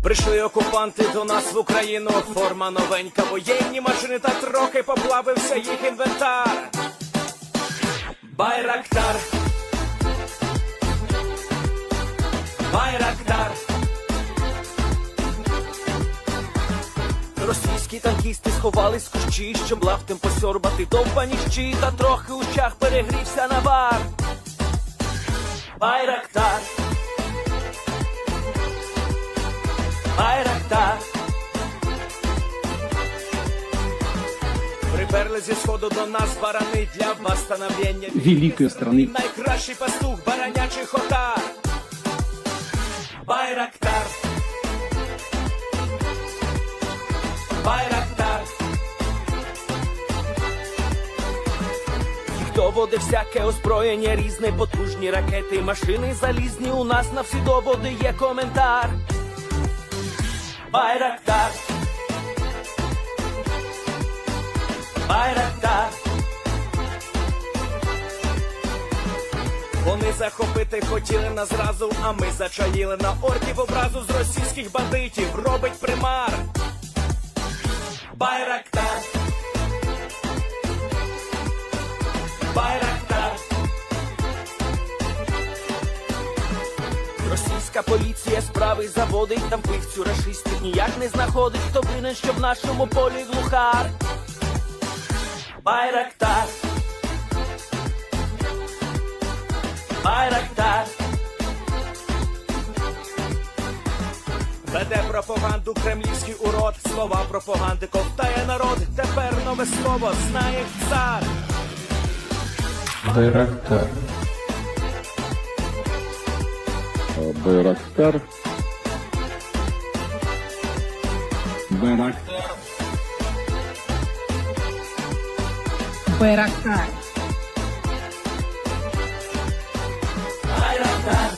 Прийшли окупанти до нас в Україну, форма новенька, воєнні машини, та трохи поплавився їх інвентар. Байрактар, Байрактар. Російські танкісти сховались в кущі, щоб лаптем посьорбати довбані щі, та трохи у щах перегрівся навар. Байрактар, Байрактар. Приперли зі сходу до нас барани для восстановлення великої страны. Найкращий пастух баранячий хотар. Байрактар, Байрактар. Хто води всяке озброєння різне, потужні ракети, машини залізні, у нас на всі доводи є коментар. Байрактар, Байрактар. Вони захопити хотіли нас зразу, а ми зачаїли на орків образу з російських бандитів, робить примар. Байрактар, Байрактар. Російська поліція справи заводить, там вбивцю рашистів ніяк не знаходить, хто винен, що в нашому полі глухар. Байрактар, Байрактар. Веде пропаганду кремлівський урод, слова пропаганди ковтає народ, тепер нове слово знає цар. Байрактар. Байрактар. Байрактар. Байрактар. Байрактар.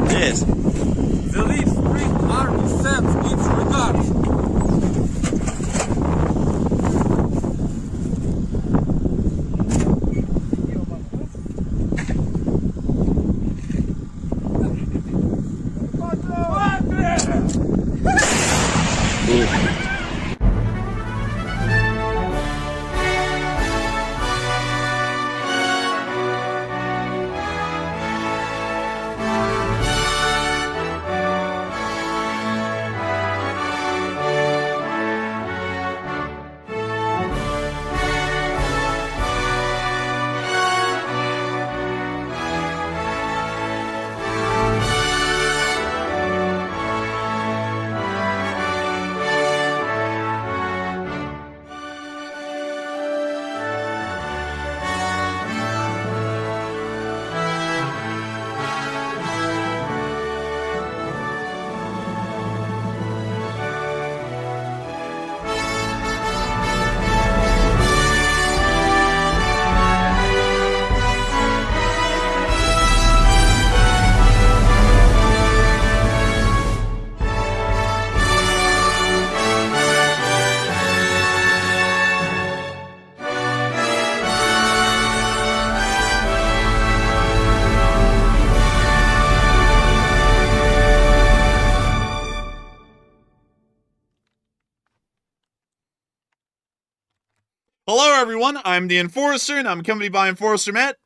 Yes. The lead Spring Army sends its regards. Hello, everyone. I'm the Enforcer, and I'm accompanied by Enforcer Matt.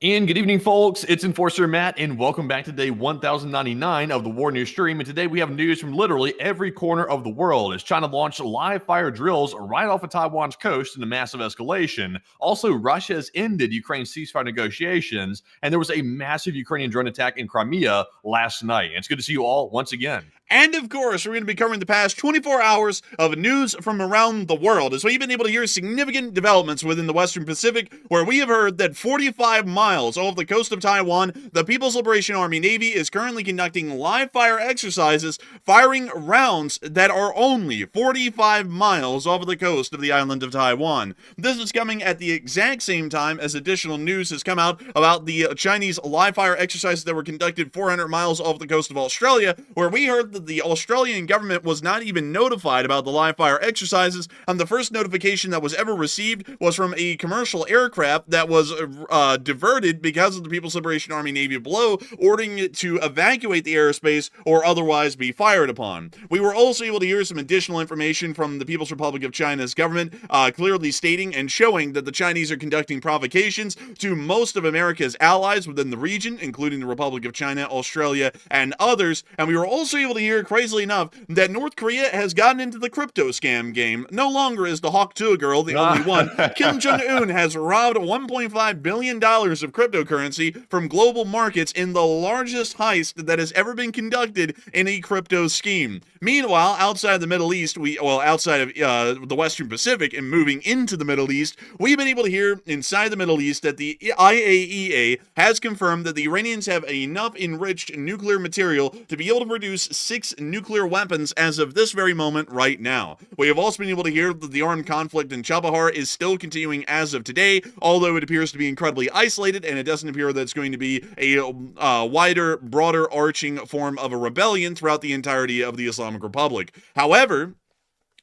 And good evening, folks. It's Enforcer Matt, and welcome back to day 1099 of the War News stream. And today we have news from literally every corner of the world as China launched live fire drills right off of Taiwan's coast in a massive escalation. Also, Russia has ended Ukraine's ceasefire negotiations, and there was a massive Ukrainian drone attack in Crimea last night. And it's good to see you all once again. And of course, we're going to be covering the past 24 hours of news from around the world, as we've been able to hear significant developments within the Western Pacific, where we have heard that 45 miles off the coast of Taiwan, the People's Liberation Army Navy is currently conducting live fire exercises, firing rounds that are only 45 miles off of the coast of the island of Taiwan. This is coming at the exact same time as additional news has come out about the Chinese live fire exercises that were conducted 400 miles off the coast of Australia, where we heard that the Australian government was not even notified about the live fire exercises, and the first notification that was ever received was from a commercial aircraft that was diverted because of the People's Liberation Army Navy below, ordering it to evacuate the airspace or otherwise be fired upon. We were also able to hear some additional information from the People's Republic of China's government, clearly stating and showing that the Chinese are conducting provocations to most of America's allies within the region, including the Republic of China, Australia, and others. And we were also able to hear, crazily enough, that North Korea has gotten into the crypto scam game. No longer is the Hawk Tuah girl the only one. Kim Jong-un has robbed $1.5 billion of cryptocurrency from global markets in the largest heist that has ever been conducted in a crypto scheme. Meanwhile, outside of the Middle East, outside of the Western Pacific and moving into the Middle East, we've been able to hear inside the Middle East that the IAEA has confirmed that the Iranians have enough enriched nuclear material to be able to produce 6 nuclear weapons as of this very moment right now. We have also been able to hear that the armed conflict in Chabahar is still continuing as of today, although it appears to be incredibly isolated, and it doesn't appear that it's going to be a wider, broader arching form of a rebellion throughout the entirety of the Islamic Republic. However,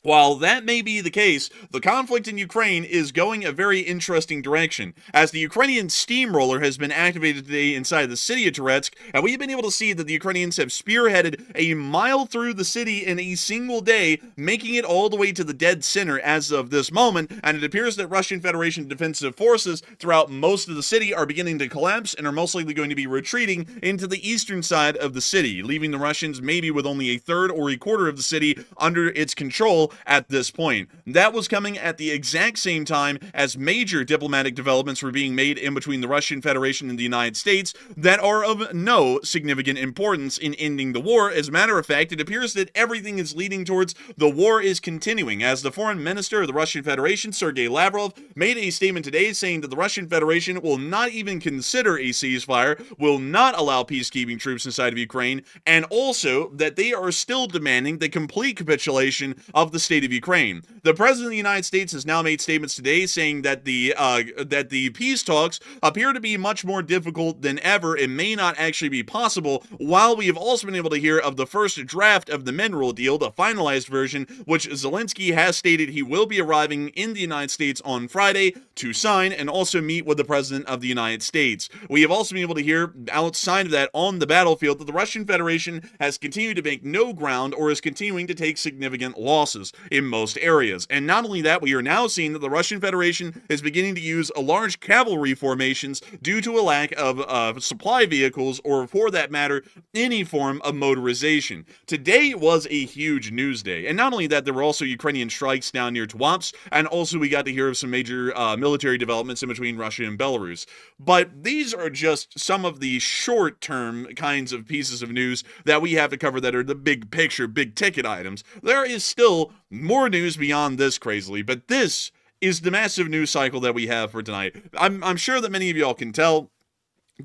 While that may be the case, the conflict in Ukraine is going a very interesting direction, as the Ukrainian steamroller has been activated today inside the city of Toretsk, and we've been able to see that the Ukrainians have spearheaded a mile through the city in a single day, making it all the way to the dead center as of this moment, and it appears that Russian Federation defensive forces throughout most of the city are beginning to collapse and are most likely going to be retreating into the eastern side of the city, leaving the Russians maybe with only a third or a quarter of the city under its control at this point. That was coming at the exact same time as major diplomatic developments were being made in between the Russian Federation and the United States that are of no significant importance in ending the war. As a matter of fact, it appears that everything is leading towards the war is continuing, as the foreign minister of the Russian Federation, Sergei Lavrov, made a statement today saying that the Russian Federation will not even consider a ceasefire, will not allow peacekeeping troops inside of Ukraine, and also that they are still demanding the complete capitulation of the state of Ukraine. The president of the United States has now made statements today saying that the peace talks appear to be much more difficult than ever and may not actually be possible, while we have also been able to hear of the first draft of the mineral deal, the finalized version, which Zelensky has stated he will be arriving in the United States on Friday to sign and also meet with the president of the United States. We have also been able to hear outside of that on the battlefield that the Russian Federation has continued to make no ground or is continuing to take significant losses in most areas. And not only that, we are now seeing that the Russian Federation is beginning to use a large cavalry formations due to a lack of supply vehicles, or for that matter, any form of motorization. Today was a huge news day. And not only that, there were also Ukrainian strikes down near Tuapse, and also we got to hear of some major military developments in between Russia and Belarus. But these are just some of the short-term kinds of pieces of news that we have to cover that are the big picture, big ticket items. There is still more news beyond this, crazily, but this is the massive news cycle that we have for tonight. I'm sure that many of y'all can tell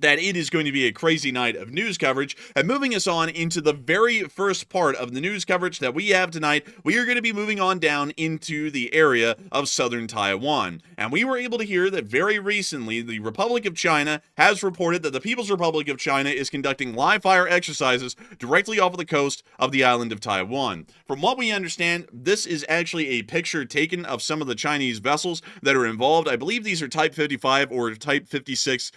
that it is going to be a crazy night of news coverage. And moving us on into the very first part of the news coverage that we have tonight, we are going to be moving on down into the area of southern Taiwan. And we were able to hear that very recently, the Republic of China has reported that the People's Republic of China is conducting live fire exercises directly off of the coast of the island of Taiwan. From what we understand, this is actually a picture taken of some of the Chinese vessels that are involved. I believe these are Type 55 or Type 56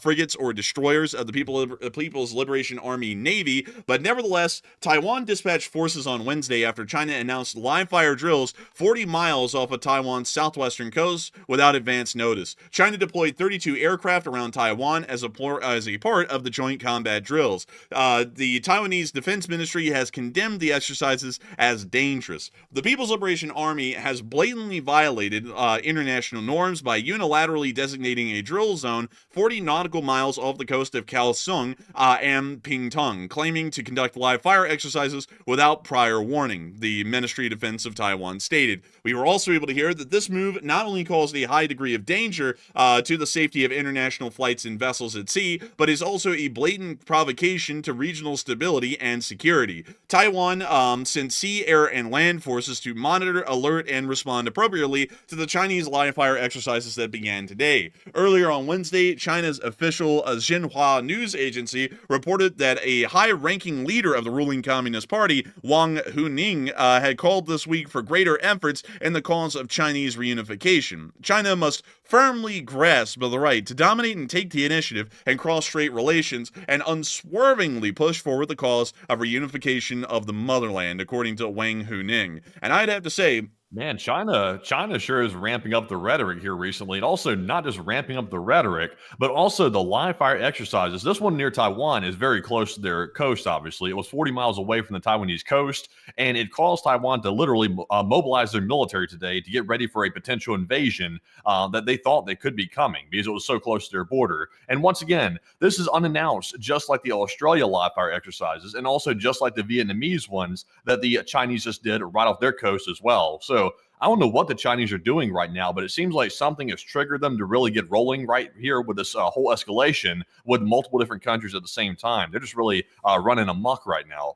frigates or destroyers of the People's Liberation Army Navy, but nevertheless, Taiwan dispatched forces on Wednesday after China announced live fire drills 40 miles off of Taiwan's southwestern coast without advance notice. China deployed 32 aircraft around Taiwan as a part of the joint combat drills. The Taiwanese Defense Ministry has condemned the exercises as dangerous. The People's Liberation Army has blatantly violated international norms by unilaterally designating a drill zone 40 nautical miles off the coast of Kaohsiung and Pingtung, claiming to conduct live fire exercises without prior warning, the Ministry of Defense of Taiwan stated. We were also able to hear that this move not only caused a high degree of danger to the safety of international flights and vessels at sea, but is also a blatant provocation to regional stability and security. Taiwan sent sea, air, and land forces to monitor, alert, and respond appropriately to the Chinese live fire exercises that began today. Earlier on Wednesday, China's official Xinhua news agency reported that a high-ranking leader of the ruling Communist Party, Wang Huning, had called this week for greater efforts in the cause of Chinese reunification. China must firmly grasp the right to dominate and take the initiative and cross-strait relations, and unswervingly push forward the cause of reunification of the motherland, according to Wang Huning. And I'd have to say, man, China sure is ramping up the rhetoric here recently, and also not just ramping up the rhetoric, but also the live fire exercises. This one near Taiwan is very close to their coast, obviously. It was 40 miles away from the Taiwanese coast, and it caused Taiwan to literally mobilize their military today to get ready for a potential invasion that they thought they could be coming because it was so close to their border. And once again, this is unannounced, just like the Australia live fire exercises, and also just like the Vietnamese ones that the Chinese just did right off their coast as well. So I don't know what the Chinese are doing right now, but it seems like something has triggered them to really get rolling right here with this whole escalation with multiple different countries at the same time. They're just really running amok right now.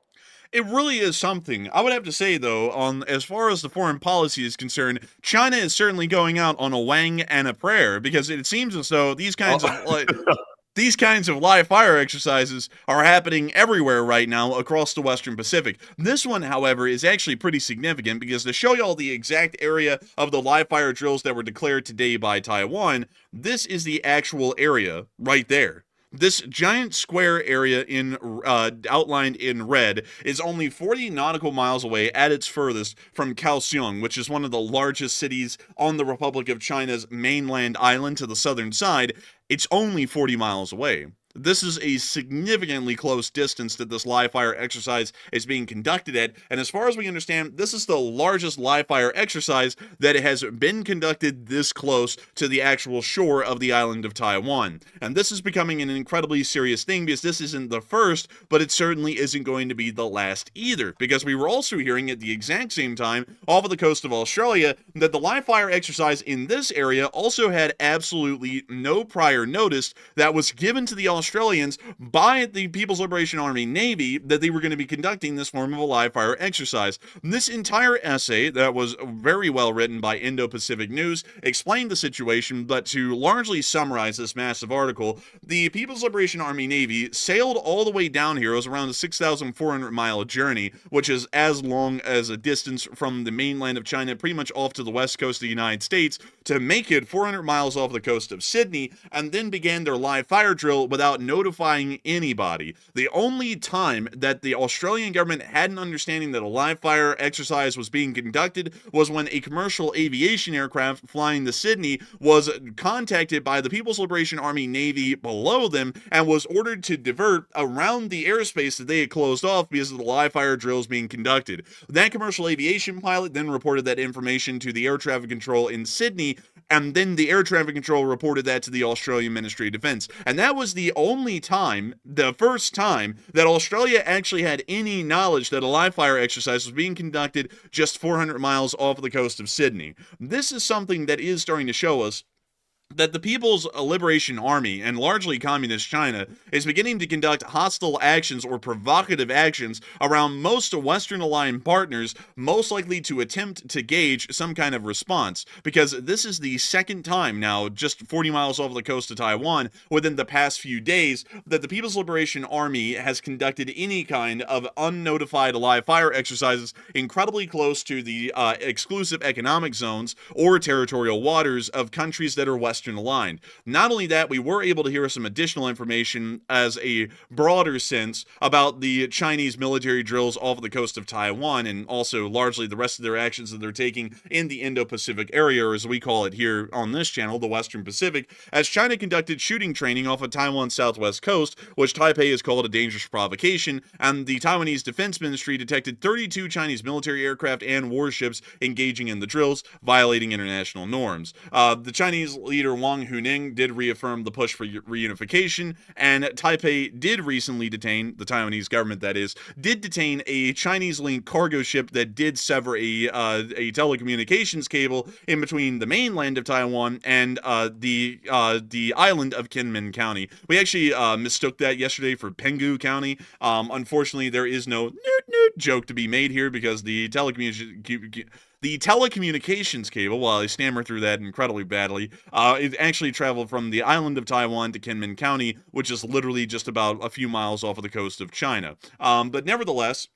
It really is something. I would have to say, though, on as far as the foreign policy is concerned, China is certainly going out on a wang and a prayer, because it seems as though these kinds of These kinds of live fire exercises are happening everywhere right now across the Western Pacific. This one, however, is actually pretty significant because to show y'all the exact area of the live fire drills that were declared today by Taiwan, this is the actual area right there. This giant square area outlined in red is only 40 nautical miles away at its furthest from Kaohsiung, which is one of the largest cities on the Republic of China's mainland island to the southern side. It's only 40 miles away. This is a significantly close distance that this live fire exercise is being conducted at, and as far as we understand, this is the largest live fire exercise that has been conducted this close to the actual shore of the island of Taiwan. And this is becoming an incredibly serious thing because this isn't the first, but it certainly isn't going to be the last either, because we were also hearing at the exact same time off of the coast of Australia that the live fire exercise in this area also had absolutely no prior notice that was given to the Australians by the People's Liberation Army Navy that they were going to be conducting this form of a live fire exercise. This entire essay that was very well written by Indo-Pacific News explained the situation, but to largely summarize this massive article, the People's Liberation Army Navy sailed all the way down here. It was around a 6,400 mile journey, which is as long as a distance from the mainland of China, pretty much off to the west coast of the United States, to make it 400 miles off the coast of Sydney, and then began their live fire drill without notifying anybody. The only time that the Australian government had an understanding that a live fire exercise was being conducted was when a commercial aviation aircraft flying to Sydney was contacted by the People's Liberation Army Navy below them and was ordered to divert around the airspace that they had closed off because of the live fire drills being conducted. That commercial aviation pilot then reported that information to the air traffic control in Sydney, and then the air traffic control reported that to the Australian Ministry of Defense. And that was the only time, the first time, that Australia actually had any knowledge that a live fire exercise was being conducted just 400 miles off the coast of Sydney. This is something that is starting to show us that the People's Liberation Army, and largely Communist China, is beginning to conduct hostile actions or provocative actions around most Western-aligned partners, most likely to attempt to gauge some kind of response, because this is the second time now, just 40 miles off the coast of Taiwan, within the past few days, that the People's Liberation Army has conducted any kind of unnotified live fire exercises incredibly close to the exclusive economic zones or territorial waters of countries that are Western aligned. Not only that, we were able to hear some additional information as a broader sense about the Chinese military drills off the coast of Taiwan, and also largely the rest of their actions that they're taking in the Indo-Pacific area, or as we call it here on this channel, the Western Pacific, as China conducted shooting training off of Taiwan's southwest coast, which Taipei has called a dangerous provocation, and the Taiwanese Defense Ministry detected 32 Chinese military aircraft and warships engaging in the drills, violating international norms. The Chinese leader Wang Huning did reaffirm the push for reunification, and Taipei did recently detain, the Taiwanese government that is, did detain a Chinese-linked cargo ship that did sever a telecommunications cable in between the mainland of Taiwan and the island of Kinmen County. We actually mistook that yesterday for Penghu County. Unfortunately, there is no joke to be made here because the telecommunications cable, while I stammer through that incredibly badly, it actually traveled from the island of Taiwan to Kinmen County, which is literally just about a few miles off of the coast of China. But nevertheless,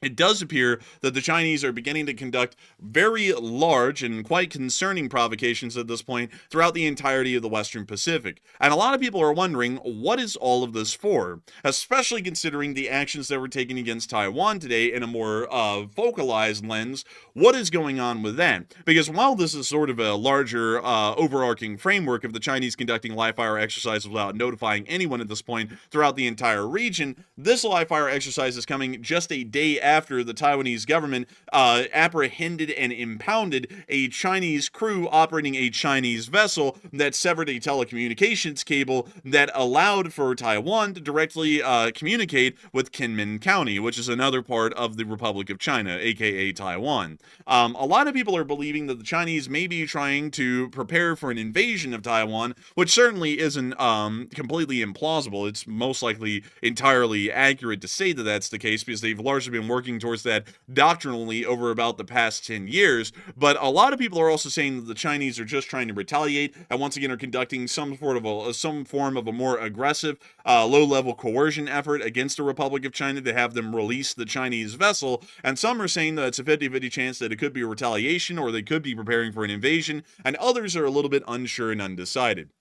it does appear that the Chinese are beginning to conduct very large and quite concerning provocations at this point throughout the entirety of the Western Pacific. And a lot of people are wondering, what is all of this for? Especially considering the actions that were taken against Taiwan today in a more focalized lens. What is going on with that? Because while this is sort of a larger overarching framework of the Chinese conducting live fire exercises without notifying anyone at this point throughout the entire region, this live fire exercise is coming just a day after the Taiwanese government apprehended and impounded a Chinese crew operating a Chinese vessel that severed a telecommunications cable that allowed for Taiwan to directly communicate with Kinmen County, which is another part of the Republic of China, aka Taiwan. A lot of people are believing that the Chinese may be trying to prepare for an invasion of Taiwan, which certainly isn't completely implausible. It's most likely entirely accurate to say that that's the case because they've largely been working working towards that doctrinally over about the past 10 years. But a lot of people are also saying that the Chinese are just trying to retaliate and once again are conducting some form of a more aggressive, low-level coercion effort against the Republic of China to have them release the Chinese vessel. And some are saying that it's a 50-50 chance that it could be a retaliation or they could be preparing for an invasion, and others are a little bit unsure and undecided.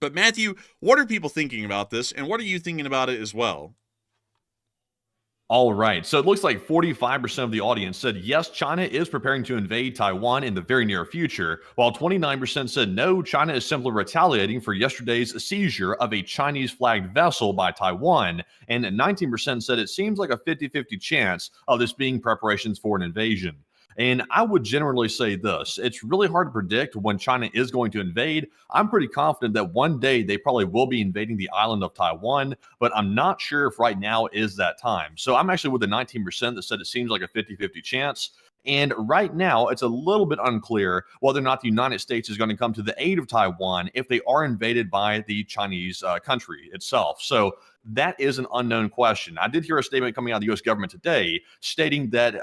But Matthew, what are people thinking about this, and what are you thinking about it as well? All right. So it looks like 45% of the audience said yes, China is preparing to invade Taiwan in the very near future, while 29% said no, China is simply retaliating for yesterday's seizure of a Chinese-flagged vessel by Taiwan, and 19% said it seems like a 50-50 chance of this being preparations for an invasion. And I would generally say this: it's really hard to predict when China is going to invade. I'm pretty confident that one day they probably will be invading the island of Taiwan, but I'm not sure if right now is that time. So I'm actually with the 19% that said it seems like a 50-50 chance. And right now, it's a little bit unclear whether or not the United States is going to come to the aid of Taiwan if they are invaded by the Chinese country itself. So that is an unknown question. I did hear a statement coming out of the U.S. government today stating that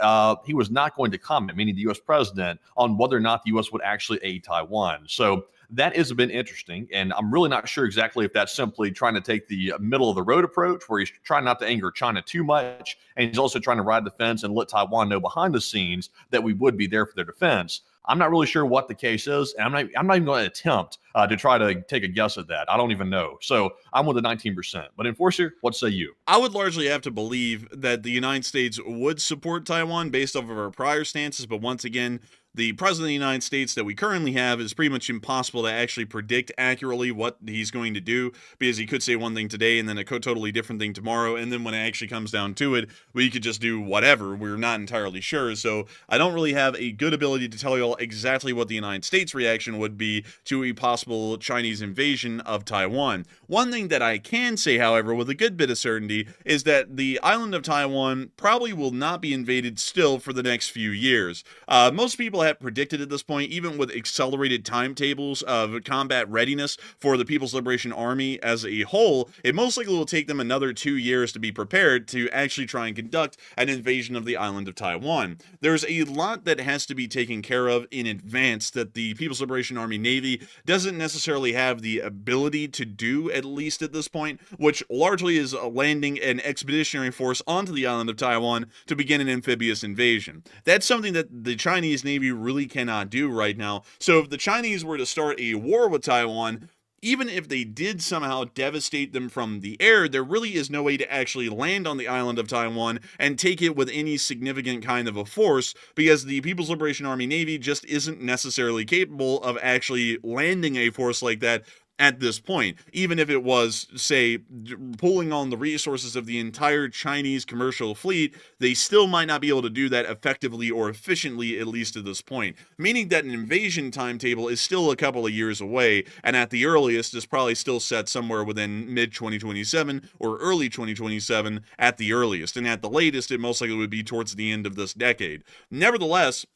he was not going to comment, meaning the U.S. president, on whether or not the U.S. would actually aid Taiwan. So that has been interesting, and I'm really not sure exactly if that's simply trying to take the middle of the road approach where he's trying not to anger China too much, and he's also trying to ride the fence and let Taiwan know behind the scenes that we would be there for their defense. I'm not really sure what the case is, and I'm not even going to attempt to try to take a guess at that. I don't even know. So I'm with the 19%. But Enforcer, what say you? I would largely have to believe that the United States would support Taiwan based off of our prior stances, but once again, the president of the United States that we currently have is pretty much impossible to actually predict accurately what he's going to do, because he could say one thing today and then a totally different thing tomorrow, and then when it actually comes down to it, we could just do whatever. We're not entirely sure, so I don't really have a good ability to tell you all exactly what the United States reaction would be to a possible Chinese invasion of Taiwan. One thing that I can say, however, with a good bit of certainty, is that the island of Taiwan probably will not be invaded still for the next few years. Most people have predicted at this point, even with accelerated timetables of combat readiness for the People's Liberation Army as a whole, it most likely will take them another 2 years to be prepared to actually try and conduct an invasion of the island of Taiwan. There's a lot that has to be taken care of in advance that the People's Liberation Army Navy doesn't necessarily have the ability to do, at least at this point, which largely is landing an expeditionary force onto the island of Taiwan to begin an amphibious invasion. That's something that the Chinese Navy really cannot do right now. So if the Chinese were to start a war with Taiwan, even if they did somehow devastate them from the air, there really is no way to actually land on the island of Taiwan and take it with any significant kind of a force, because the People's Liberation Army Navy just isn't necessarily capable of actually landing a force like that at this point. Even if it was, say, pulling on the resources of the entire Chinese commercial fleet, they still might not be able to do that effectively or efficiently, at least at this point. Meaning that an invasion timetable is still a couple of years away, and at the earliest is probably still set somewhere within mid-2027 or early 2027 at the earliest. And at the latest, it most likely would be towards the end of this decade. Nevertheless,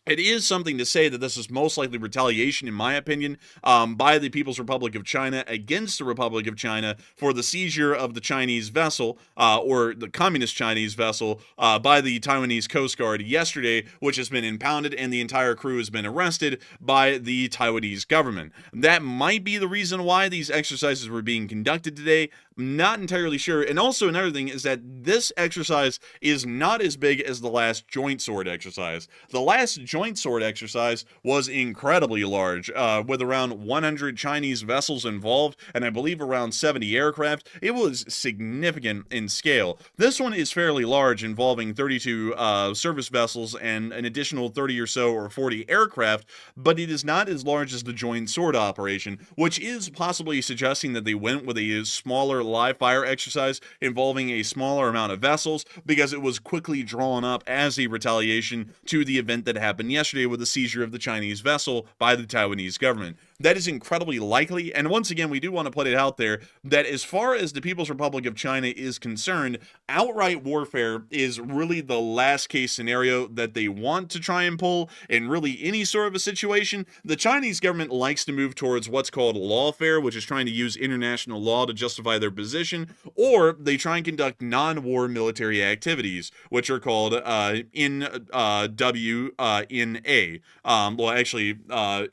it is something to say that this is most likely retaliation, in my opinion, by the People's Republic of China against the Republic of China for the seizure of the Chinese vessel, or the Communist Chinese vessel, by the Taiwanese Coast Guard yesterday, which has been impounded and the entire crew has been arrested by the Taiwanese government. That might be the reason why these exercises were being conducted today. Not entirely sure. And also another thing is that this exercise is not as big as the last joint sword exercise. The last joint sword exercise was incredibly large, with around 100 Chinese vessels involved and I believe around 70 aircraft. It was significant in scale. This one is fairly large, involving 32 service vessels and an additional 30 or so or 40 aircraft, but it is not as large as the joint sword operation, which is possibly suggesting that they went with a smaller live fire exercise involving a smaller amount of vessels, because it was quickly drawn up as a retaliation to the event that happened yesterday with the seizure of the Chinese vessel by the Taiwanese government. That is incredibly likely, and once again, we do want to put it out there that as far as the People's Republic of China is concerned, outright warfare is really the last case scenario that they want to try and pull in really any sort of a situation. The Chinese government likes to move towards what's called lawfare, which is trying to use international law to justify their their position, or they try and conduct non-war military activities, which are called NWMA.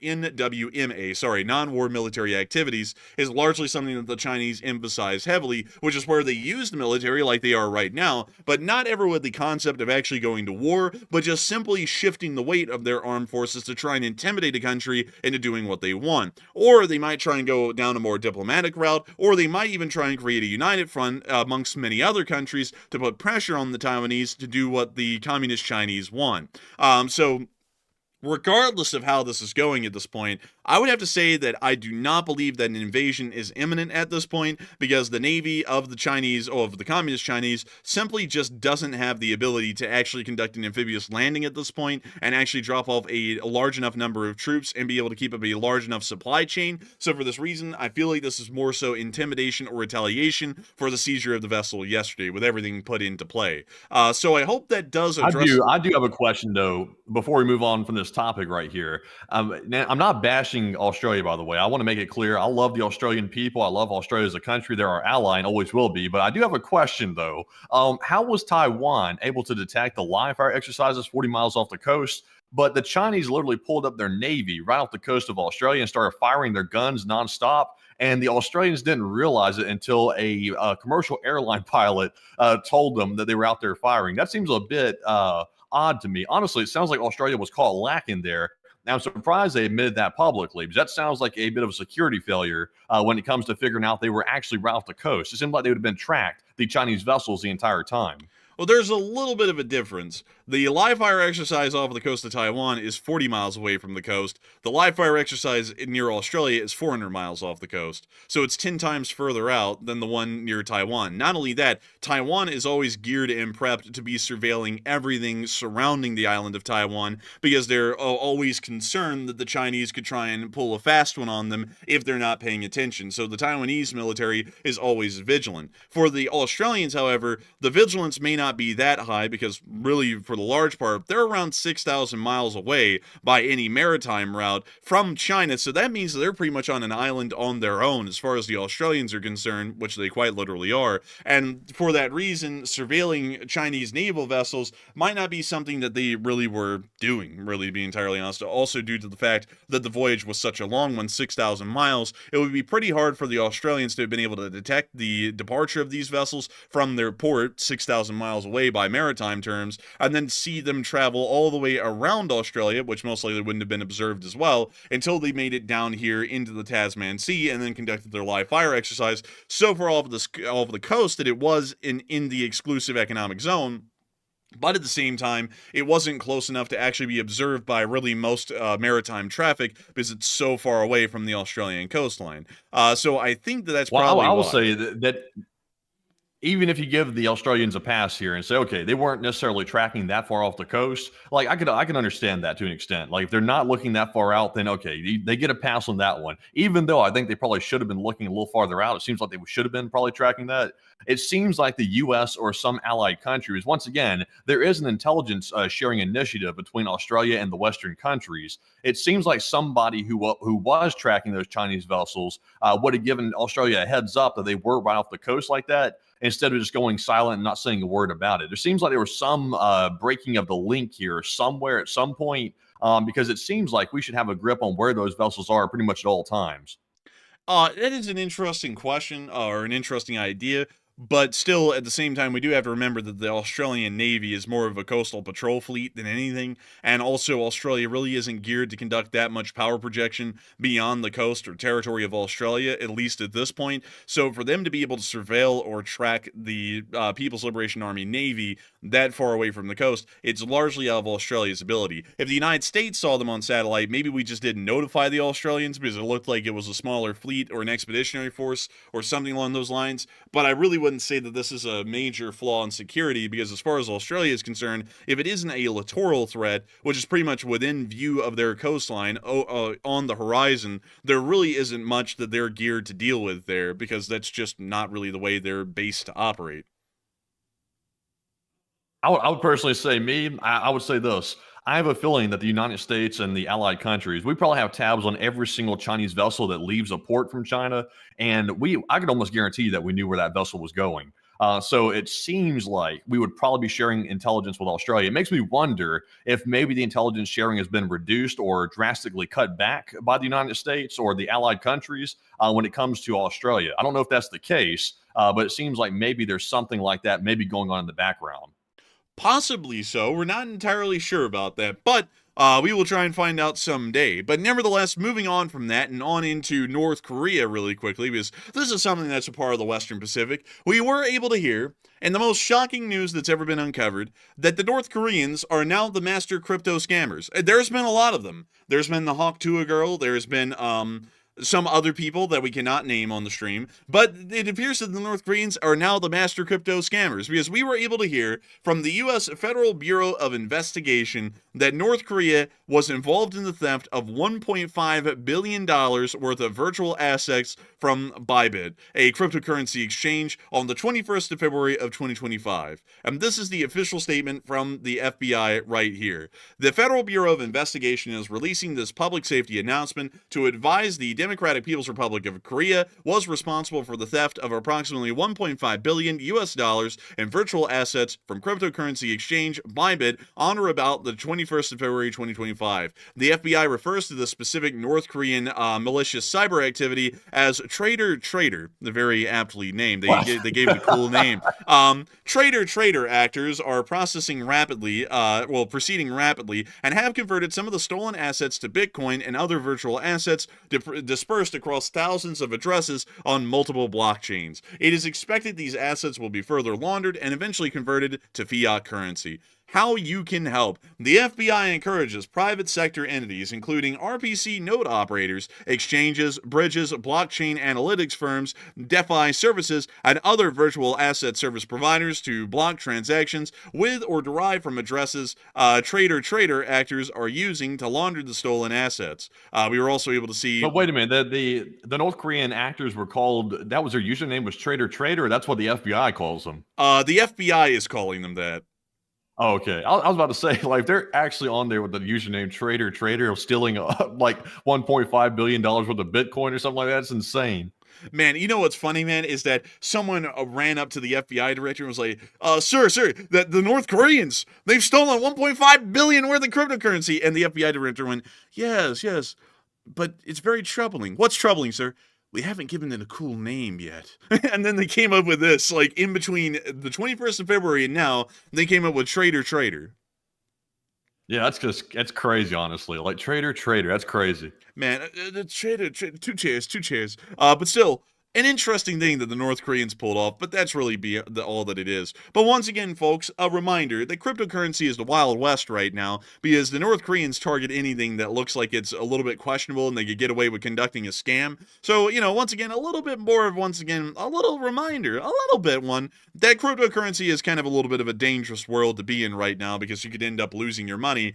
NWMA, sorry, non-war military activities is largely something that the Chinese emphasize heavily, which is where they use the military like they are right now, but not ever with the concept of actually going to war, but just simply shifting the weight of their armed forces to try and intimidate a country into doing what they want. Or they might try and go down a more diplomatic route, or they might even try and create a united front amongst many other countries to put pressure on the Taiwanese to do what the communist Chinese want. So regardless of how this is going at this point, I would have to say that I do not believe that an invasion is imminent at this point, because the Navy of the Chinese, or of the Communist Chinese, simply just doesn't have the ability to actually conduct an amphibious landing at this point and actually drop off a large enough number of troops and be able to keep up a large enough supply chain. So for this reason, I feel like this is more so intimidation or retaliation for the seizure of the vessel yesterday, with everything put into play. So I hope that does address... I do have a question, though, before we move on from this topic right here. Now, I'm not bashing Australia, by the way. I want to make it clear. I love the Australian people. I love Australia as a country. They're our ally and always will be. But I do have a question, though. How was Taiwan able to detect the live fire exercises 40 miles off the coast, but the Chinese literally pulled up their Navy right off the coast of Australia and started firing their guns nonstop? And the Australians didn't realize it until a commercial airline pilot told them that they were out there firing. That seems a bit odd to me. Honestly, it sounds like Australia was caught lacking there. Now, I'm surprised they admitted that publicly, because that sounds like a bit of a security failure when it comes to figuring out they were actually right off the coast. It seemed like they would have been tracked, the Chinese vessels, the entire time. Well, there's a little bit of a difference. The live fire exercise off the coast of Taiwan is 40 miles away from the coast. The live fire exercise near Australia is 400 miles off the coast. So it's 10 times further out than the one near Taiwan. Not only that, Taiwan is always geared and prepped to be surveilling everything surrounding the island of Taiwan, because they're always concerned that the Chinese could try and pull a fast one on them if they're not paying attention. So the Taiwanese military is always vigilant. For the Australians, however, the vigilance may not be that high, because really, for the large part, they're around 6,000 miles away by any maritime route from China. So that means that they're pretty much on an island on their own as far as the Australians are concerned, which they quite literally are. And for that reason, surveilling Chinese naval vessels might not be something that they really were doing, really, to be entirely honest. Also, due to the fact that the voyage was such a long one, 6,000 miles, it would be pretty hard for the Australians to have been able to detect the departure of these vessels from their port 6,000 miles away by maritime terms, and then see them travel all the way around Australia, which most likely wouldn't have been observed as well, until they made it down here into the Tasman Sea and then conducted their live fire exercise so far off of the coast that it was in the exclusive economic zone. But at the same time, it wasn't close enough to actually be observed by really most maritime traffic, because it's so far away from the Australian coastline. So I think that's probably I will why. say that even if you give the Australians a pass here and say, okay, they weren't necessarily tracking that far off the coast, like I can understand that to an extent. Like if they're not looking that far out, then okay, they get a pass on that one. Even though I think they probably should have been looking a little farther out. It seems like they should have been probably tracking that. It seems like the U.S. or some allied countries, once again, there is an intelligence sharing initiative between Australia and the Western countries. It seems like somebody who was tracking those Chinese vessels would have given Australia a heads up that they were right off the coast like that, instead of just going silent and not saying a word about it. There seems like there was some breaking of the link here somewhere at some point, because it seems like we should have a grip on where those vessels are pretty much at all times. That is an interesting question, or an interesting idea. But still, at the same time, we do have to remember that the Australian Navy is more of a coastal patrol fleet than anything, and also Australia really isn't geared to conduct that much power projection beyond the coast or territory of Australia, at least at this point. So for them to be able to surveil or track the People's Liberation Army Navy that far away from the coast, it's largely out of Australia's ability. If the United States saw them on satellite, maybe we just didn't notify the Australians because it looked like it was a smaller fleet or an expeditionary force or something along those lines, but I really wouldn't say that this is a major flaw in security, because as far as Australia is concerned, if it isn't a littoral threat, which is pretty much within view of their coastline on the horizon, there really isn't much that they're geared to deal with there, because that's just not really the way they're based to operate. I would personally say I would say this. I have a feeling that the United States and the allied countries, we probably have tabs on every single Chinese vessel that leaves a port from China, and I could almost guarantee that we knew where that vessel was going. So it seems like we would probably be sharing intelligence with Australia. It makes me wonder if maybe the intelligence sharing has been reduced or drastically cut back by the United States or the allied countries when it comes to Australia. I don't know if that's the case, but it seems like maybe there's something like that maybe going on in the background. Possibly so. We're not entirely sure about that, but we will try and find out someday. But nevertheless, moving on from that and on into North Korea really quickly, because this is something that's a part of the Western Pacific, we were able to hear, and the most shocking news that's ever been uncovered, that the North Koreans are now the master crypto scammers. There's been a lot of them. There's been the Hawk Tuah girl. There's been some other people that we cannot name on the stream, but it appears that the North Koreans are now the master crypto scammers, because we were able to hear from the U.S. Federal Bureau of Investigation that North Korea was involved in the theft of $1.5 billion worth of virtual assets from Bybit, a cryptocurrency exchange, on the 21st of February of 2025. And this is the official statement from the FBI right here. The Federal Bureau of Investigation is releasing this public safety announcement to advise the Democratic People's Republic of Korea was responsible for the theft of approximately $1.5 billion in virtual assets from cryptocurrency exchange Bybit on or about the 21st of February 2025. The FBI refers to the specific North Korean malicious cyber activity as Trader, the very aptly named. They gave it a cool name. Trader actors are proceeding rapidly, and have converted some of the stolen assets to Bitcoin and other virtual assets dispersed across thousands of addresses on multiple blockchains. It is expected these assets will be further laundered and eventually converted to fiat currency. How you can help. The FBI encourages private sector entities, including RPC node operators, exchanges, bridges, blockchain analytics firms, DeFi services, and other virtual asset service providers to block transactions with or derived from addresses trader actors are using to launder the stolen assets. We were also able to see... But wait a minute, the North Korean actors were called, that was their username was Trader, or that's what the FBI calls them? The FBI is calling them that. Oh, okay. I was about to say, like, they're actually on there with the username Trader of stealing like $1.5 billion worth of Bitcoin or something like that. It's insane. Man, you know what's funny, man, is that someone ran up to the FBI director and was like, sir, that the North Koreans, they've stolen $1.5 billion worth of cryptocurrency. And the FBI director went, yes, but it's very troubling. What's troubling, sir? We haven't given it a cool name yet. And then they came up with this, like, in between the 21st of February and now, they came up with Trader. Yeah, that's crazy, honestly. Like, Trader, that's crazy. Man, Trader, two chairs. But still, an interesting thing that the North Koreans pulled off, but that's really all that it is. But once again, folks, a reminder that cryptocurrency is the Wild West right now, because the North Koreans target anything that looks like it's a little bit questionable and they could get away with conducting a scam. So, once again, a little reminder, that cryptocurrency is kind of a little bit of a dangerous world to be in right now, because you could end up losing your money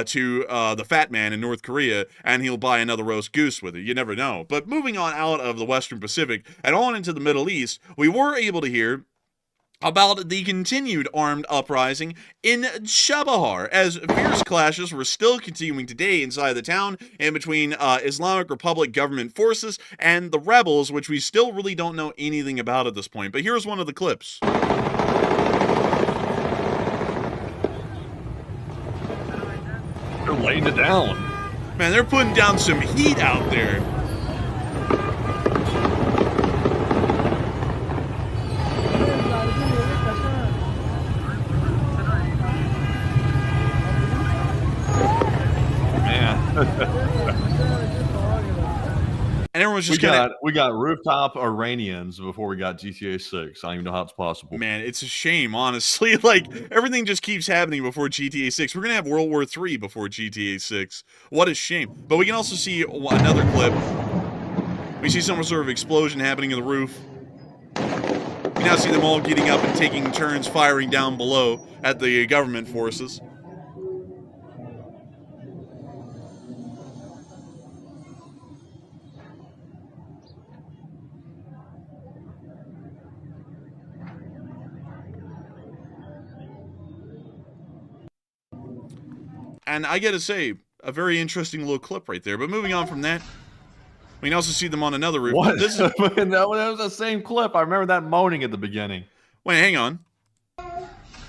to the fat man in North Korea, and he'll buy another roast goose with it. You never know. But moving on out of the Western Pacific and on into the Middle East, we were able to hear about the continued armed uprising in Chabahar, as fierce clashes were still continuing today inside the town in between Islamic Republic government forces and the rebels, which we still really don't know anything about at this point. But here's one of the clips. They're laying it down. Man, they're putting down some heat out there. And everyone's just we got rooftop Iranians before we got GTA 6. I don't even know how it's possible. Man, it's a shame, honestly. Like, everything just keeps happening before GTA 6. We're gonna have World War III before GTA 6. What a shame. But we can also see another clip. We see some sort of explosion happening in the roof. We now see them all getting up and taking turns firing down below at the government forces. And I gotta say, a very interesting little clip right there. But moving on from that, we can also see them on another roof. What? This is, that was the same clip. I remember that moaning at the beginning. wait, hang on.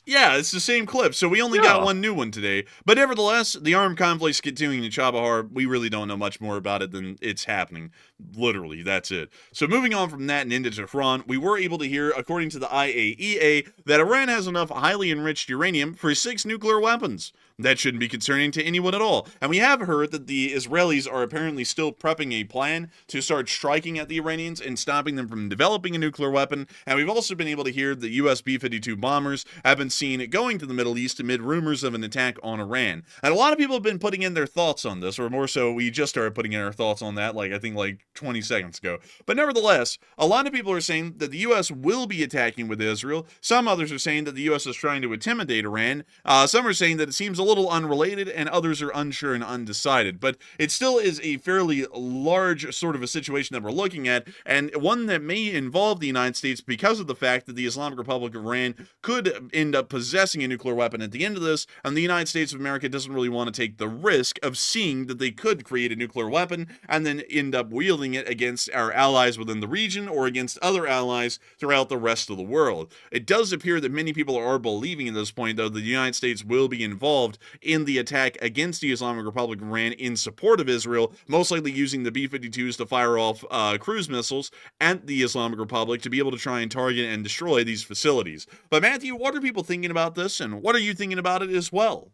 Yeah, it's the same clip, so we only got one new one today. But nevertheless, the armed conflict's continuing in Chabahar. We really don't know much more about it than it's happening. Literally, that's it. So moving on from that and into Tehran, we were able to hear, according to the IAEA, that Iran has enough highly enriched uranium for 6 nuclear weapons. That shouldn't be concerning to anyone at all. And we have heard that the Israelis are apparently still prepping a plan to start striking at the Iranians and stopping them from developing a nuclear weapon. And we've also been able to hear that US B-52 bombers have been seen going to the Middle East amid rumors of an attack on Iran. And a lot of people have been putting in their thoughts on this, or more so, we just started putting in our thoughts on that, I think 20 seconds ago. But nevertheless, a lot of people are saying that the US will be attacking with Israel. Some others are saying that the US is trying to intimidate Iran. Some are saying that it seems a little unrelated, and others are unsure and undecided. But it still is a fairly large sort of a situation that we're looking at, and one that may involve the United States because of the fact that the Islamic Republic of Iran could end up possessing a nuclear weapon at the end of this, and the United States of America doesn't really want to take the risk of seeing that they could create a nuclear weapon and then end up wielding it against our allies within the region or against other allies throughout the rest of the world. It does appear that many people are believing at this point, though, that the United States will be involved in the attack against the Islamic Republic of Iran in support of Israel, most likely using the B-52s to fire off cruise missiles at the Islamic Republic to be able to try and target and destroy these facilities. But Matthew, what are people thinking about this, and what are you thinking about it as well?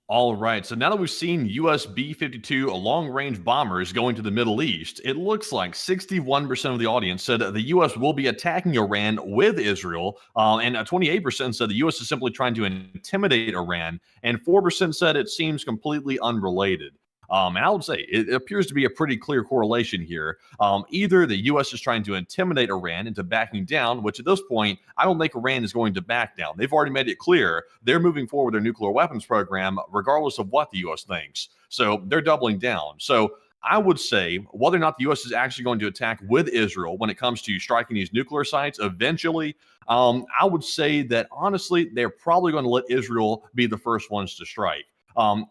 All right, so now that we've seen US B-52 long-range bombers going to the Middle East, it looks like 61% of the audience said the US will be attacking Iran with Israel, and 28% said the US is simply trying to intimidate Iran, and 4% said it seems completely unrelated. And I would say it appears to be a pretty clear correlation here. Either the U.S. is trying to intimidate Iran into backing down, which at this point, I don't think Iran is going to back down. They've already made it clear they're moving forward their nuclear weapons program, regardless of what the U.S. thinks. So they're doubling down. So I would say whether or not the U.S. is actually going to attack with Israel when it comes to striking these nuclear sites eventually, I would say that honestly, they're probably going to let Israel be the first ones to strike.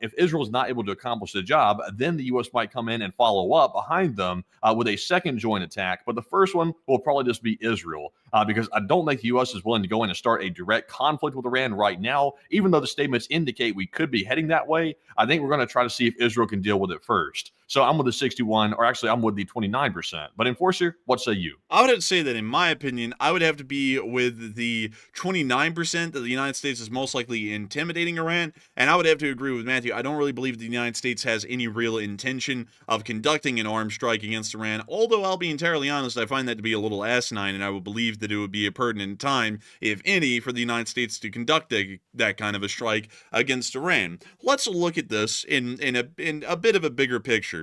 If Israel is not able to accomplish the job, then the U.S. might come in and follow up behind them with a second joint attack. But the first one will probably just be Israel, because I don't think the U.S. is willing to go in and start a direct conflict with Iran right now. Even though the statements indicate we could be heading that way, I think we're going to try to see if Israel can deal with it first. So I'm with the 61, or actually I'm with the 29%. But Enforcer, what say you? I would have to say that in my opinion, I would have to be with the 29% that the United States is most likely intimidating Iran. And I would have to agree with Matthew. I don't really believe the United States has any real intention of conducting an armed strike against Iran. Although I'll be entirely honest, I find that to be a little asinine, and I would believe that it would be a pertinent time, if any, for the United States to conduct that kind of a strike against Iran. Let's look at this in a bit of a bigger picture.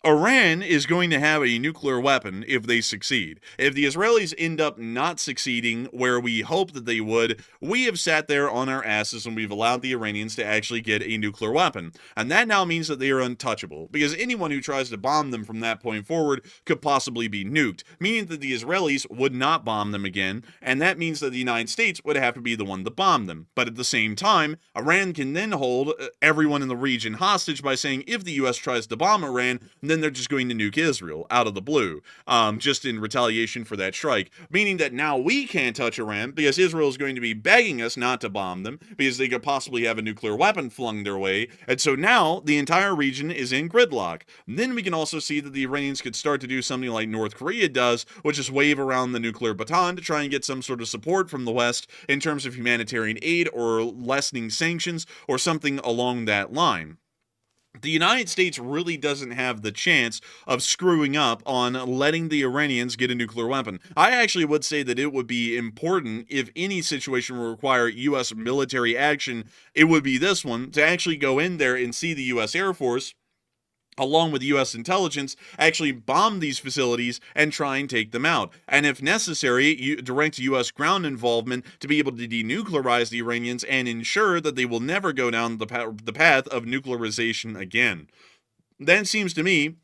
Iran is going to have a nuclear weapon if they succeed. If the Israelis end up not succeeding where we hope that they would, we have sat there on our asses and we've allowed the Iranians to actually get a nuclear weapon. And that now means that they are untouchable, because anyone who tries to bomb them from that point forward could possibly be nuked, meaning that the Israelis would not bomb them again, and that means that the United States would have to be the one to bomb them. But at the same time, Iran can then hold everyone in the region hostage by saying if the U.S. tries to bomb Iran, then they're just going to nuke Israel out of the blue, just in retaliation for that strike, meaning that now we can't touch Iran because Israel is going to be begging us not to bomb them because they could possibly have a nuclear weapon flung their way, and so now the entire region is in gridlock. Then we can also see that the Iranians could start to do something like North Korea does, which is wave around the nuclear baton to try and get some sort of support from the West in terms of humanitarian aid or lessening sanctions or something along that line. The United States really doesn't have the chance of screwing up on letting the Iranians get a nuclear weapon. I actually would say that it would be important, if any situation would require U.S. military action, it would be this one, to actually go in there and see the U.S. Air Force, along with U.S. intelligence, actually bomb these facilities and try and take them out. And if necessary, direct U.S. ground involvement to be able to denuclearize the Iranians and ensure that they will never go down the path of nuclearization again. That seems to me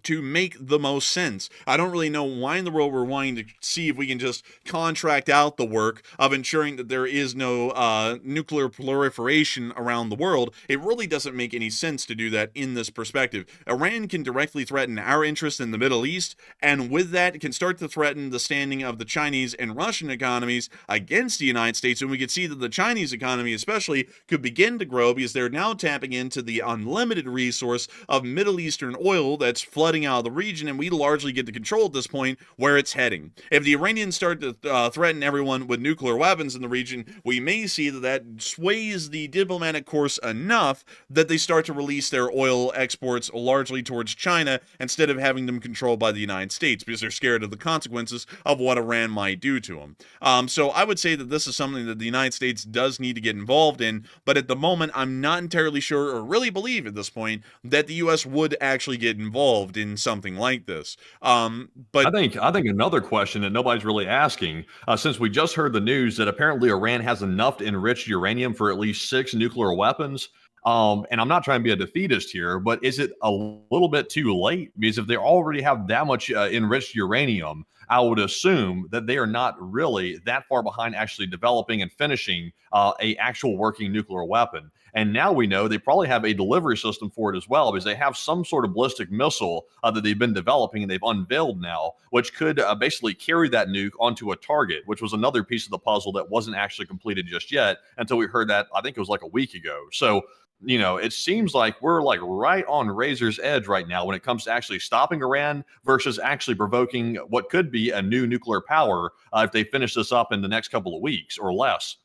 to make the most sense. I don't really know why in the world we're wanting to see if we can just contract out the work of ensuring that there is no nuclear proliferation around the world. It really doesn't make any sense to do that in this perspective. Iran can directly threaten our interests in the Middle East, and with that, it can start to threaten the standing of the Chinese and Russian economies against the United States, and we could see that the Chinese economy especially could begin to grow because they're now tapping into the unlimited resource of Middle Eastern oil that's flooding out of the region, and we largely get to control at this point where it's heading. If the Iranians start to threaten everyone with nuclear weapons in the region, we may see that sways the diplomatic course enough that they start to release their oil exports largely towards China instead of having them controlled by the United States because they're scared of the consequences of what Iran might do to them. So I would say that this is something that the United States does need to get involved in, but at the moment I'm not entirely sure or really believe at this point that the U.S. would actually get involved in something like this. But I think another question that nobody's really asking, since we just heard the news that apparently Iran has enough enriched uranium for at least 6 nuclear weapons. And I'm not trying to be a defeatist here, but is it a little bit too late? Because if they already have that much enriched uranium, I would assume that they are not really that far behind actually developing and finishing a actual working nuclear weapon. And now we know they probably have a delivery system for it as well, because they have some sort of ballistic missile that they've been developing and they've unveiled now, which could basically carry that nuke onto a target, which was another piece of the puzzle that wasn't actually completed just yet until we heard that, I think it was like a week ago. So, you know, it seems like we're like right on razor's edge right now when it comes to actually stopping Iran versus actually provoking what could be a new nuclear power if they finish this up in the next couple of weeks or less.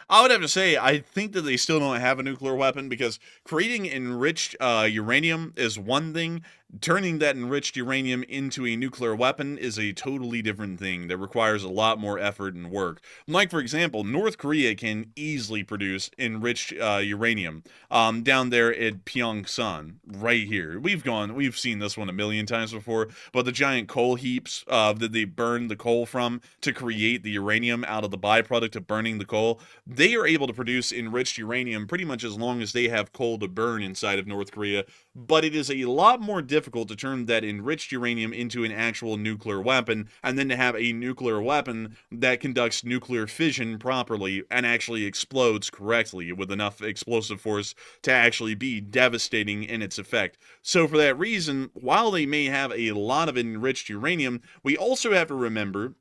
I would have to say, I think that they still don't have a nuclear weapon because creating enriched uranium is one thing. Turning that enriched uranium into a nuclear weapon is a totally different thing that requires a lot more effort and work. Like, for example, North Korea can easily produce enriched uranium down there at Pyeongsan, right here. We've seen this one a million times before, but the giant coal heaps that they burn the coal from to create the uranium out of the byproduct of burning the coal, they are able to produce enriched uranium pretty much as long as they have coal to burn inside of North Korea, but it is a lot more difficult to turn that enriched uranium into an actual nuclear weapon, and then to have a nuclear weapon that conducts nuclear fission properly and actually explodes correctly with enough explosive force to actually be devastating in its effect. So for that reason, while they may have a lot of enriched uranium, we also have to remember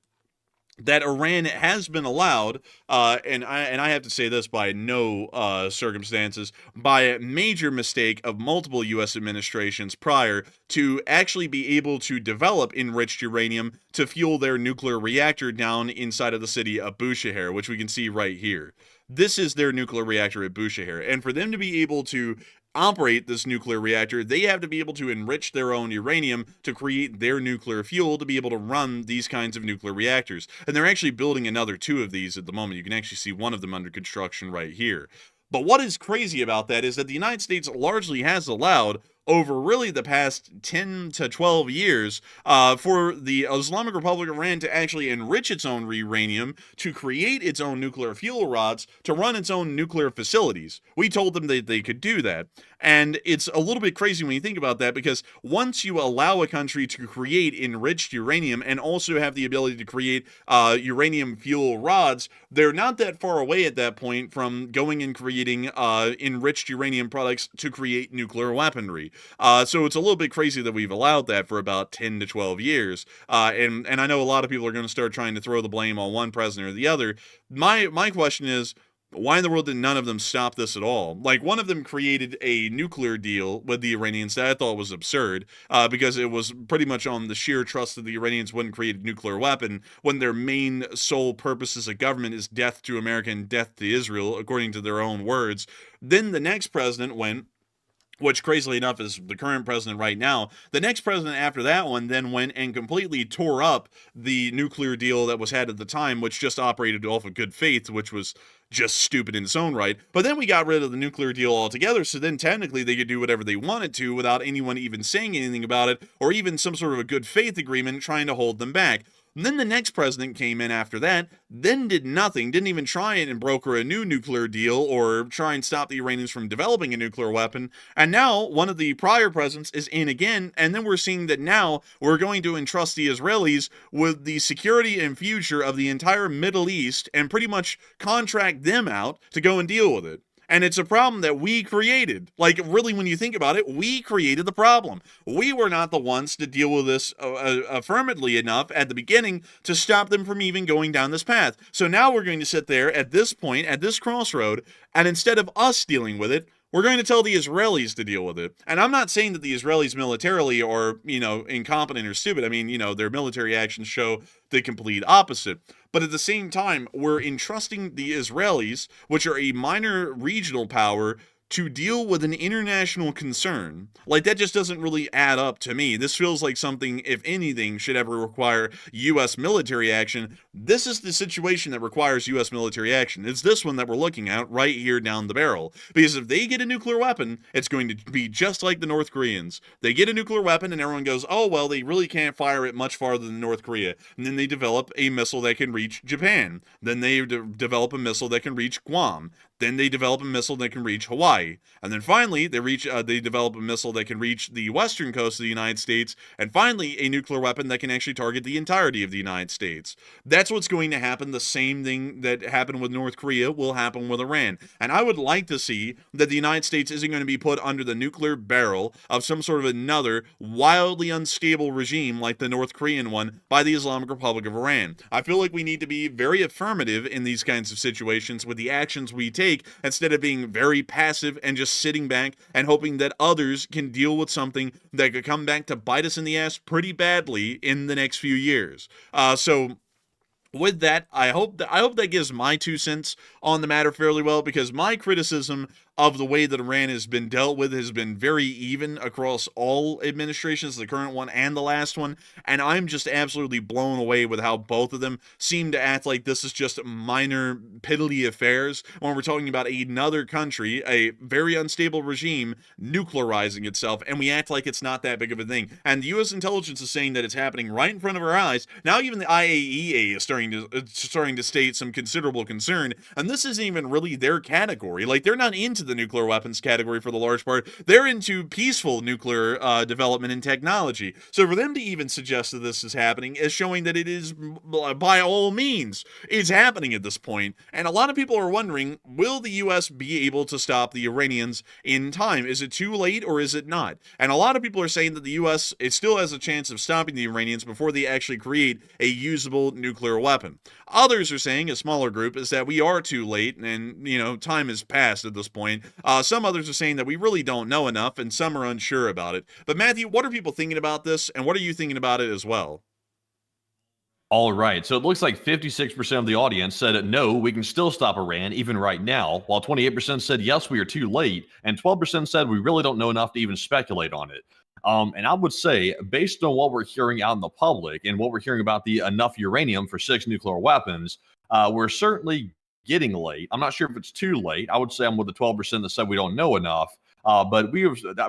that Iran has been allowed, and I have to say this by no circumstances, by a major mistake of multiple U.S. administrations prior, to actually be able to develop enriched uranium to fuel their nuclear reactor down inside of the city of Bushehr, which we can see right here. This is their nuclear reactor at Bushehr, and for them to be able to operate this nuclear reactor, they have to be able to enrich their own uranium to create their nuclear fuel to be able to run these kinds of nuclear reactors. And they're actually building another 2 of these at the moment. You can actually see one of them under construction right here. But what is crazy about that is that the United States largely has allowed, over really the past 10 to 12 years, for the Islamic Republic of Iran to actually enrich its own uranium, to create its own nuclear fuel rods, to run its own nuclear facilities. We told them that they could do that. And it's a little bit crazy when you think about that, because once you allow a country to create enriched uranium and also have the ability to create uranium fuel rods, they're not that far away at that point from going and creating enriched uranium products to create nuclear weaponry. So it's a little bit crazy that we've allowed that for about 10 to 12 years. And I know a lot of people are going to start trying to throw the blame on one president or the other. My question is, why in the world did none of them stop this at all? Like, one of them created a nuclear deal with the Iranians that I thought was absurd, because it was pretty much on the sheer trust that the Iranians wouldn't create a nuclear weapon when their main sole purpose as a government is death to America and death to Israel, according to their own words. Then the next president went, which crazily enough is the current president right now. The next president after that one then went and completely tore up the nuclear deal that was had at the time, which just operated off of good faith, which was just stupid in its own right. But then we got rid of the nuclear deal altogether, so then technically they could do whatever they wanted to without anyone even saying anything about it, or even some sort of a good faith agreement trying to hold them back. And then the next president came in after that, then did nothing, didn't even try and broker a new nuclear deal or try and stop the Iranians from developing a nuclear weapon. And now one of the prior presidents is in again, and then we're seeing that now we're going to entrust the Israelis with the security and future of the entire Middle East and pretty much contract them out to go and deal with it. And it's a problem that we created. Like, really, when you think about it, we created the problem. We were not the ones to deal with this affirmatively enough at the beginning to stop them from even going down this path. So now we're going to sit there at this point, at this crossroad, and instead of us dealing with it, we're going to tell the Israelis to deal with it. And I'm not saying that the Israelis militarily are, incompetent or stupid. I mean, their military actions show the complete opposite. But at the same time, we're entrusting the Israelis, which are a minor regional power, to deal with an international concern. Like, that just doesn't really add up to me. This feels like something, if anything, should ever require U.S. military action. This is the situation that requires U.S. military action. It's this one that we're looking at right here down the barrel. Because if they get a nuclear weapon, it's going to be just like the North Koreans. They get a nuclear weapon and everyone goes, oh, well, they really can't fire it much farther than North Korea. And then they develop a missile that can reach Japan. Then they develop a missile that can reach Guam. Then they develop a missile that can reach Hawaii. And then finally, they develop a missile that can reach the western coast of the United States. And finally, a nuclear weapon that can actually target the entirety of the United States. That's what's going to happen. The same thing that happened with North Korea will happen with Iran. And I would like to see that the United States isn't going to be put under the nuclear barrel of some sort of another wildly unstable regime like the North Korean one by the Islamic Republic of Iran. I feel like we need to be very affirmative in these kinds of situations with the actions we take, instead of being very passive and just sitting back and hoping that others can deal with something that could come back to bite us in the ass pretty badly in the next few years. So with that, I hope that gives my 2 cents on the matter fairly well, because my criticism of the way that Iran has been dealt with has been very even across all administrations, the current one and the last one, and I'm just absolutely blown away with how both of them seem to act like this is just minor piddly affairs when we're talking about another country, a very unstable regime, nuclearizing itself, and we act like it's not that big of a thing. And the U.S. intelligence is saying that it's happening right in front of our eyes. Now even the IAEA is starting to state some considerable concern, and this isn't even really their category. Like, they're not into the nuclear weapons category for the large part. They're into peaceful nuclear development and technology. So for them to even suggest that this is happening is showing that it is, by all means, is happening at this point. And a lot of people are wondering, will the U.S. be able to stop the Iranians in time? Is it too late or is it not? And a lot of people are saying that the U.S. it still has a chance of stopping the Iranians before they actually create a usable nuclear weapon. Others are saying, a smaller group, is that we are too late and, time has passed at this point. Some others are saying that we really don't know enough, and some are unsure about it. But Matthew, what are people thinking about this, and what are you thinking about it as well? All right, so it looks like 56% of the audience said no, we can still stop Iran even right now, while 28% said yes, we are too late, and 12% said we really don't know enough to even speculate on it. And I would say, based on what we're hearing out in the public and what we're hearing about the enough uranium for 6 nuclear weapons, we're certainly getting late. I'm not sure if it's too late. I would say I'm with the 12% that said we don't know enough. But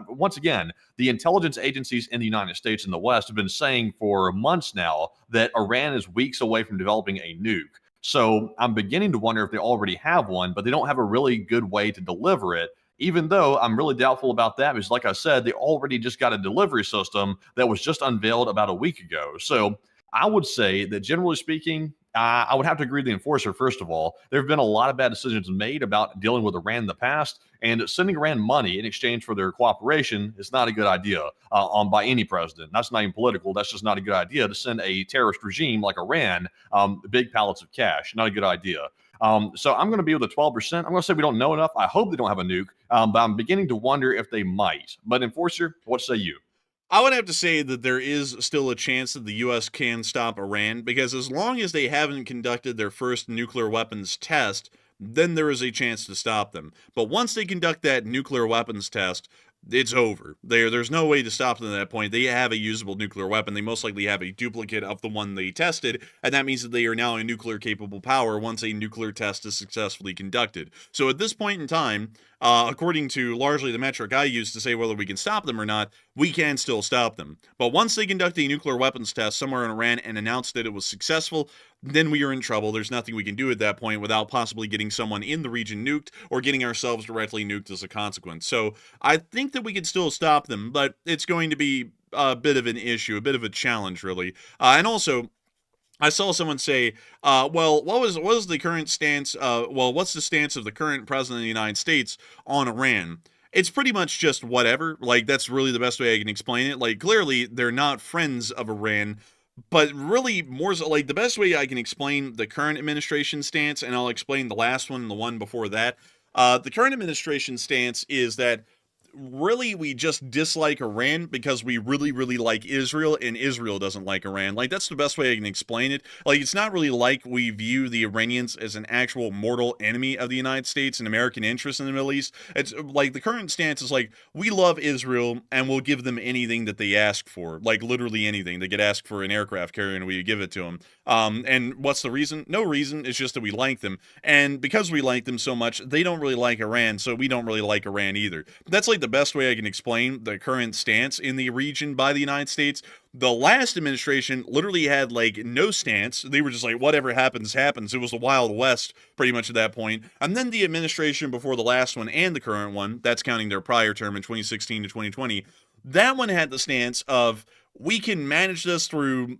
once again, the intelligence agencies in the United States and the West have been saying for months now that Iran is weeks away from developing a nuke. So I'm beginning to wonder if they already have one, but they don't have a really good way to deliver it. Even though I'm really doubtful about that, because like I said, they already just got a delivery system that was just unveiled about a week ago. So I would say that generally speaking, I would have to agree with the enforcer, first of all. There have been a lot of bad decisions made about dealing with Iran in the past, and sending Iran money in exchange for their cooperation is not a good idea by any president. That's not even political. That's just not a good idea to send a terrorist regime like Iran big pallets of cash. Not a good idea. So I'm going to be with the 12%. I'm going to say we don't know enough. I hope they don't have a nuke, but I'm beginning to wonder if they might. But enforcer, what say you? I would have to say that there is still a chance that the U.S. can stop Iran, because as long as they haven't conducted their first nuclear weapons test, then there is a chance to stop them. But once they conduct that nuclear weapons test, it's over. There's no way to stop them at that point. They have a usable nuclear weapon. They most likely have a duplicate of the one they tested, and that means that they are now a nuclear-capable power once a nuclear test is successfully conducted. So at this point in time, according to largely the metric I use to say whether we can stop them or not, we can still stop them. But once they conduct a nuclear weapons test somewhere in Iran and announce that it was successful, then we are in trouble. There's nothing we can do at that point without possibly getting someone in the region nuked or getting ourselves directly nuked as a consequence. So I think that we can still stop them, but it's going to be a bit of an issue, a bit of a challenge, really. And also, I saw someone say, well, what was the current stance, what's the stance of the current president of the United States on Iran? It's pretty much just whatever. Like, that's really the best way I can explain it. Like, clearly, they're not friends of Iran, but really, more so, like, the best way I can explain the current administration stance, and I'll explain the last one and the one before that. The current administration stance is that really we just dislike Iran because we really, really like Israel, and Israel doesn't like Iran. Like, that's the best way I can explain it. Like, it's not really like we view the Iranians as an actual mortal enemy of the United States and American interests in the Middle East. It's like the current stance is like, we love Israel and we'll give them anything that they ask for. Like, literally anything. They could ask for an aircraft carrier and we would give it to them. And what's the reason? No reason. It's just that we like them. And because we like them so much, they don't really like Iran, so we don't really like Iran either. That's like the best way I can explain the current stance in the region by the United States. The last administration literally had like no stance. They were just like, whatever happens, happens. It was the Wild West pretty much at that point. And then the administration before the last one and the current one, that's counting their prior term in 2016 to 2020, that one had the stance of, we can manage this through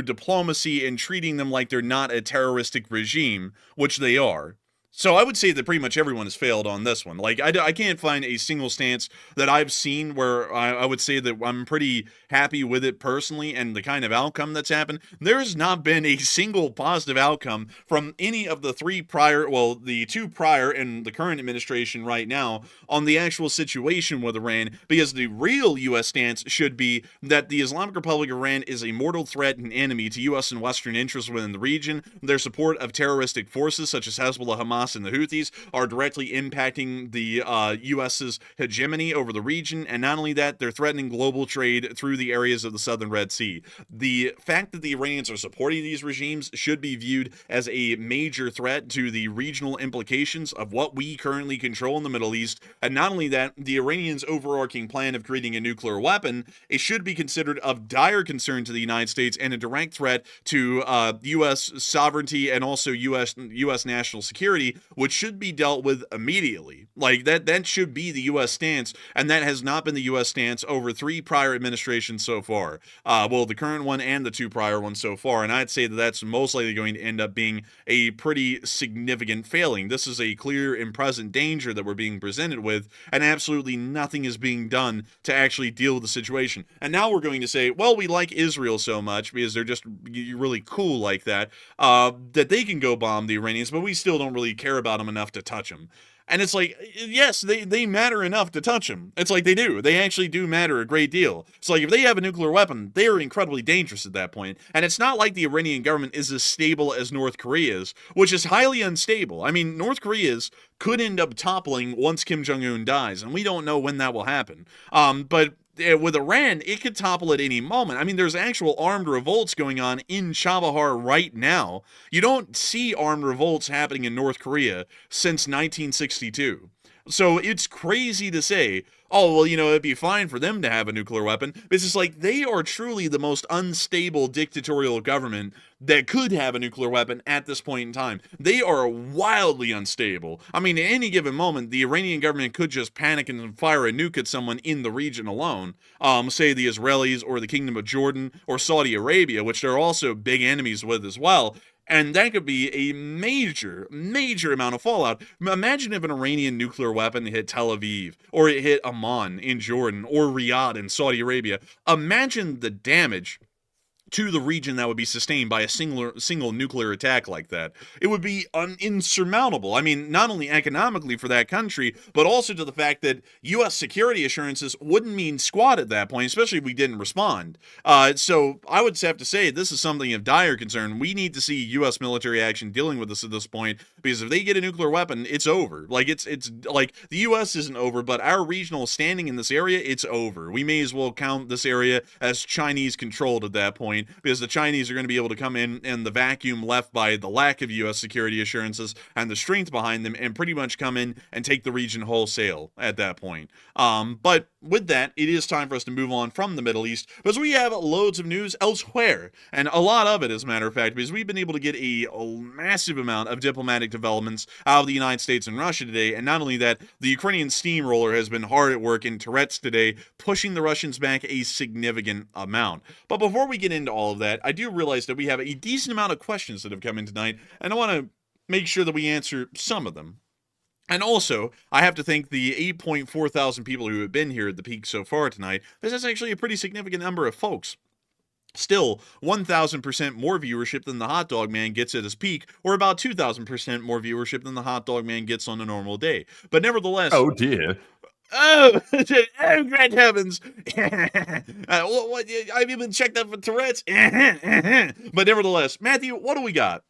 diplomacy and treating them like they're not a terroristic regime, which they are. So I would say that pretty much everyone has failed on this one. Like, I can't find a single stance that I've seen where I would say that I'm pretty happy with it personally and the kind of outcome that's happened. There's not been a single positive outcome from any of the the two prior and the current administration right now on the actual situation with Iran, because the real U.S. stance should be that the Islamic Republic of Iran is a mortal threat and enemy to U.S. and Western interests within the region. Their support of terroristic forces such as Hezbollah, Hamas, and the Houthis are directly impacting the U.S.'s hegemony over the region, and not only that, they're threatening global trade through the areas of the southern Red Sea. The fact that the Iranians are supporting these regimes should be viewed as a major threat to the regional implications of what we currently control in the Middle East, and not only that, the Iranians' overarching plan of creating a nuclear weapon, it should be considered of dire concern to the United States and a direct threat to U.S. sovereignty and also U.S. national security, which should be dealt with immediately. Like, that should be the U.S. stance, and that has not been the U.S. stance over three prior administrations so far. Well, the current one and the two prior ones so far, and I'd say that that's most likely going to end up being a pretty significant failing. This is a clear and present danger that we're being presented with, and absolutely nothing is being done to actually deal with the situation. And now we're going to say, well, we like Israel so much because they're just really cool like that, that they can go bomb the Iranians, but we still don't really care about them enough to touch them. And it's like, yes, they matter enough to touch them. It's like they do. They actually do matter a great deal. It's like if they have a nuclear weapon, they are incredibly dangerous at that point. And it's not like the Iranian government is as stable as North Korea's, which is highly unstable. I mean, North Korea's could end up toppling once Kim Jong-un dies, and we don't know when that will happen. But with Iran, it could topple at any moment. I mean, there's actual armed revolts going on in Chabahar right now. You don't see armed revolts happening in North Korea since 1962. So it's crazy to say, oh, well, it'd be fine for them to have a nuclear weapon. But it's just like, they are truly the most unstable dictatorial government that could have a nuclear weapon at this point in time. They are wildly unstable. I mean, at any given moment, the Iranian government could just panic and fire a nuke at someone in the region alone. Say the Israelis or the Kingdom of Jordan or Saudi Arabia, which they're also big enemies with as well. And that could be a major, major amount of fallout. Imagine if an Iranian nuclear weapon hit Tel Aviv, or it hit Amman in Jordan, or Riyadh in Saudi Arabia. Imagine the damage to the region that would be sustained by a single nuclear attack like that. It would be insurmountable. I mean, not only economically for that country, but also to the fact that U.S. security assurances wouldn't mean squat at that point, especially if we didn't respond. So I would have to say this is something of dire concern. We need to see U.S. military action dealing with this at this point, because if they get a nuclear weapon, it's over. Like, it's like the U.S. isn't over, but our regional standing in this area, it's over. We may as well count this area as Chinese controlled at that point, because the Chinese are going to be able to come in and the vacuum left by the lack of U.S. security assurances and the strength behind them and pretty much come in and take the region wholesale at that point. But with that, it is time for us to move on from the Middle East, because we have loads of news elsewhere, and a lot of it, as a matter of fact, because we've been able to get a massive amount of diplomatic developments out of the United States and Russia today. And not only that, the Ukrainian steamroller has been hard at work in Toretsk today, pushing the Russians back a significant amount. But before we get into all of that, I do realize that we have a decent amount of questions that have come in tonight, and I want to make sure that we answer some of them. And also, I have to thank the 8.4 thousand people who have been here at the peak so far tonight. This is actually a pretty significant number of folks. Still, 1,000% more viewership than the Hot Dog Man gets at his peak, or about 2,000% more viewership than the Hot Dog Man gets on a normal day. But nevertheless... Oh, dear. Oh, oh, great heavens. I've even checked that for Tourette's. But nevertheless, Matthew, what do we got?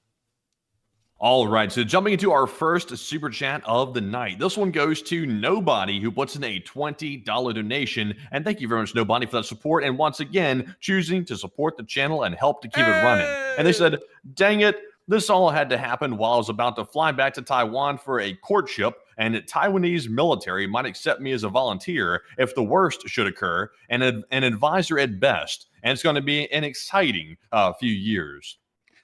All right, so jumping into our first super chat of the night. This one goes to Nobody, who puts in a $20 donation. And thank you very much, Nobody, for that support. And once again, choosing to support the channel and help to keep it running. And they said, dang it, this all had to happen while I was about to fly back to Taiwan for a courtship, and the Taiwanese military might accept me as a volunteer if the worst should occur, and an advisor at best. And it's going to be an exciting few years.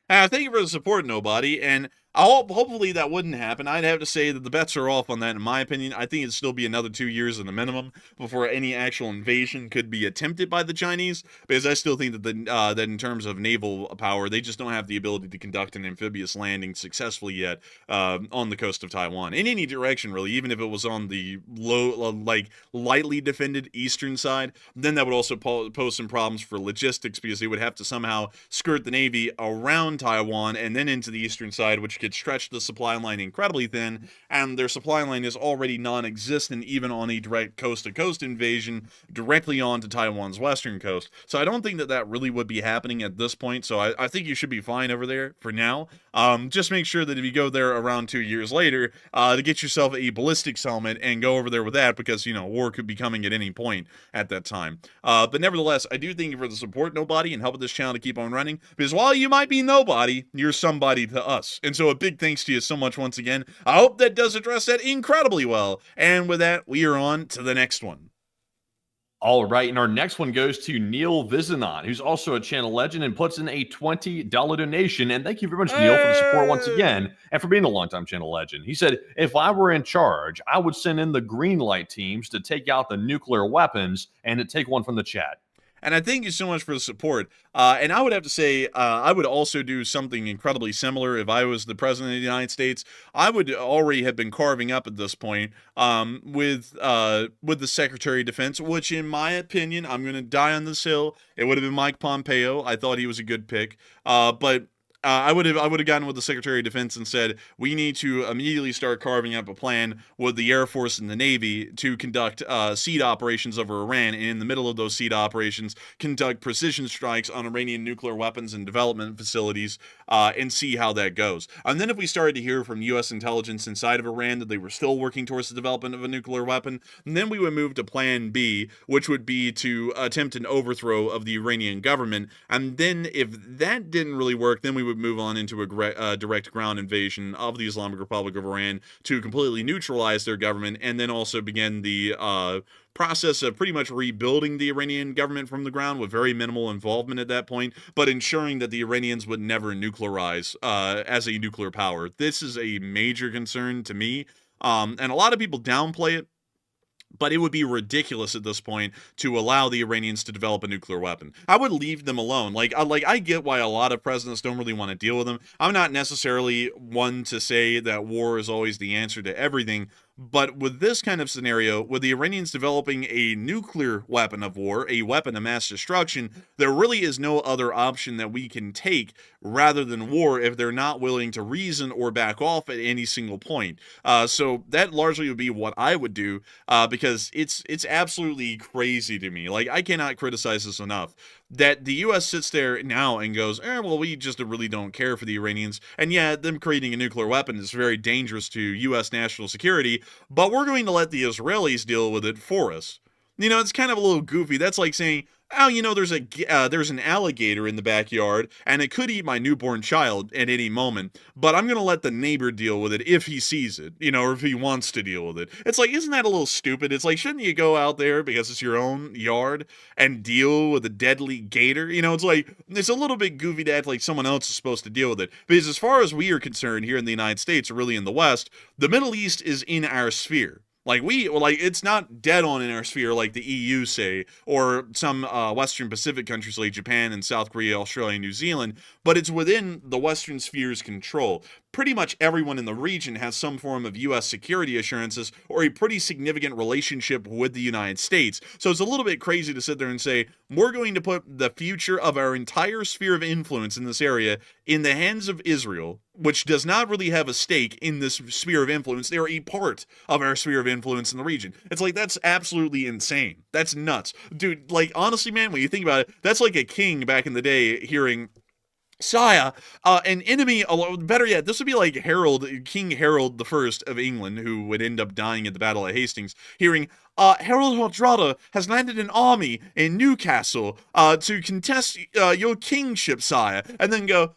Thank you for the support, Nobody, and hopefully that wouldn't happen. I'd have to say that the bets are off on that, in my opinion. I think it'd still be another 2 years at a minimum before any actual invasion could be attempted by the Chinese, because I still think that that in terms of naval power, they just don't have the ability to conduct an amphibious landing successfully yet on the coast of Taiwan, in any direction, really, even if it was on the lightly defended eastern side. Then that would also pose some problems for logistics, because they would have to somehow skirt the Navy around Taiwan and then into the eastern side, which could stretch the supply line incredibly thin, and their supply line is already non-existent even on a direct coast-to-coast invasion directly onto Taiwan's western coast. So I don't think that that really would be happening at this point, so I think you should be fine over there for now. Just make sure that if you go there around 2 years later, to get yourself a ballistics helmet and go over there with that, because, you know, war could be coming at any point at that time. But nevertheless, I do thank you for the support, Nobody, and helping this channel to keep on running, because while you might be nobody, you're somebody to us. And so a big thanks to you so much once again. I hope that does address that incredibly well. And with that, we are on to the next one. All right, and our next one goes to Neil Vizanon, who's also a channel legend and puts in a $20 donation. And thank you very much, Neil, for the support once again and for being a longtime channel legend. He said, if I were in charge, I would send in the Greenlight teams to take out the nuclear weapons and to take one from the chat. And I thank you so much for the support. And I would have to say, I would also do something incredibly similar if I was the president of the United States. I would already have been carving up at this point with the Secretary of Defense, which, in my opinion, I'm going to die on this hill. It would have been Mike Pompeo. I thought he was a good pick. But I would have gotten with the Secretary of Defense and said, we need to immediately start carving up a plan with the Air Force and the Navy to conduct seed operations over Iran, and in the middle of those seed operations, conduct precision strikes on Iranian nuclear weapons and development facilities and see how that goes. And then if we started to hear from U.S. intelligence inside of Iran that they were still working towards the development of a nuclear weapon, then we would move to Plan B, which would be to attempt an overthrow of the Iranian government. And then if that didn't really work, then we would move on into a direct ground invasion of the Islamic Republic of Iran to completely neutralize their government, and then also begin the process of pretty much rebuilding the Iranian government from the ground with very minimal involvement at that point, but ensuring that the Iranians would never nuclearize as a nuclear power. This is a major concern to me, and a lot of people downplay it. But it would be ridiculous at this point to allow the Iranians to develop a nuclear weapon. I would leave them alone. I get why a lot of presidents don't really want to deal with them. I'm not necessarily one to say that war is always the answer to everything, But with this kind of scenario, with the Iranians developing a nuclear weapon of war, a weapon of mass destruction, there really is no other option that we can take rather than war if they're not willing to reason or back off at any single point. So that largely would be what I would do, because it's absolutely crazy to me. Like, I cannot criticize this enough. That the U.S. sits there now and goes, well, we just really don't care for the Iranians. And yeah, them creating a nuclear weapon is very dangerous to U.S. national security, but we're going to let the Israelis deal with it for us. It's kind of a little goofy. That's like saying, there's an alligator in the backyard, and it could eat my newborn child at any moment, but I'm going to let the neighbor deal with it if he sees it, or if he wants to deal with it. It's like, isn't that a little stupid? It's like, shouldn't you go out there, because it's your own yard, and deal with a deadly gator? It's like, it's a little bit goofy to act like someone else is supposed to deal with it. Because as far as we are concerned here in the United States, or really in the West, the Middle East is in our sphere. It's not dead on in our sphere like the EU say, or some Western Pacific countries like Japan and South Korea, Australia, and New Zealand, but it's within the Western sphere's control. Pretty much everyone in the region has some form of U.S. security assurances or a pretty significant relationship with the United States. So it's a little bit crazy to sit there and say, we're going to put the future of our entire sphere of influence in this area in the hands of Israel, which does not really have a stake in this sphere of influence. They are a part of our sphere of influence in the region. It's like, that's absolutely insane. That's nuts. Dude, like, honestly, man, when you think about it, that's like a king back in the day hearing, Sire, an enemy, better yet, this would be like King Harold I of England, who would end up dying at the Battle of Hastings, hearing, Harold Hardrada has landed an army in Newcastle to contest your kingship, sire, and then go,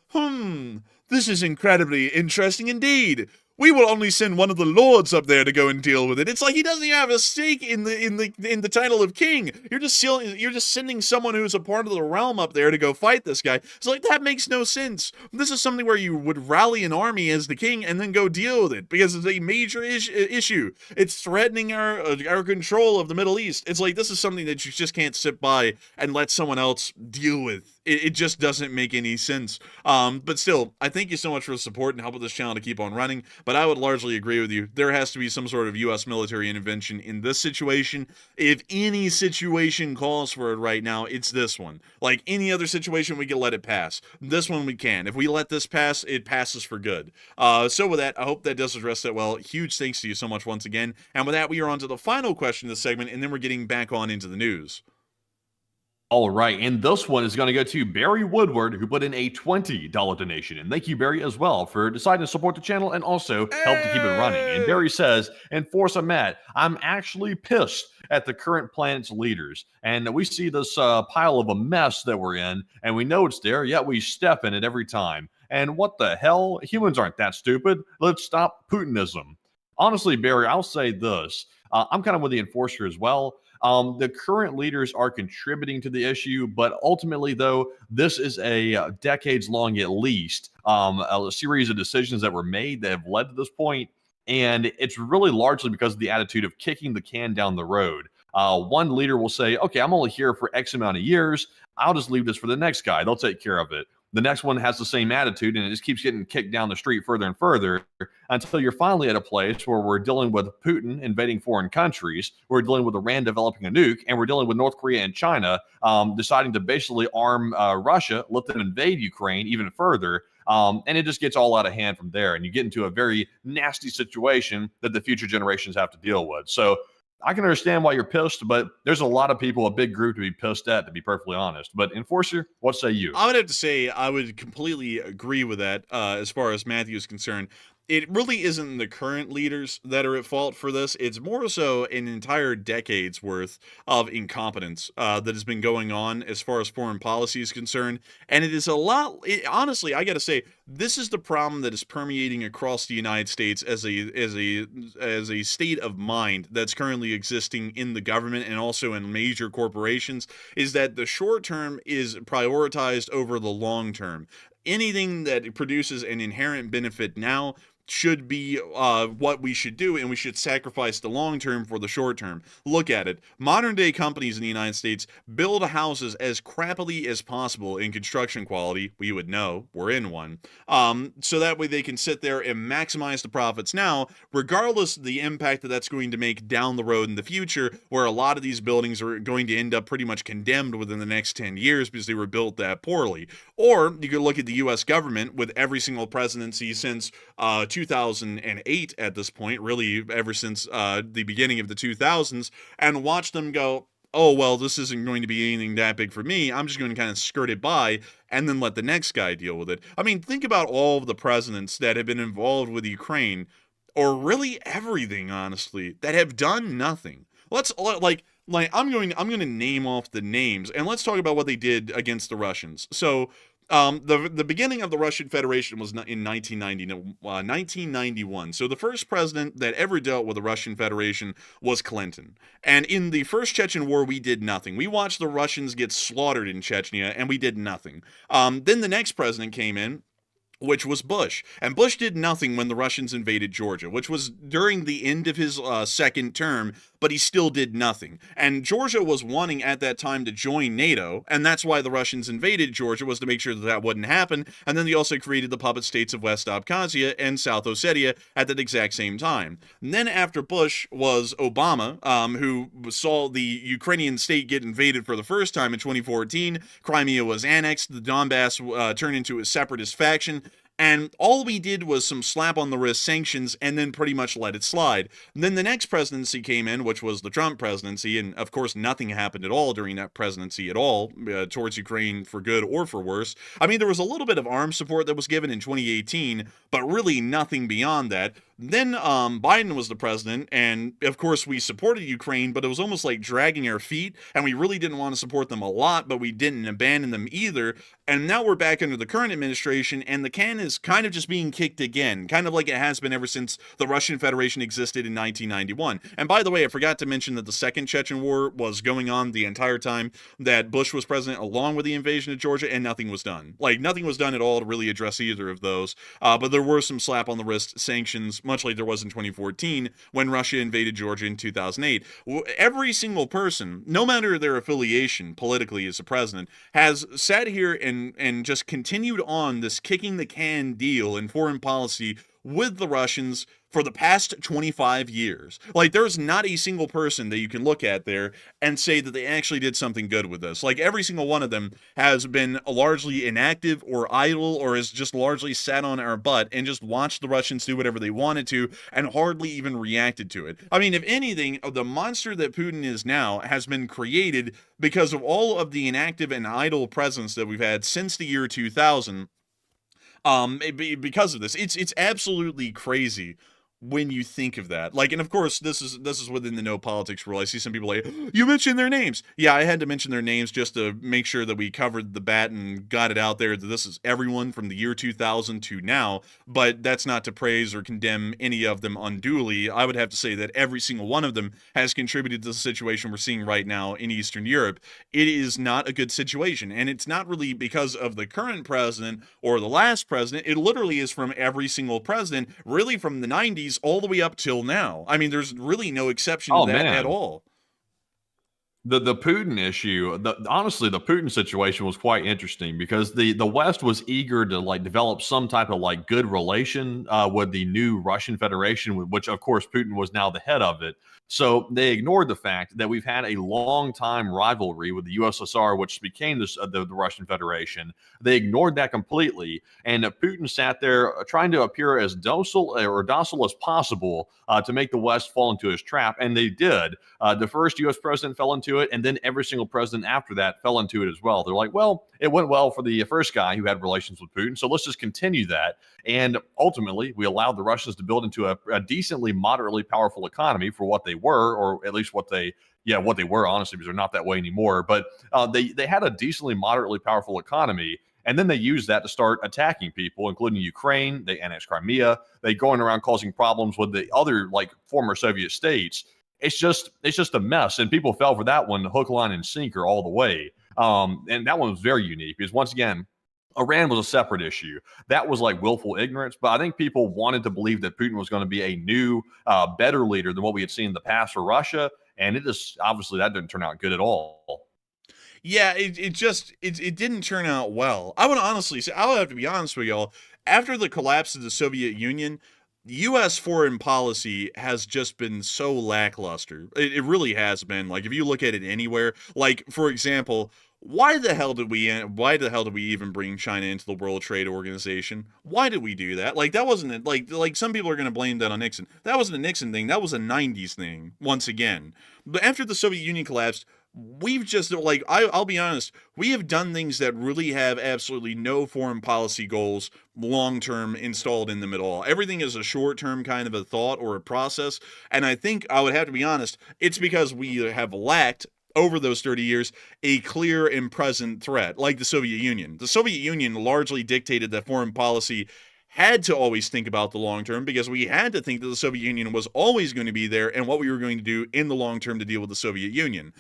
this is incredibly interesting indeed. We will only send one of the lords up there to go and deal with it. It's like he doesn't even have a stake in the title of king. You're just sending someone who's a part of the realm up there to go fight this guy. It's like, that makes no sense. This is something where you would rally an army as the king and then go deal with it, because it's a major issue. It's threatening our control of the Middle East. It's like, this is something that you just can't sit by and let someone else deal with. It just doesn't make any sense. But still, I thank you so much for the support and helping this channel to keep on running. But I would largely agree with you. There has to be some sort of U.S. military intervention in this situation. If any situation calls for it right now, it's this one. Like any other situation, we can let it pass. This one we can. If we let this pass, it passes for good. So with that, I hope that does address that well. Huge thanks to you so much once again. And with that, we are on to the final question of the segment, and then we're getting back on into the news. All right, and this one is going to go to Barry Woodward, who put in a $20 donation. And thank you, Barry, as well, for deciding to support the channel and also help to keep it running. And Barry says, Enforcer Matt, I'm actually pissed at the current planet's leaders. And we see this pile of a mess that we're in, and we know it's there, yet we step in it every time. And what the hell? Humans aren't that stupid. Let's stop Putinism. Honestly, Barry, I'll say this. I'm kind of with the Enforcer as well. The current leaders are contributing to the issue, but ultimately, though, this is a decades-long, at least, a series of decisions that were made that have led to this point, and it's really largely because of the attitude of kicking the can down the road. One leader will say, okay, I'm only here for X amount of years. I'll just leave this for the next guy. They'll take care of it. The next one has the same attitude, and it just keeps getting kicked down the street further and further until you're finally at a place where we're dealing with Putin invading foreign countries, we're dealing with Iran developing a nuke, and we're dealing with North Korea and China deciding to basically arm Russia, let them invade Ukraine even further. And it just gets all out of hand from there, and you get into a very nasty situation that the future generations have to deal with. So I can understand why you're pissed, but there's a lot of people, a big group to be pissed at, to be perfectly honest. But Enforcer, what say you? I would have to say I would completely agree with that as far as Matthew is concerned. It really isn't the current leaders that are at fault for this. It's more so an entire decade's worth of incompetence that has been going on as far as foreign policy is concerned. And it is a lot, honestly, I got to say, this is the problem that is permeating across the United States as a state of mind that's currently existing in the government and also in major corporations, is that the short term is prioritized over the long term. Anything that produces an inherent benefit now should be what we should do, and we should sacrifice the long term for the short term. Look at it. Modern day companies in the United States build houses as crappily as possible in construction quality. We would know, we're in one. So that way they can sit there and maximize the profits now, regardless of the impact that that's going to make down the road in the future, where a lot of these buildings are going to end up pretty much condemned within the next 10 years because they were built that poorly. Or you could look at the U.S. government with every single presidency since 2008 at this point, really ever since the beginning of the 2000s, and watch them go, oh, well, this isn't going to be anything that big for me. I'm just going to kind of skirt it by and then let the next guy deal with it. I mean, think about all of the presidents that have been involved with Ukraine, or really everything, honestly, that have done nothing. I'm going to name off the names, and let's talk about what they did against the Russians. So, the beginning of the Russian Federation was in 1991. So the first president that ever dealt with the Russian Federation was Clinton. And in the first Chechen War, we did nothing. We watched the Russians get slaughtered in Chechnya, and we did nothing. Then the next president came in, which was Bush. And Bush did nothing when the Russians invaded Georgia, which was during the end of his second term, but he still did nothing. And Georgia was wanting at that time to join NATO, and that's why the Russians invaded Georgia, was to make sure that that wouldn't happen. And then they also created the puppet states of West Abkhazia and South Ossetia at that exact same time. And then after Bush was Obama, who saw the Ukrainian state get invaded for the first time in 2014. Crimea was annexed, the Donbass turned into a separatist faction. And all we did was some slap on the wrist sanctions and then pretty much let it slide. And then the next presidency came in, which was the Trump presidency. And of course, nothing happened at all during that presidency at all towards Ukraine, for good or for worse. I mean, there was a little bit of arms support that was given in 2018, but really nothing beyond that. Then Biden was the president, and of course we supported Ukraine, but it was almost like dragging our feet, and we really didn't want to support them a lot, but we didn't abandon them either. And now we're back under the current administration, and the can is kind of just being kicked again, kind of like it has been ever since the Russian Federation existed in 1991. And by the way, I forgot to mention that the Second Chechen War was going on the entire time that Bush was president, along with the invasion of Georgia, and nothing was done. Like, nothing was done at all to really address either of those, but there were some slap on the wrist sanctions, much like there was in 2014 when Russia invaded Georgia in 2008. Every single person, no matter their affiliation politically as a president, has sat here and just continued on this kicking the can deal in foreign policy with the Russians for the past 25 years. Like, there's not a single person that you can look at there and say that they actually did something good with this. Like, every single one of them has been largely inactive or idle, or has just largely sat on our butt and just watched the Russians do whatever they wanted to and hardly even reacted to it. I mean, if anything, the monster that Putin is now has been created because of all of the inactive and idle presence that we've had since the year 2000. Because of this, it's absolutely crazy when you think of that. Like, and of course, this is within the no politics rule. I see some people like, you mentioned their names. Yeah, I had to mention their names just to make sure that we covered the bat and got it out there that this is everyone from the year 2000 to now. But that's not to praise or condemn any of them unduly. I would have to say that every single one of them has contributed to the situation we're seeing right now in Eastern Europe. It is not a good situation, and it's not really because of the current president or the last president. It literally is from every single president, really from the 90s all the way up till now. I mean, there's really no exception to that at all. The Putin issue, honestly, the Putin situation was quite interesting because the West was eager to like develop some type of like good relation with the new Russian Federation, which of course Putin was now the head of it. So they ignored the fact that we've had a long time rivalry with the USSR, which became the Russian Federation. They ignored that completely, and Putin sat there trying to appear as docile as possible to make the West fall into his trap, and they did. The first U.S. president fell into it, and then every single president after that fell into it as well. They're like, well, it went well for the first guy who had relations with Putin, so let's just continue that. And ultimately, we allowed the Russians to build into a decently, moderately powerful economy for what they were, or at least what they were, honestly, because they're not that way anymore. But they had a decently, moderately powerful economy. And then they used that to start attacking people, including Ukraine. They annexed Crimea. They going around causing problems with the other like former Soviet states. It's just a mess. And people fell for that one, hook, line, and sinker all the way. And that one was very unique because once again, Iran was a separate issue. That was like willful ignorance. But I think people wanted to believe that Putin was going to be a new, better leader than what we had seen in the past for Russia. And it just obviously that didn't turn out good at all. Yeah, it didn't turn out well. I want to honestly say, I'll have to be honest with y'all. After the collapse of the Soviet Union, U.S. foreign policy has just been so lackluster. It really has been. Like, if you look at it anywhere, like, for example, why the hell did we even bring China into the World Trade Organization? Why did we do that? Like, that wasn't like some people are going to blame that on Nixon. That wasn't a Nixon thing. That was a 90s thing once again. But after the Soviet Union collapsed, we've just, like, I'll be honest, we have done things that really have absolutely no foreign policy goals long-term installed in them at all. Everything is a short-term kind of a thought or a process, and I think I would have to be honest, it's because we have lacked, over those 30 years, a clear and present threat, like the Soviet Union. The Soviet Union largely dictated that foreign policy had to always think about the long term, because we had to think that the Soviet Union was always going to be there and what we were going to do in the long term to deal with the Soviet Union.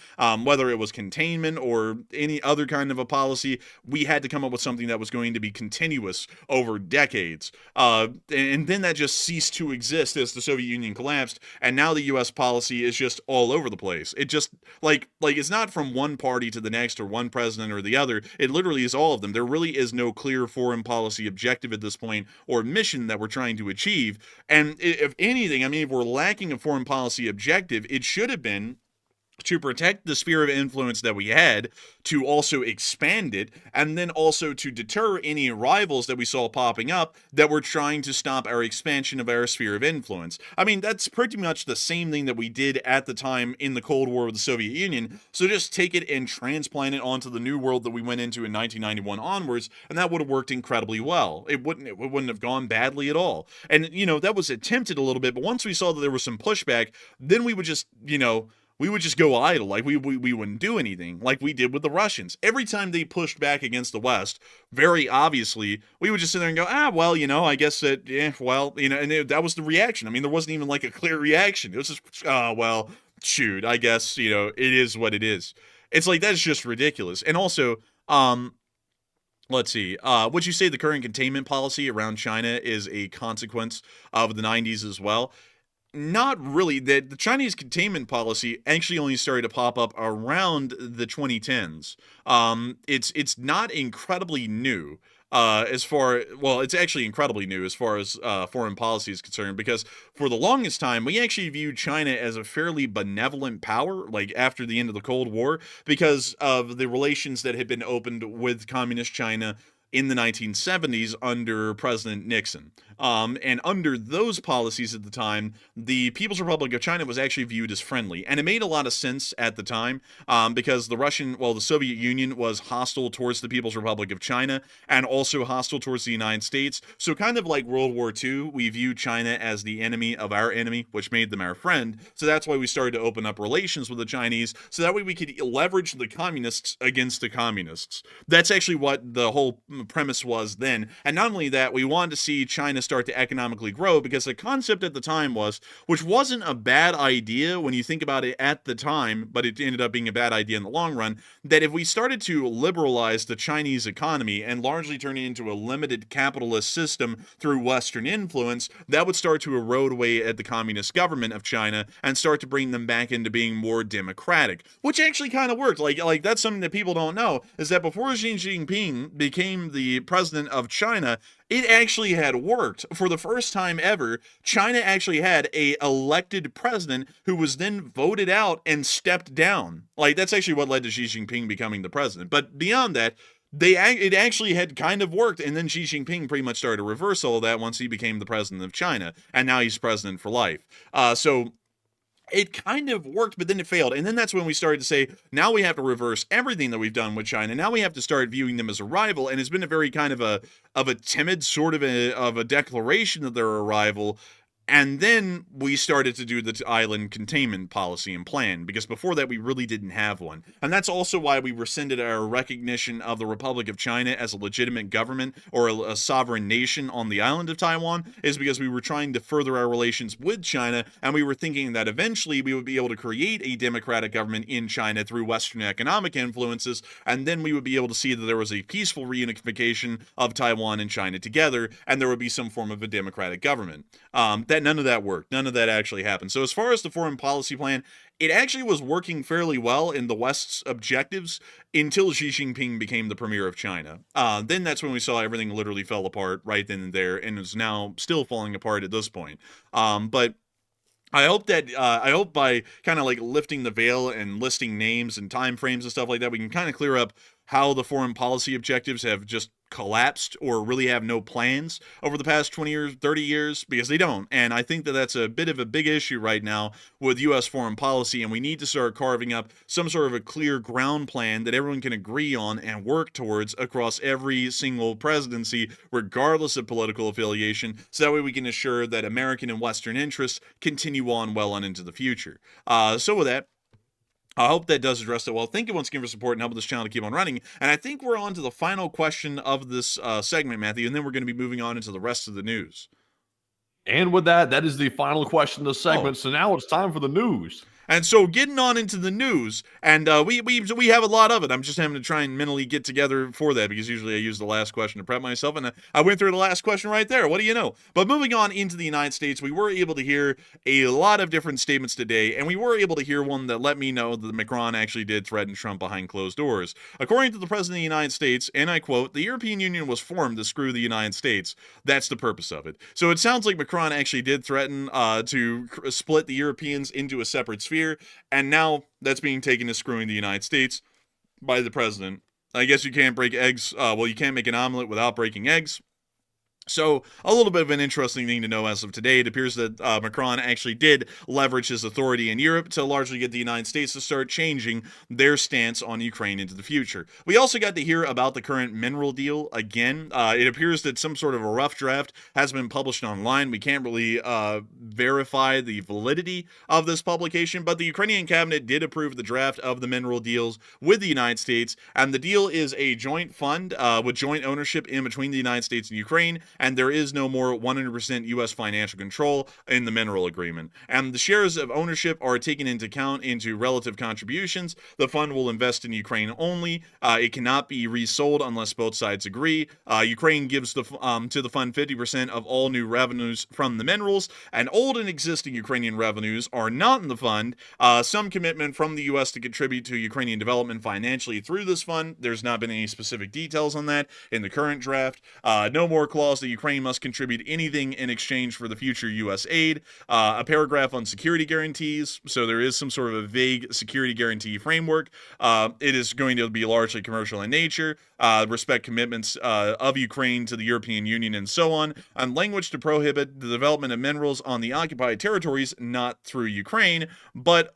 Whether it was containment or any other kind of a policy, we had to come up with something that was going to be continuous over decades. And then that just ceased to exist as the Soviet Union collapsed, and now the U.S. policy is just all over the place. It just, like it's not from one party to the next or one president or the other. It literally is all of them. There really is no clear foreign policy objective at this point, or mission that we're trying to achieve. And if anything, I mean, if we're lacking a foreign policy objective, it should have been to protect the sphere of influence that we had, to also expand it, and then also to deter any rivals that we saw popping up that were trying to stop our expansion of our sphere of influence. I mean, that's pretty much the same thing that we did at the time in the Cold War with the Soviet Union, so just take it and transplant it onto the new world that we went into in 1991 onwards, and that would have worked incredibly well. It wouldn't have gone badly at all. And, that was attempted a little bit, but once we saw that there was some pushback, then we would just, we would just go idle. Like, we wouldn't do anything, like we did with the Russians. Every time they pushed back against the West, very obviously, we would just sit there and go, well, I guess that, and that was the reaction. I mean, there wasn't even like a clear reaction. It was just, well, shoot, I guess, it is what it is. It's like, that's just ridiculous. And also, let's see, would you say the current containment policy around China is a consequence of the 90s as well? Not really. The Chinese containment policy actually only started to pop up around the 2010s. It's not incredibly new. It's actually incredibly new as far as foreign policy is concerned, because for the longest time, we actually viewed China as a fairly benevolent power, like after the end of the Cold War, because of the relations that had been opened with communist China in the 1970s under President Nixon. And under those policies at the time, the People's Republic of China was actually viewed as friendly. And it made a lot of sense at the time, because the Soviet Union was hostile towards the People's Republic of China and also hostile towards the United States. So kind of like World War II, we viewed China as the enemy of our enemy, which made them our friend. So that's why we started to open up relations with the Chinese, so that way we could leverage the communists against the communists. That's actually what the whole premise was then. And not only that, we wanted to see China start to economically grow, because the concept at the time was, which wasn't a bad idea when you think about it at the time, but it ended up being a bad idea in the long run, that if we started to liberalize the Chinese economy and largely turn it into a limited capitalist system through Western influence, that would start to erode away at the communist government of China and start to bring them back into being more democratic, which actually kind of worked. Like that's something that people don't know, is that before Xi Jinping became the president of China, it actually had worked. For the first time ever, China actually had a elected president who was then voted out and stepped down. Like, that's actually what led to Xi Jinping becoming the president. But beyond that, it actually had kind of worked, and then Xi Jinping pretty much started to reverse all of that once he became the president of China, and now he's president for life. So it kind of worked, but then it failed. And then that's when we started to say, now we have to reverse everything that we've done with China. Now we have to start viewing them as a rival. And it's been a very kind of a timid sort of a declaration that they're a rival, And then we started to do the island containment policy and plan, because before that we really didn't have one. And that's also why we rescinded our recognition of the Republic of China as a legitimate government or a sovereign nation on the island of Taiwan, is because we were trying to further our relations with China, and we were thinking that eventually we would be able to create a democratic government in China through Western economic influences, and then we would be able to see that there was a peaceful reunification of Taiwan and China together, and there would be some form of a democratic government. That none of that worked. None of that actually happened. So as far as the foreign policy plan, it actually was working fairly well in the West's objectives until Xi Jinping became the premier of China. Then that's when we saw everything literally fell apart right then and there, and is now still falling apart at this point. But I hope by kind of like lifting the veil and listing names and time frames and stuff like that, we can kind of clear up how the foreign policy objectives have just collapsed or really have no plans over the past 20 years, 30 years, because they don't. And I think that that's a bit of a big issue right now with U.S. foreign policy, and we need to start carving up some sort of a clear ground plan that everyone can agree on and work towards across every single presidency, regardless of political affiliation, so that way we can assure that American and Western interests continue on well on into the future. So with that, I hope that does address it well. Thank you once again for support and helping this channel to keep on running. And I think we're on to the final question of this segment, Matthew, and then we're going to be moving on into the rest of the news. And with that, that is the final question of the segment. So now it's time for the news. And so getting on into the news, and we have a lot of it. I'm just having to try and mentally get together for that, because usually I use the last question to prep myself, and I went through the last question right there. What do you know? But moving on into the United States, we were able to hear a lot of different statements today, and we were able to hear one that let me know that Macron actually did threaten Trump behind closed doors. According to the President of the United States, and I quote, "The European Union was formed to screw the United States. That's the purpose of it." So it sounds like Macron actually did threaten to split the Europeans into a separate sphere. And now that's being taken as screwing the United States by the president. I guess you can't break eggs. You can't make an omelet without breaking eggs. So, a little bit of an interesting thing to know as of today. It appears that Macron actually did leverage his authority in Europe to largely get the United States to start changing their stance on Ukraine into the future. We also got to hear about the current mineral deal again. It appears that some sort of a rough draft has been published online. We can't really verify the validity of this publication, but the Ukrainian cabinet did approve the draft of the mineral deals with the United States, and the deal is a joint fund with joint ownership in between the United States and Ukraine, and there is no more 100% U.S. financial control in the mineral agreement. And the shares of ownership are taken into account into relative contributions. The fund will invest in Ukraine only. It cannot be resold unless both sides agree. Ukraine gives to the fund 50% of all new revenues from the minerals, and old and existing Ukrainian revenues are not in the fund. Some commitment from the U.S. to contribute to Ukrainian development financially through this fund. There's not been any specific details on that in the current draft. No more clause that Ukraine must contribute anything in exchange for the future U.S. aid. A paragraph on security guarantees, so there is some sort of a vague security guarantee framework. It is going to be largely commercial in nature. Respect commitments of Ukraine to the European Union and so on. And language to prohibit the development of minerals on the occupied territories, not through Ukraine, but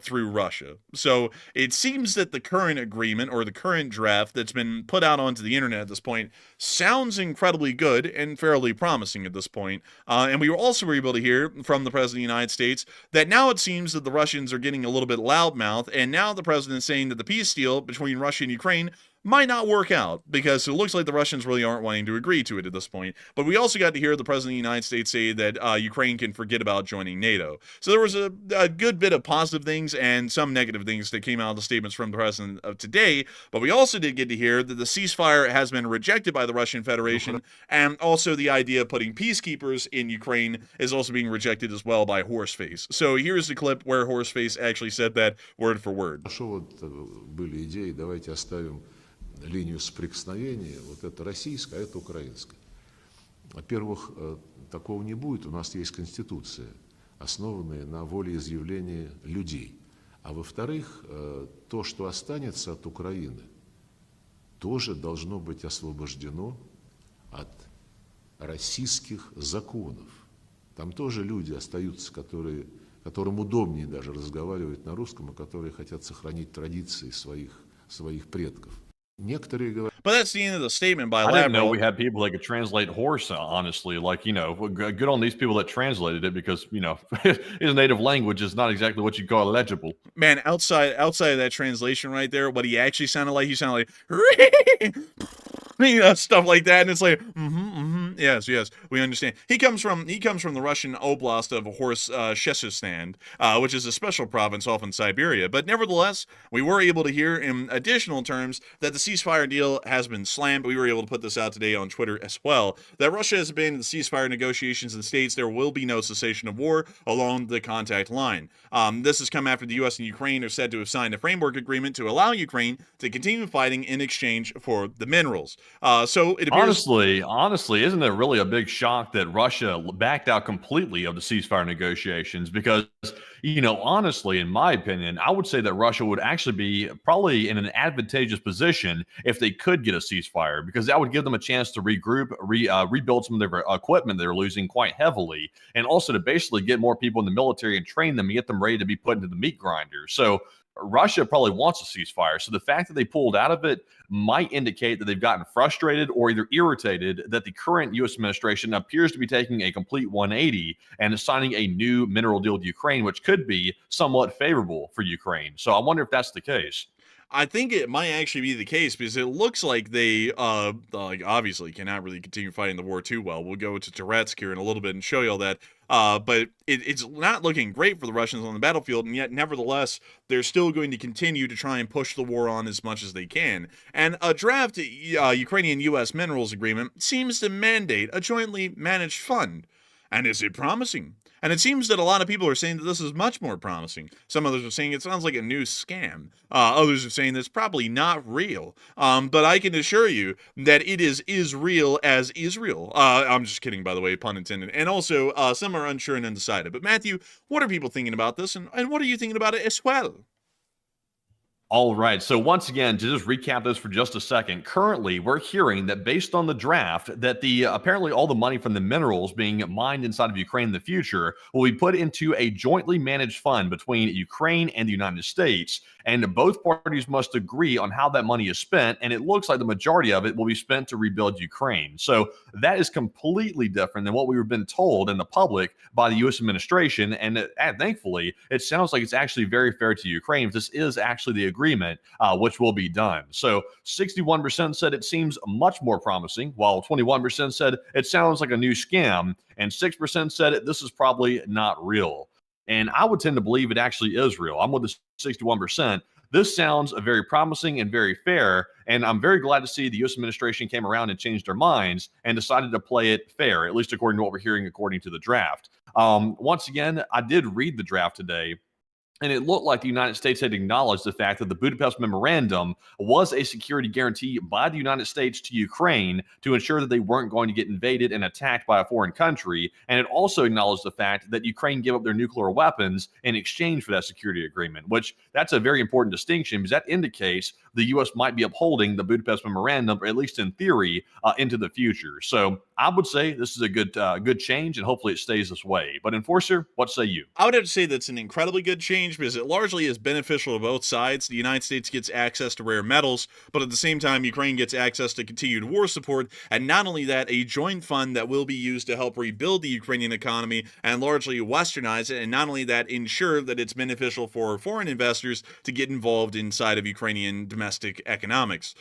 through Russia. So it seems that the current agreement, or the current draft that's been put out onto the internet at this point, sounds incredibly good and fairly promising at this point. And we were also able to hear from the President of the United States that now it seems that the Russians are getting a little bit loudmouth, and now the President is saying that the peace deal between Russia and Ukraine might not work out, because it looks like the Russians really aren't wanting to agree to it at this point. But we also got to hear the President of the United States say that Ukraine can forget about joining NATO. So there was a good bit of positive things and some negative things that came out of the statements from the President of today. But we also did get to hear that the ceasefire has been rejected by the Russian Federation, and also the idea of putting peacekeepers in Ukraine is also being rejected as well by Horseface. So here's the clip where Horseface actually said that word for word. Были идеи, давайте оставим линию соприкосновения, вот это российское, а это украинское. Во-первых, такого не будет. У нас есть Конституция, основанная на волеизъявлении людей. А во-вторых, то, что останется от Украины, тоже должно быть освобождено от российских законов. Там тоже люди остаются, которым удобнее даже разговаривать на русском, и которые хотят сохранить традиции своих предков. But that's the end of the statement by I didn't know Lavrov. we had people that could translate horse, honestly. Like, good on these people that translated it because, his native language is not exactly what you call legible. Man, outside of that translation right there, what he actually sounded like, he sounded like stuff like that, and it's like, yes, we understand. He comes from the Russian oblast of Chechestan, which is a special province off in Siberia. But nevertheless, we were able to hear in additional terms that the ceasefire deal has been slammed. We were able to put this out today on Twitter as well, that Russia has abandoned the ceasefire negotiations and states there will be no cessation of war along the contact line. This has come after the U.S. and Ukraine are said to have signed a framework agreement to allow Ukraine to continue fighting in exchange for the minerals. So it appears... Honestly, isn't it really a big shock that Russia backed out completely of the ceasefire negotiations? Because, honestly, in my opinion, I would say that Russia would actually be probably in an advantageous position if they could get a ceasefire, because that would give them a chance to regroup, rebuild some of their equipment they're losing quite heavily, and also to basically get more people in the military and train them and get them ready to be put into the meat grinder. So Russia probably wants a ceasefire. So the fact that they pulled out of it might indicate that they've gotten frustrated or either irritated that the current U.S. administration appears to be taking a complete 180 and signing a new mineral deal with Ukraine, which could be somewhat favorable for Ukraine. So I wonder if that's the case. I think it might actually be the case because it looks like they obviously cannot really continue fighting the war too well. We'll go to Toretsk here in a little bit and show you all that. But it's not looking great for the Russians on the battlefield, and yet nevertheless they're still going to continue to try and push the war on as much as they can. And a draft Ukrainian-U.S. minerals agreement seems to mandate a jointly managed fund. And is it promising? And it seems that a lot of people are saying that this is much more promising. Some others are saying it sounds like a new scam. Others are saying that's probably not real. But I can assure you that it is real as Israel. I'm just kidding, by the way, pun intended. And also, some are unsure and undecided. But Matthew, what are people thinking about this? And what are you thinking about it as well? All right. So once again, to just recap this for just a second, currently we're hearing that based on the draft, that apparently all the money from the minerals being mined inside of Ukraine in the future will be put into a jointly managed fund between Ukraine and the United States. And both parties must agree on how that money is spent. And it looks like the majority of it will be spent to rebuild Ukraine. So that is completely different than what we've been told in the public by the U.S. administration. And thankfully, it sounds like it's actually very fair to Ukraine. This is actually the agreement, which will be done. So 61% said it seems much more promising, while 21% said it sounds like a new scam, and 6% said this is probably not real. And I would tend to believe it actually is real. I'm with the 61%. This sounds very promising and very fair, and I'm very glad to see the U.S. administration came around and changed their minds and decided to play it fair, at least according to what we're hearing, according to the draft. Once again, I did read the draft today, and it looked like the United States had acknowledged the fact that the Budapest Memorandum was a security guarantee by the United States to Ukraine to ensure that they weren't going to get invaded and attacked by a foreign country. And it also acknowledged the fact that Ukraine gave up their nuclear weapons in exchange for that security agreement, which that's a very important distinction because that indicates the U.S. might be upholding the Budapest Memorandum, or at least in theory, into the future. So I would say this is a good change, and hopefully it stays this way. But Enforcer, what say you? I would have to say that's an incredibly good change because it largely is beneficial to both sides. The United States gets access to rare metals, but at the same time, Ukraine gets access to continued war support, and not only that, a joint fund that will be used to help rebuild the Ukrainian economy and largely westernize it, and not only that, ensure that it's beneficial for foreign investors to get involved inside of Ukrainian domestic economics.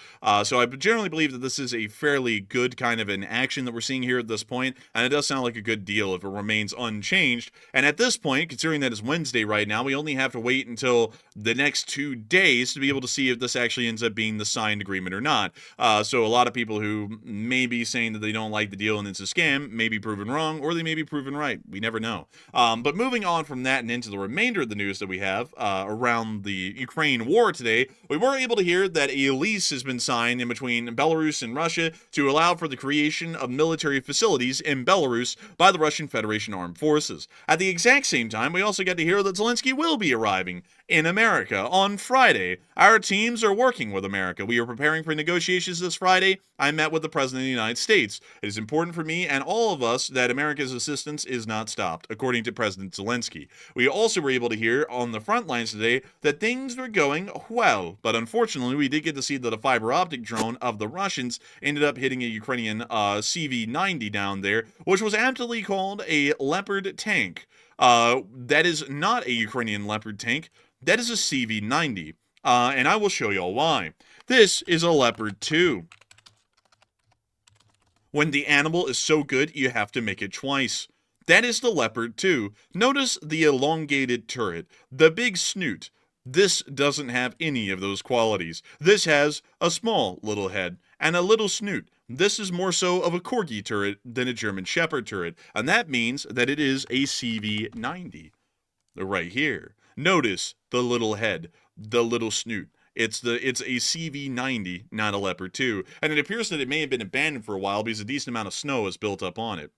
So I generally believe that this is a fairly good kind of an action that we're seeing here at this point, and it does sound like a good deal if it remains unchanged. And at this point, considering that it's Wednesday right now, we only have to wait until the next 2 days to be able to see if this actually ends up being the signed agreement or not. So a lot of people who may be saying that they don't like the deal and it's a scam may be proven wrong, or they may be proven right. We never know. But moving on from that and into the remainder of the news that we have around the Ukraine war today, we were able to hear that a lease has been signed in between Belarus and Russia to allow for the creation of military facilities in Belarus by the Russian Federation Armed Forces. At the exact same time, we also got to hear that Zelensky will be arriving in America. On Friday, our teams are working with America. We are preparing for negotiations this Friday. I met with the President of the United States. It is important for me and all of us that America's assistance is not stopped, according to President Zelensky. We also were able to hear on the front lines today that things were going well, but unfortunately, we did get to see that a fiber optic drone of the Russians ended up hitting a Ukrainian CV-90 down there, which was aptly called a Leopard tank. That is not a Ukrainian Leopard tank. That is a CV-90, and I will show you all why. This is a Leopard 2. When the animal is so good, you have to make it twice. That is the Leopard 2. Notice the elongated turret, the big snoot. This doesn't have any of those qualities. This has a small little head and a little snoot. This is more so of a Corgi turret than a German Shepherd turret, and that means that it is a CV-90. Right here. Notice the little head, the little snoot. It's a CV-90, not a Leopard 2, and it appears that it may have been abandoned for a while because a decent amount of snow is built up on it.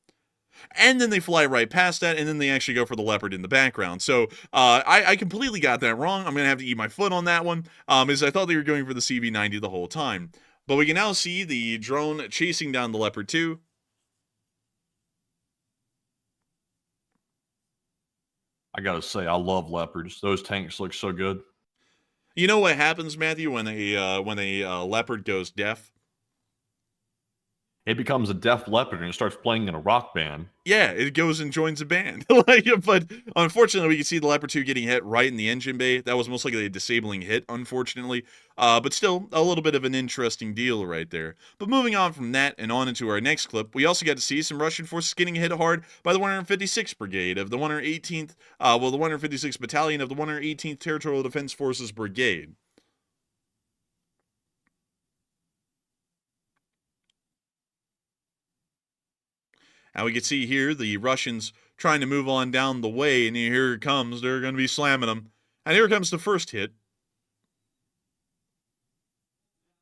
And then they fly right past that, and then they actually go for the Leopard in the background. So I completely got that wrong. I'm going to have to eat my foot on that one, as I thought they were going for the CV-90 the whole time. But we can now see the drone chasing down the Leopard 2. I gotta say, I love Leopards. Those tanks look so good. You know what happens, Matthew, when a Leopard goes deaf? It becomes a deaf leopard and it starts playing in a rock band. Yeah, it goes and joins a band. But unfortunately, we can see the Leopard 2 getting hit right in the engine bay. That was most likely a disabling hit, unfortunately. But still, a little bit of an interesting deal right there. But moving on from that and on into our next clip, we also got to see some Russian forces getting hit hard by the 156th Brigade of the 118th, the 156th Battalion of the 118th Territorial Defense Forces Brigade. And we can see here the Russians trying to move on down the way, and here it comes. They're going to be slamming them. And here comes the first hit.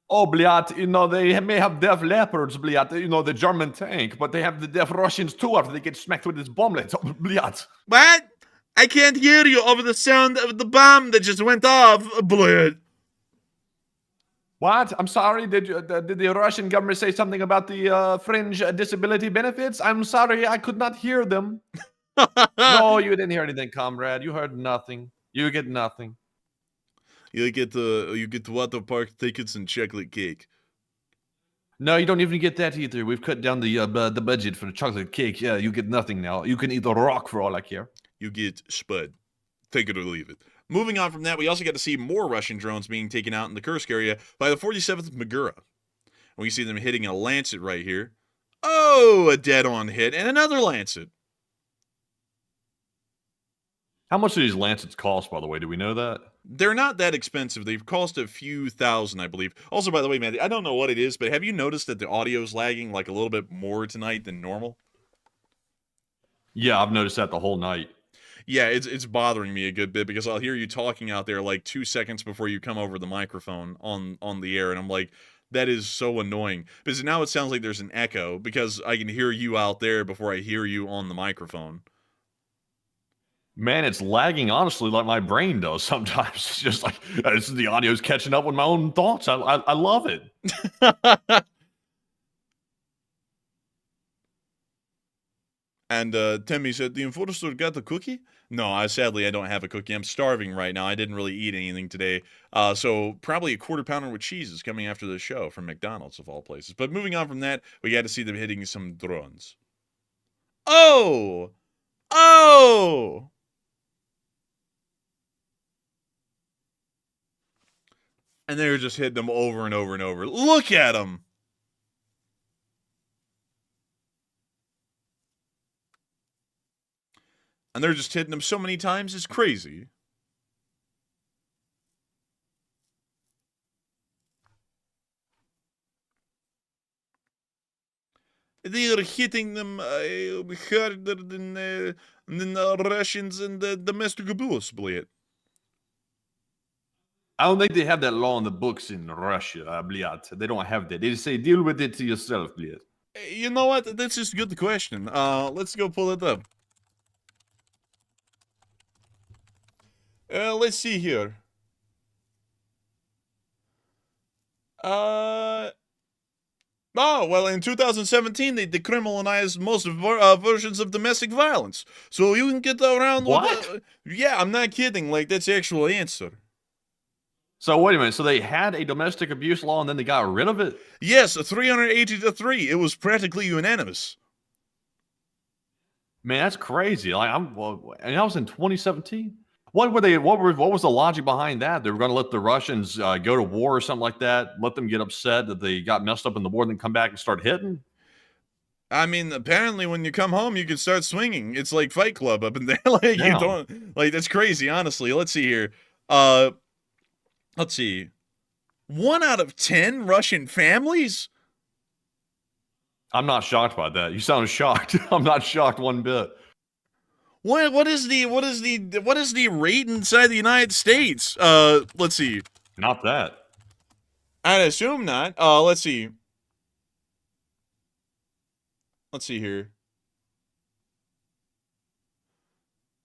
Oh, bliat, they may have deaf leopards, bliat, the German tank, but they have the deaf Russians too after they get smacked with this bomblet. Oh, bliat. What? I can't hear you over the sound of the bomb that just went off, bliat. What? I'm sorry. Did the Russian government say something about the fringe disability benefits? I'm sorry, I could not hear them. No, you didn't hear anything, comrade. You heard nothing. You get nothing. You get the water park tickets and chocolate cake. No, you don't even get that either. We've cut down the budget for the chocolate cake. Yeah, you get nothing now. You can eat a rock for all I care. You get spud. Take it or leave it. Moving on from that, we also got to see more Russian drones being taken out in the Kursk area by the 47th Magura. And we see them hitting a Lancet right here. Oh, a dead-on hit, and another Lancet. How much do these Lancets cost, by the way? Do we know that? They're not that expensive. They've cost a few thousand, I believe. Also, by the way, man, I don't know what it is, but have you noticed that the audio's lagging like a little bit more tonight than normal? Yeah, I've noticed that the whole night. Yeah, it's bothering me a good bit because I'll hear you talking out there like 2 seconds before you come over the microphone on the air, and I'm like, that is so annoying. Because now it sounds like there's an echo because I can hear you out there before I hear you on the microphone. Man, it's lagging, honestly, like my brain does sometimes. It's just like, the audio's catching up with my own thoughts. I love it. And Timmy said, the enforcer got the cookie? No, sadly, I don't have a cookie. I'm starving right now. I didn't really eat anything today. So probably a quarter pounder with cheese is coming after the show from McDonald's, of all places. But moving on from that, we got to see them hitting some drones. Oh! Oh! And they were just hitting them over and over and over. Look at them! And they're just hitting them so many times, it's crazy. They are hitting them harder than the Russians and the domestic abuse, bliat. I don't think they have that law in the books in Russia, bliat. They don't have that. They just say, deal with it to yourself, bliat. You know what? That's just a good question. Let's go pull it up. Let's see here. Oh, well, in 2017, they decriminalized most versions of domestic violence. So you can get around What? with... yeah, I'm not kidding. Like, that's the actual answer. So wait a minute. So they had a domestic abuse law and then they got rid of it? Yes, 380 to 3. It was practically unanimous. Man, that's crazy. Like and that was in 2017. What were they? What was the logic behind that? They were going to let the Russians go to war or something like that. Let them get upset that they got messed up in the war, and then come back and start hitting. I mean, apparently, when you come home, you can start swinging. It's like Fight Club up in there. Like, you don't, like, that's crazy. Honestly, let's see here. Let's see. 1 out of 10 Russian families. I'm not shocked by that. You sound shocked. I'm not shocked one bit. What is the rate inside the United States? Let's see. Not that. I'd assume not. Let's see. Let's see here.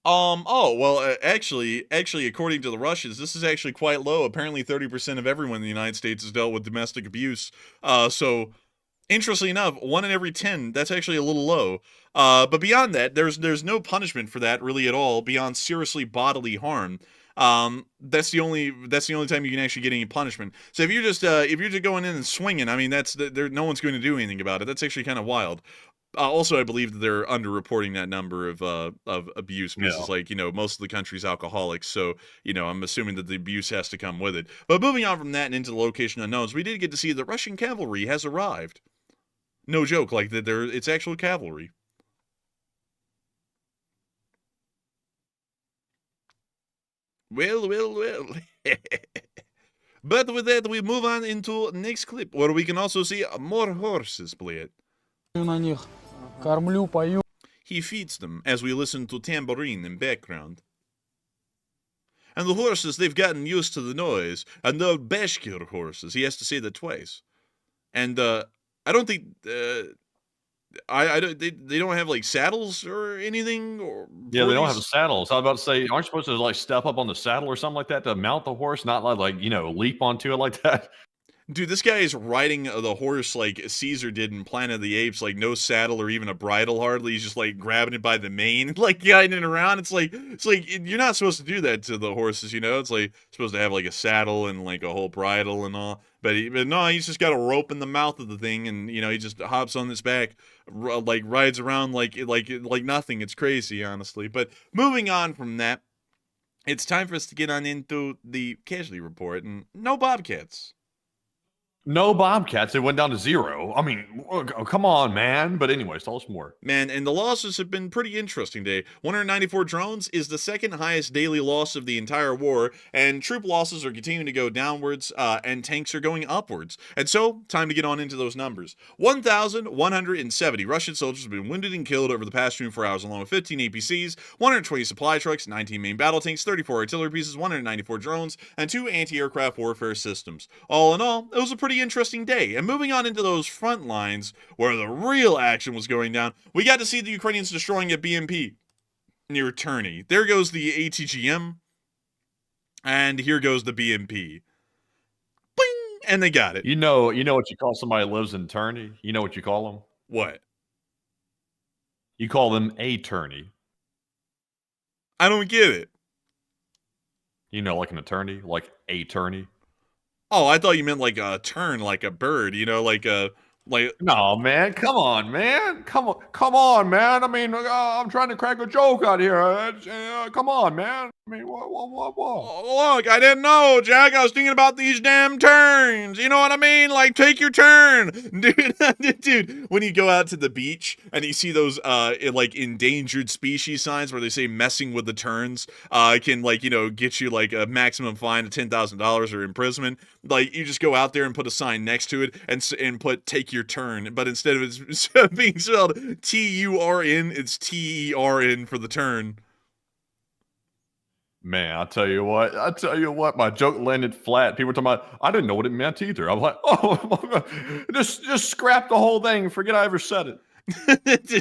Oh, well, actually, according to the Russians, this is actually quite low. Apparently, 30% of everyone in the United States has dealt with domestic abuse. So, interestingly enough, 1 in every 10, that's actually a little low. But beyond that, there's no punishment for that really at all beyond seriously bodily harm. That's the only time you can actually get any punishment. So if you're just going in and swinging, I mean, no one's going to do anything about it. That's actually kind of wild. Also, I believe that they're underreporting that number of abuse because it's like, most of the country's alcoholics. So, I'm assuming that the abuse has to come with it. But moving on from that and into the location unknowns, we did get to see the Russian cavalry has arrived. No joke, like that. It's actual cavalry. Well. But with that, we move on into next clip, where we can also see more horses play it. На них кормлю, пою. He feeds them as we listen to tambourine in background. And the horses, they've gotten used to the noise, and they're Bashkir horses. He has to say that twice. And I don't think they don't have like saddles or anything, or yeah, they don't have saddles. I was about to say, aren't you supposed to like step up on the saddle or something like that to mount the horse, not like leap onto it like that? Dude, this guy is riding the horse like Caesar did in Planet of the Apes, like no saddle or even a bridle hardly. He's just like grabbing it by the mane, like guiding it around. It's like you're not supposed to do that to the horses, It's like supposed to have like a saddle and like a whole bridle and all. But no, he's just got a rope in the mouth of the thing, and he just hops on this back, like rides around like nothing. It's crazy, honestly. But moving on from that, it's time for us to get on into the casualty report, and no bobcats. No Bobcats. It went down to 0. I mean, come on, man. But anyways, tell us more. Man, and the losses have been pretty interesting today. 194 drones is the second highest daily loss of the entire war, and troop losses are continuing to go downwards, and tanks are going upwards. And so, time to get on into those numbers. 1,170 Russian soldiers have been wounded and killed over the past 24 hours, along with 15 APCs, 120 supply trucks, 19 main battle tanks, 34 artillery pieces, 194 drones, and 2 anti-aircraft warfare systems. All in all, it was a pretty interesting day. And moving on into those front lines where the real action was going down, we got to see the Ukrainians destroying a BMP near Turney. There goes the ATGM, and here goes the BMP. Bing! And they got it. You know what you call somebody who lives in Turney? You know what you call them? What? You call them a Turney. I don't get it. Like an attorney, like a Turney. Oh, I thought you meant like a turn, like a bird, like a... No, man, come on, man. Come on, man. I mean, I'm trying to crack a joke out here. Come on, man. I mean, what? Oh, look, I didn't know, Jack. I was thinking about these damn turns. You know what I mean? Like, take your turn. Dude, when you go out to the beach and you see those, like, endangered species signs where they say messing with the turns, can, like, get you, like, a maximum fine of $10,000 or imprisonment. Like, you just go out there and put a sign next to it and put take your turn. But instead of it being spelled T-U-R-N, it's T-E-R-N for the turn. Man, I tell you what, my joke landed flat. People were talking about, I didn't know what it meant either. I'm like, oh, just scrap the whole thing and forget I ever said it.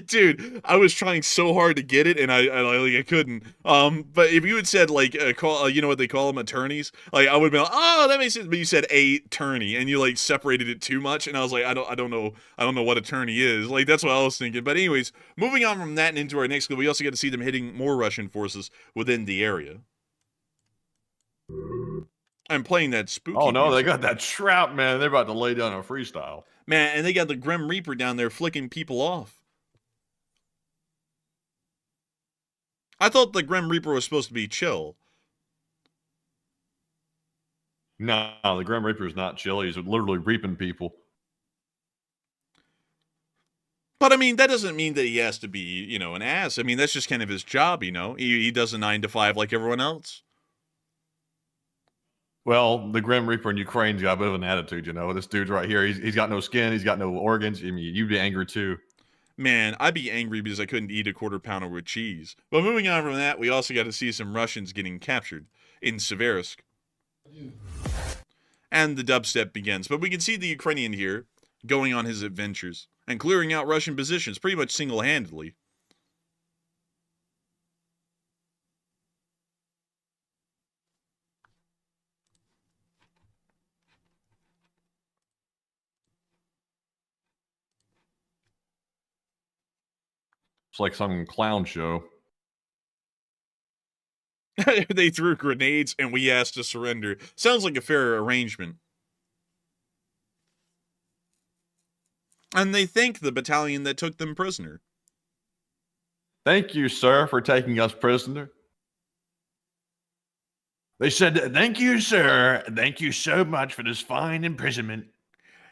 Dude, I was trying so hard to get it, and I couldn't. But if you had said like you know what they call them, attorneys, like I would be like, oh, that makes sense. But you said a attorney, and you like separated it too much, and I was like, I don't know what attorney is. Like that's what I was thinking. But anyways, moving on from that and into our next clip, we also got to see them hitting more Russian forces within the area. I'm playing that spooky. Oh no, music. they got that trap, man. They're about to lay down a freestyle. Man, and they got the Grim Reaper down there flicking people off. I thought the Grim Reaper was supposed to be chill. No, the Grim Reaper is not chill. He's literally reaping people. But I mean, that doesn't mean that he has to be, you know, an ass. I mean, that's just kind of his job, you know. He does a 9 to 5 like everyone else. Well, the Grim Reaper in Ukraine's got a bit of an attitude, you know. This dude's right here. He's got no skin. He's got no organs. I mean, you'd be angry too. Man, I'd be angry because I couldn't eat a quarter pounder with cheese. But moving on from that, we also got to see some Russians getting captured in Seversk. And the dubstep begins. But we can see the Ukrainian here going on his adventures and clearing out Russian positions pretty much single-handedly. It's like some clown show. They threw grenades and we asked to surrender. Sounds like a fair arrangement. And they thank the battalion that took them prisoner. Thank you, sir, for taking us prisoner. They said, thank you, sir. Thank you so much for this fine imprisonment.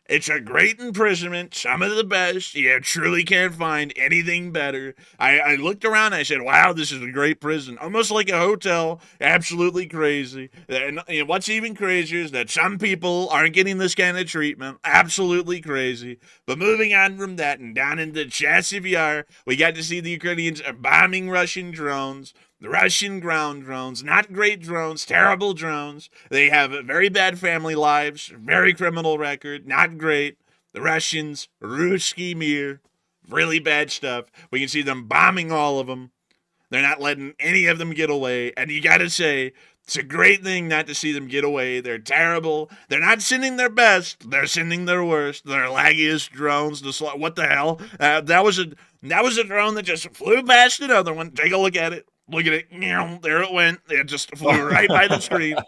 It's a great imprisonment, some of the best. You truly can't find anything better. I looked around and I said, wow, this is a great prison. Almost like a hotel. Absolutely crazy. And what's even crazier is that some people aren't getting this kind of treatment. Absolutely crazy. But moving on from that and down into Ceasefire, we got to see the Ukrainians bombing Russian drones. The Russian ground drones, not great drones, terrible drones. They have very bad family lives, very criminal record, not great. The Russians, Ruski Mir, really bad stuff. We can see them bombing all of them. They're not letting any of them get away. And you gotta say, it's a great thing not to see them get away. They're terrible. They're not sending their best. They're sending their worst. Their laggiest drones. What the hell? That was a drone that just flew past another one. Take a look at it. Look at it. There it went. It just flew right by the screen.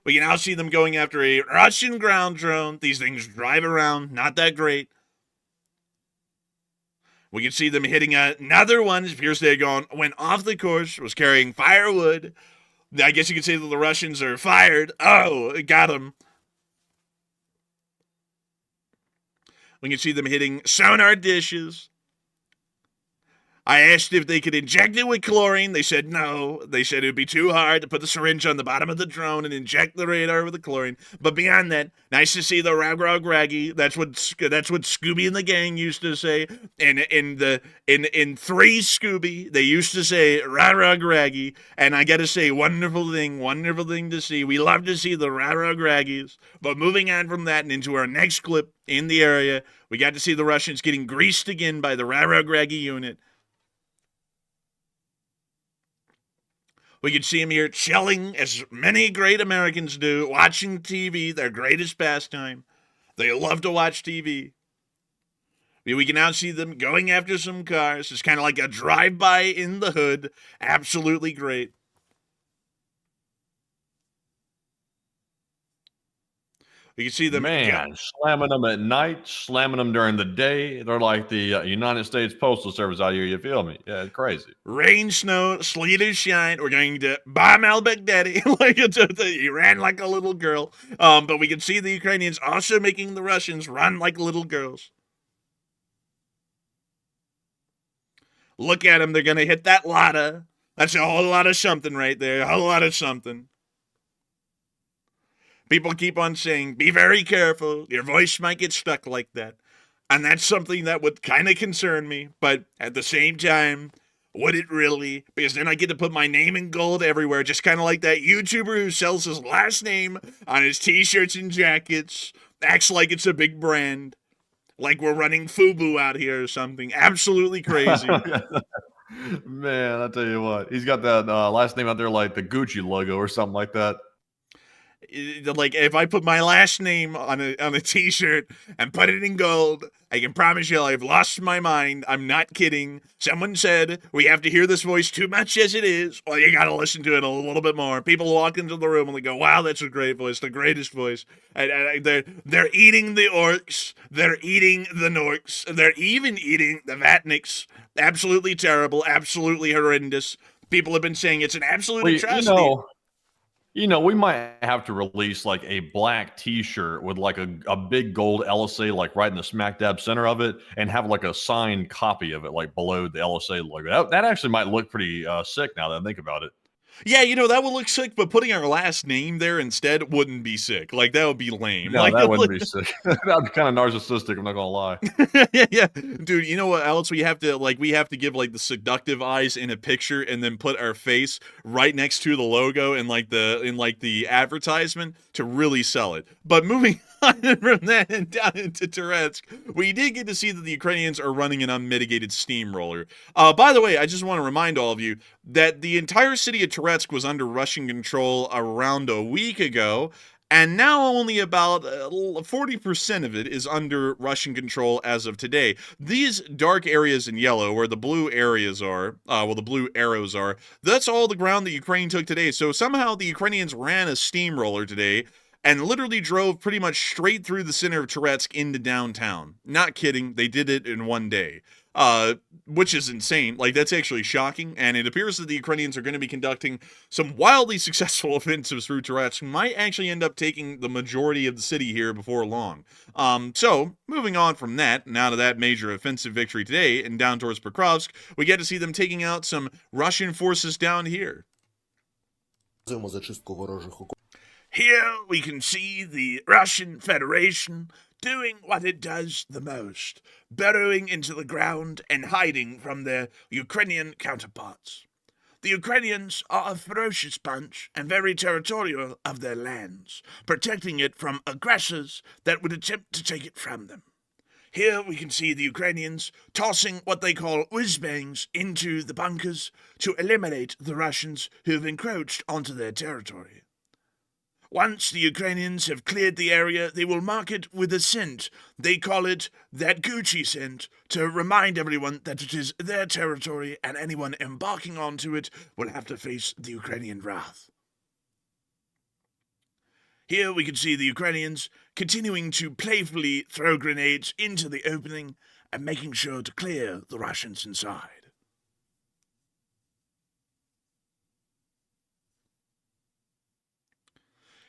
We can now see them going after a Russian ground drone. These things drive around. Not that great. We can see them hitting another one. It appears they went off the course, was carrying firewood. I guess you could say that the Russians are fired. Oh, it got them. We can see them hitting sonar dishes. I asked if they could inject it with chlorine. They said no. They said it would be too hard to put the syringe on the bottom of the drone and inject the radar with the chlorine. But beyond that, nice to see the rag rag raggy. That's what Scooby and the gang used to say. And in Three Scooby, they used to say rag rag raggy. And I got to say, wonderful thing to see. We love to see the rag rag raggies. But moving on from that and into our next clip in the area, we got to see the Russians getting greased again by the rag rag raggy unit. We can see them here chilling, as many great Americans do, watching TV, their greatest pastime. They love to watch TV. We can now see them going after some cars. It's kind of like a drive-by in the hood. Absolutely great. You can see them, slamming them at night, slamming them during the day. They're like the United States Postal Service out here. You feel me? Yeah, it's crazy. Rain, snow, sleet or shine. We're going to bomb al-Baghdadi. He ran like a little girl. But we can see the Ukrainians also making the Russians run like little girls. Look at them. They're going to hit that lotta. That's a whole lot of something right there. A whole lot of something. People keep on saying, be very careful. Your voice might get stuck like that. And that's something that would kind of concern me. But at the same time, would it really? Because then I get to put my name in gold everywhere. Just kind of like that YouTuber who sells his last name on his t-shirts and jackets. Acts like it's a big brand. like we're running FUBU out here or something. Absolutely crazy. Man, I tell you what, he's got that last name out there like the Gucci logo or something like that. Like if I put my last name on a t-shirt and put it in gold, I can promise you I've lost my mind. I'm not kidding. Someone said we have to hear this voice too much as it is. Well, you gotta listen to it a little bit more. People walk into the room and they go, "Wow, that's a great voice, the greatest voice." And they're eating the orcs, they're eating the norks, they're even eating the vatniks. Absolutely terrible, absolutely horrendous. People have been saying it's an absolute atrocity. We might have to release like a black T-shirt with like a big gold LSA like right in the smack dab center of it, and have like a signed copy of it like below the LSA logo. That actually might look pretty sick now that I think about it. Yeah, that would look sick, but putting our last name there instead wouldn't be sick. Like, that would be lame. No, like, that wouldn't be sick. That would be kind of narcissistic, I'm not gonna lie. Yeah. Dude, you know what else we have to give like the seductive eyes in a picture and then put our face right next to the logo in the advertisement to really sell it. But moving on from that and down into Toretsk, we did get to see that the Ukrainians are running an unmitigated steamroller. By the way, I just want to remind all of you that the entire city of Toretsk was under Russian control around a week ago, and now only about 40% of it is under Russian control as of today. These dark areas in yellow, where the blue areas are, the blue arrows are, that's all the ground that Ukraine took today. So somehow the Ukrainians ran a steamroller today and literally drove pretty much straight through the center of Toretsk into downtown. Not kidding, they did it in one day. Which is insane. Like, that's actually shocking, and it appears that the Ukrainians are going to be conducting some wildly successful offensives through Toretsk, might actually end up taking the majority of the city here before long. So, moving on from that, and out of that major offensive victory today, and down towards Pokrovsk, we get to see them taking out some Russian forces down here. Here we can see the Russian Federation doing what it does the most, burrowing into the ground and hiding from their Ukrainian counterparts. The Ukrainians are a ferocious bunch and very territorial of their lands, protecting it from aggressors that would attempt to take it from them. Here we can see the Ukrainians tossing what they call whiz-bangs into the bunkers to eliminate the Russians who have encroached onto their territory. Once the Ukrainians have cleared the area, they will mark it with a scent. They call it that Gucci scent, to remind everyone that it is their territory and anyone embarking onto it will have to face the Ukrainian wrath. Here we can see the Ukrainians continuing to playfully throw grenades into the opening and making sure to clear the Russians inside.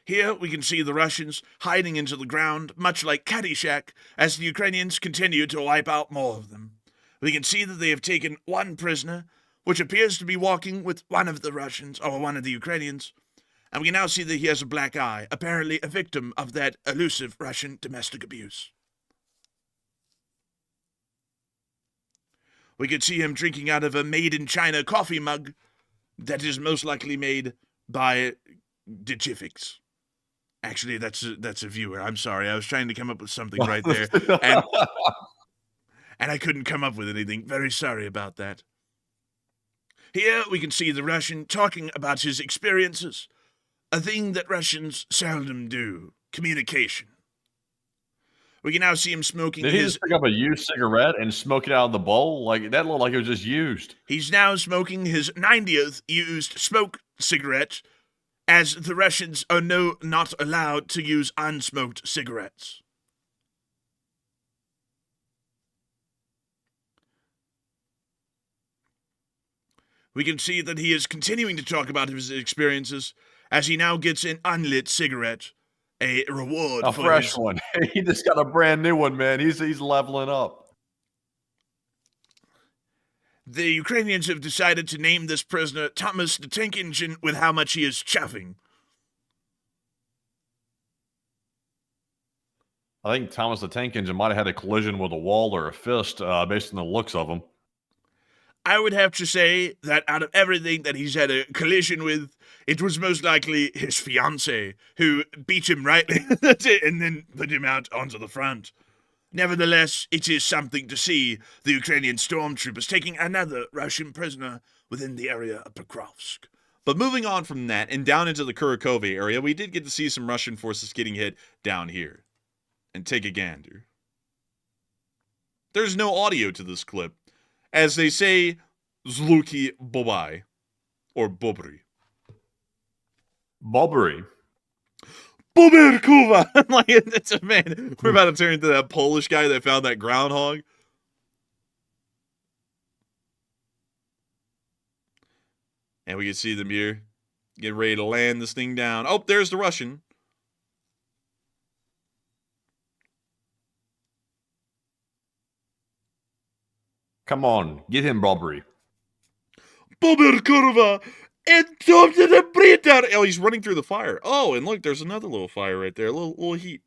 Here we can see the Russians hiding into the ground, much like Caddyshack, as the Ukrainians continue to wipe out more of them. We can see that they have taken one prisoner, which appears to be walking with one of the Russians, or one of the Ukrainians, and we can now see that he has a black eye, apparently a victim of that elusive Russian domestic abuse. We could see him drinking out of a made-in-China coffee mug that is most likely made by Digifix. Actually, that's a viewer. I'm sorry. I was trying to come up with something right there, and I couldn't come up with anything. Very sorry about that. Here we can see the Russian talking about his experiences, a thing that Russians seldom do, communication. We can now see him smoking Did he just pick up a used cigarette and smoke it out of the bowl? Like, that looked like it was just used. He's now smoking his 90th used smoke cigarette, as the Russians are not allowed to use unsmoked cigarettes. We can see that he is continuing to talk about his experiences as he now gets an unlit cigarette, a reward for fresh his... one. He just got a brand new one, man. He's leveling up. The Ukrainians have decided to name this prisoner Thomas the Tank Engine with how much he is chuffing. I think Thomas the Tank Engine might have had a collision with a wall or a fist based on the looks of him. I would have to say that out of everything that he's had a collision with, it was most likely his fiancée who beat him rightly and then put him out onto the front. Nevertheless, it is something to see the Ukrainian stormtroopers taking another Russian prisoner within the area of Pokrovsk. But moving on from that and down into the Kurakove area, we did get to see some Russian forces getting hit down here. And take a gander. There's no audio to this clip. As they say, Zluki Bobai. Or Bobry. Bobbery. Boberkuva! Like, it's a man. We're about to turn into that Polish guy that found that groundhog. And we can see them here. Getting ready to land this thing down. Oh, there's the Russian. Come on, get him, Bobbery. Boberkurva! And to the Britar! Oh, he's running through the fire. Oh, and look, there's another little fire right there. A little heat.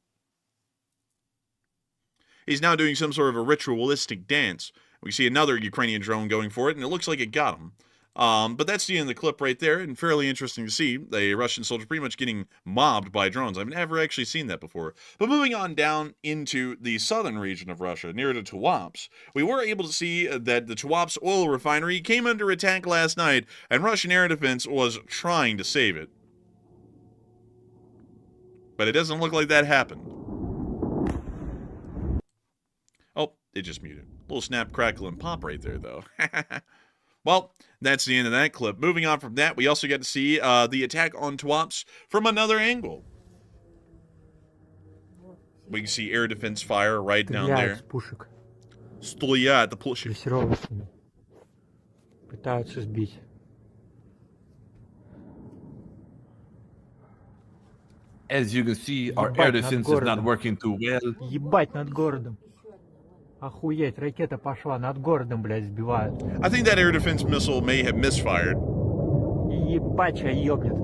He's now doing some sort of a ritualistic dance. We see another Ukrainian drone going for it, and it looks like it got him. But that's the end of the clip right there, and fairly interesting to see. A Russian soldier pretty much getting mobbed by drones. I've never actually seen that before. But moving on down into the southern region of Russia, near to Tuapse, we were able to see that the Tuapse oil refinery came under attack last night, and Russian air defense was trying to save it. But it doesn't look like that happened. Oh, it just muted. A little snap, crackle, and pop right there, though. Well, that's the end of that clip. Moving on from that, we also get to see the attack on Tuapse from another angle. We can see air defense fire right down there. Пушек. Стоят the пушек. Дрессировочными. Пытаются сбить. As you can see, our air defense is not working too well. Ебать над городом. Охуеть, ракета пошла, над городом, блядь, сбивают. I think that air defense missile may have misfired. Ебать, чё ёбнет.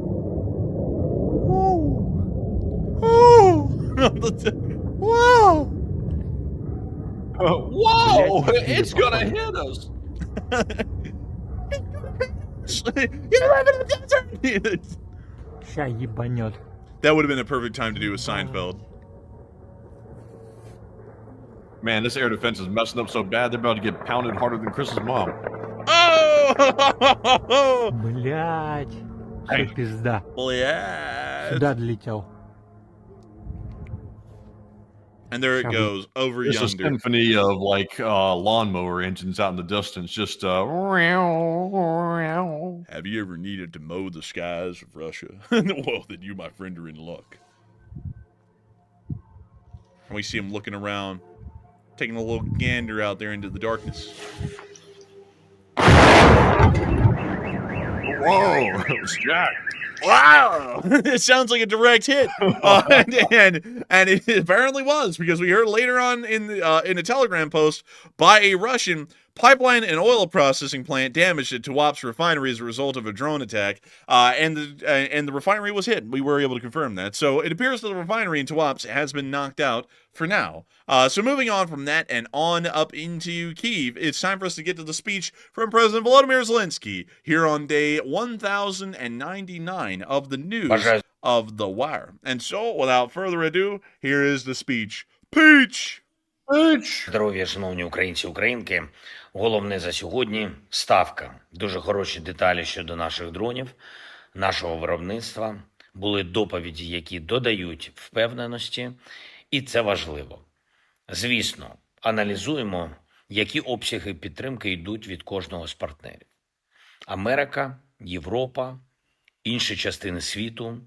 Whoa! Whoa! It's gonna hit us! Ща ебанет. That would have been a perfect time to do a Seinfeld. Man, this air defense is messing up so bad, they're about to get pounded harder than Chris's mom. Oh! Блядь. Всё пизда. Blast. Сюда долетел. And there it goes, over It's a yonder. symphony of, like, lawnmower engines out in the distance, just, Have you ever needed to mow the skies of Russia? Well, then you, my friend, are in luck. And we see him looking around, taking a little gander out there into the darkness. Whoa! Jack! Wow! It sounds like a direct hit, and it apparently was, because we heard later on in a Telegram post by a Russian, pipeline and oil processing plant damaged at Tuapse refinery as a result of a drone attack, and the refinery was hit. We were able to confirm that. So it appears that the refinery in Tuapse has been knocked out for now. So moving on from that and on up into Kyiv, it's time for us to get to the speech from President Volodymyr Zelensky here on day 1099 of the news of The Wire. And so, without further ado, here is the speech. Peach! Здоров'я, шановні українці, українки. Головне за сьогодні – ставка. Дуже хороші деталі щодо наших дронів, нашого виробництва. Були доповіді, які додають впевненості, і це важливо. Звісно, аналізуємо, які обсяги підтримки йдуть від кожного з партнерів. Америка, Європа, інші частини світу.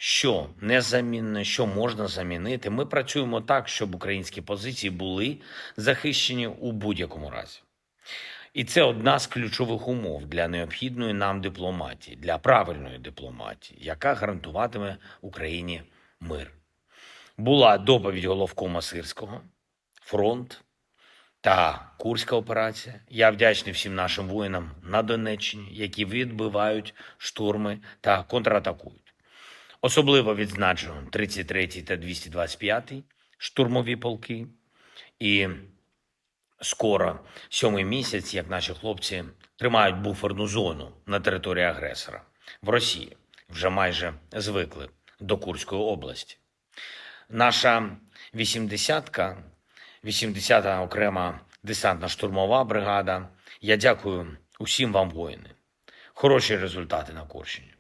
Що незамінне, що можна замінити. Ми працюємо так, щоб українські позиції були захищені у будь-якому разі. І це одна з ключових умов для необхідної нам дипломатії, для правильної дипломатії, яка гарантуватиме Україні мир. Була доповідь головкома Сирського, фронт та Курська операція. Я вдячний всім нашим воїнам на Донеччині, які відбивають штурми та контратакують. Особливо відзначу 33-й та 225-й штурмові полки. І скоро 7-й місяць, як наші хлопці тримають буферну зону на території агресора. В Росії вже майже звикли до Курської області. Наша 80-ка 80-та окрема десантно-штурмова бригада. Я дякую усім вам, воїни. Хороші результати на Курщині.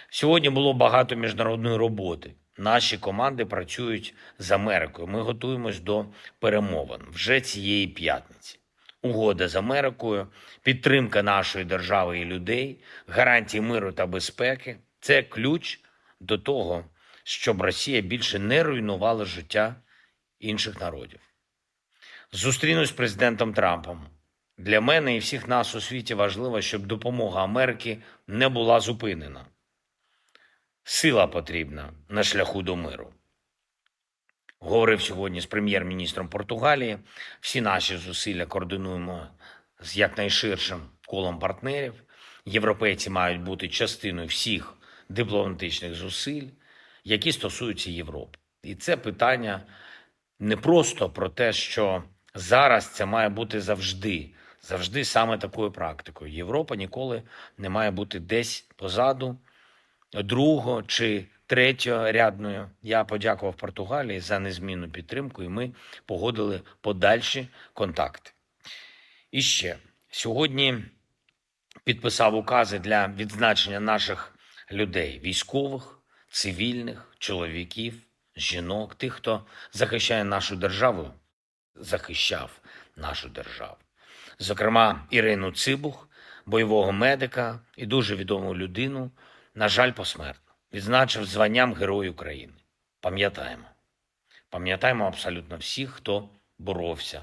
Сьогодні було багато міжнародної роботи. Наші команди працюють з Америкою. Ми готуємось до перемовин вже цієї п'ятниці. Угода з Америкою, підтримка нашої держави і людей, гарантії миру та безпеки – це ключ до того, щоб Росія більше не руйнувала життя інших народів. Зустрінусь з президентом Трампом. Для мене і всіх нас у світі важливо, щоб допомога Америки не була зупинена. Сила потрібна на шляху до миру. Говорив сьогодні з прем'єр-міністром Португалії. Всі наші зусилля координуємо з якнайширшим колом партнерів. Європейці мають бути частиною всіх дипломатичних зусиль, які стосуються Європи. І це питання не просто про те, що зараз це має бути завжди. Завжди саме такою практикою. Європа ніколи не має бути десь позаду, друго чи третьорядною. Я подякував Португалії за незмінну підтримку, і ми погодили подальші контакти. І ще, сьогодні підписав укази для відзначення наших людей, військових, цивільних, чоловіків, жінок, тих, хто захищає нашу державу, захищав нашу державу. Зокрема, Ірину Цибух, бойового медика і дуже відому людину, на жаль, посмертно, відзначив званням Герой України. Пам'ятаємо. Пам'ятаємо абсолютно всіх, хто боровся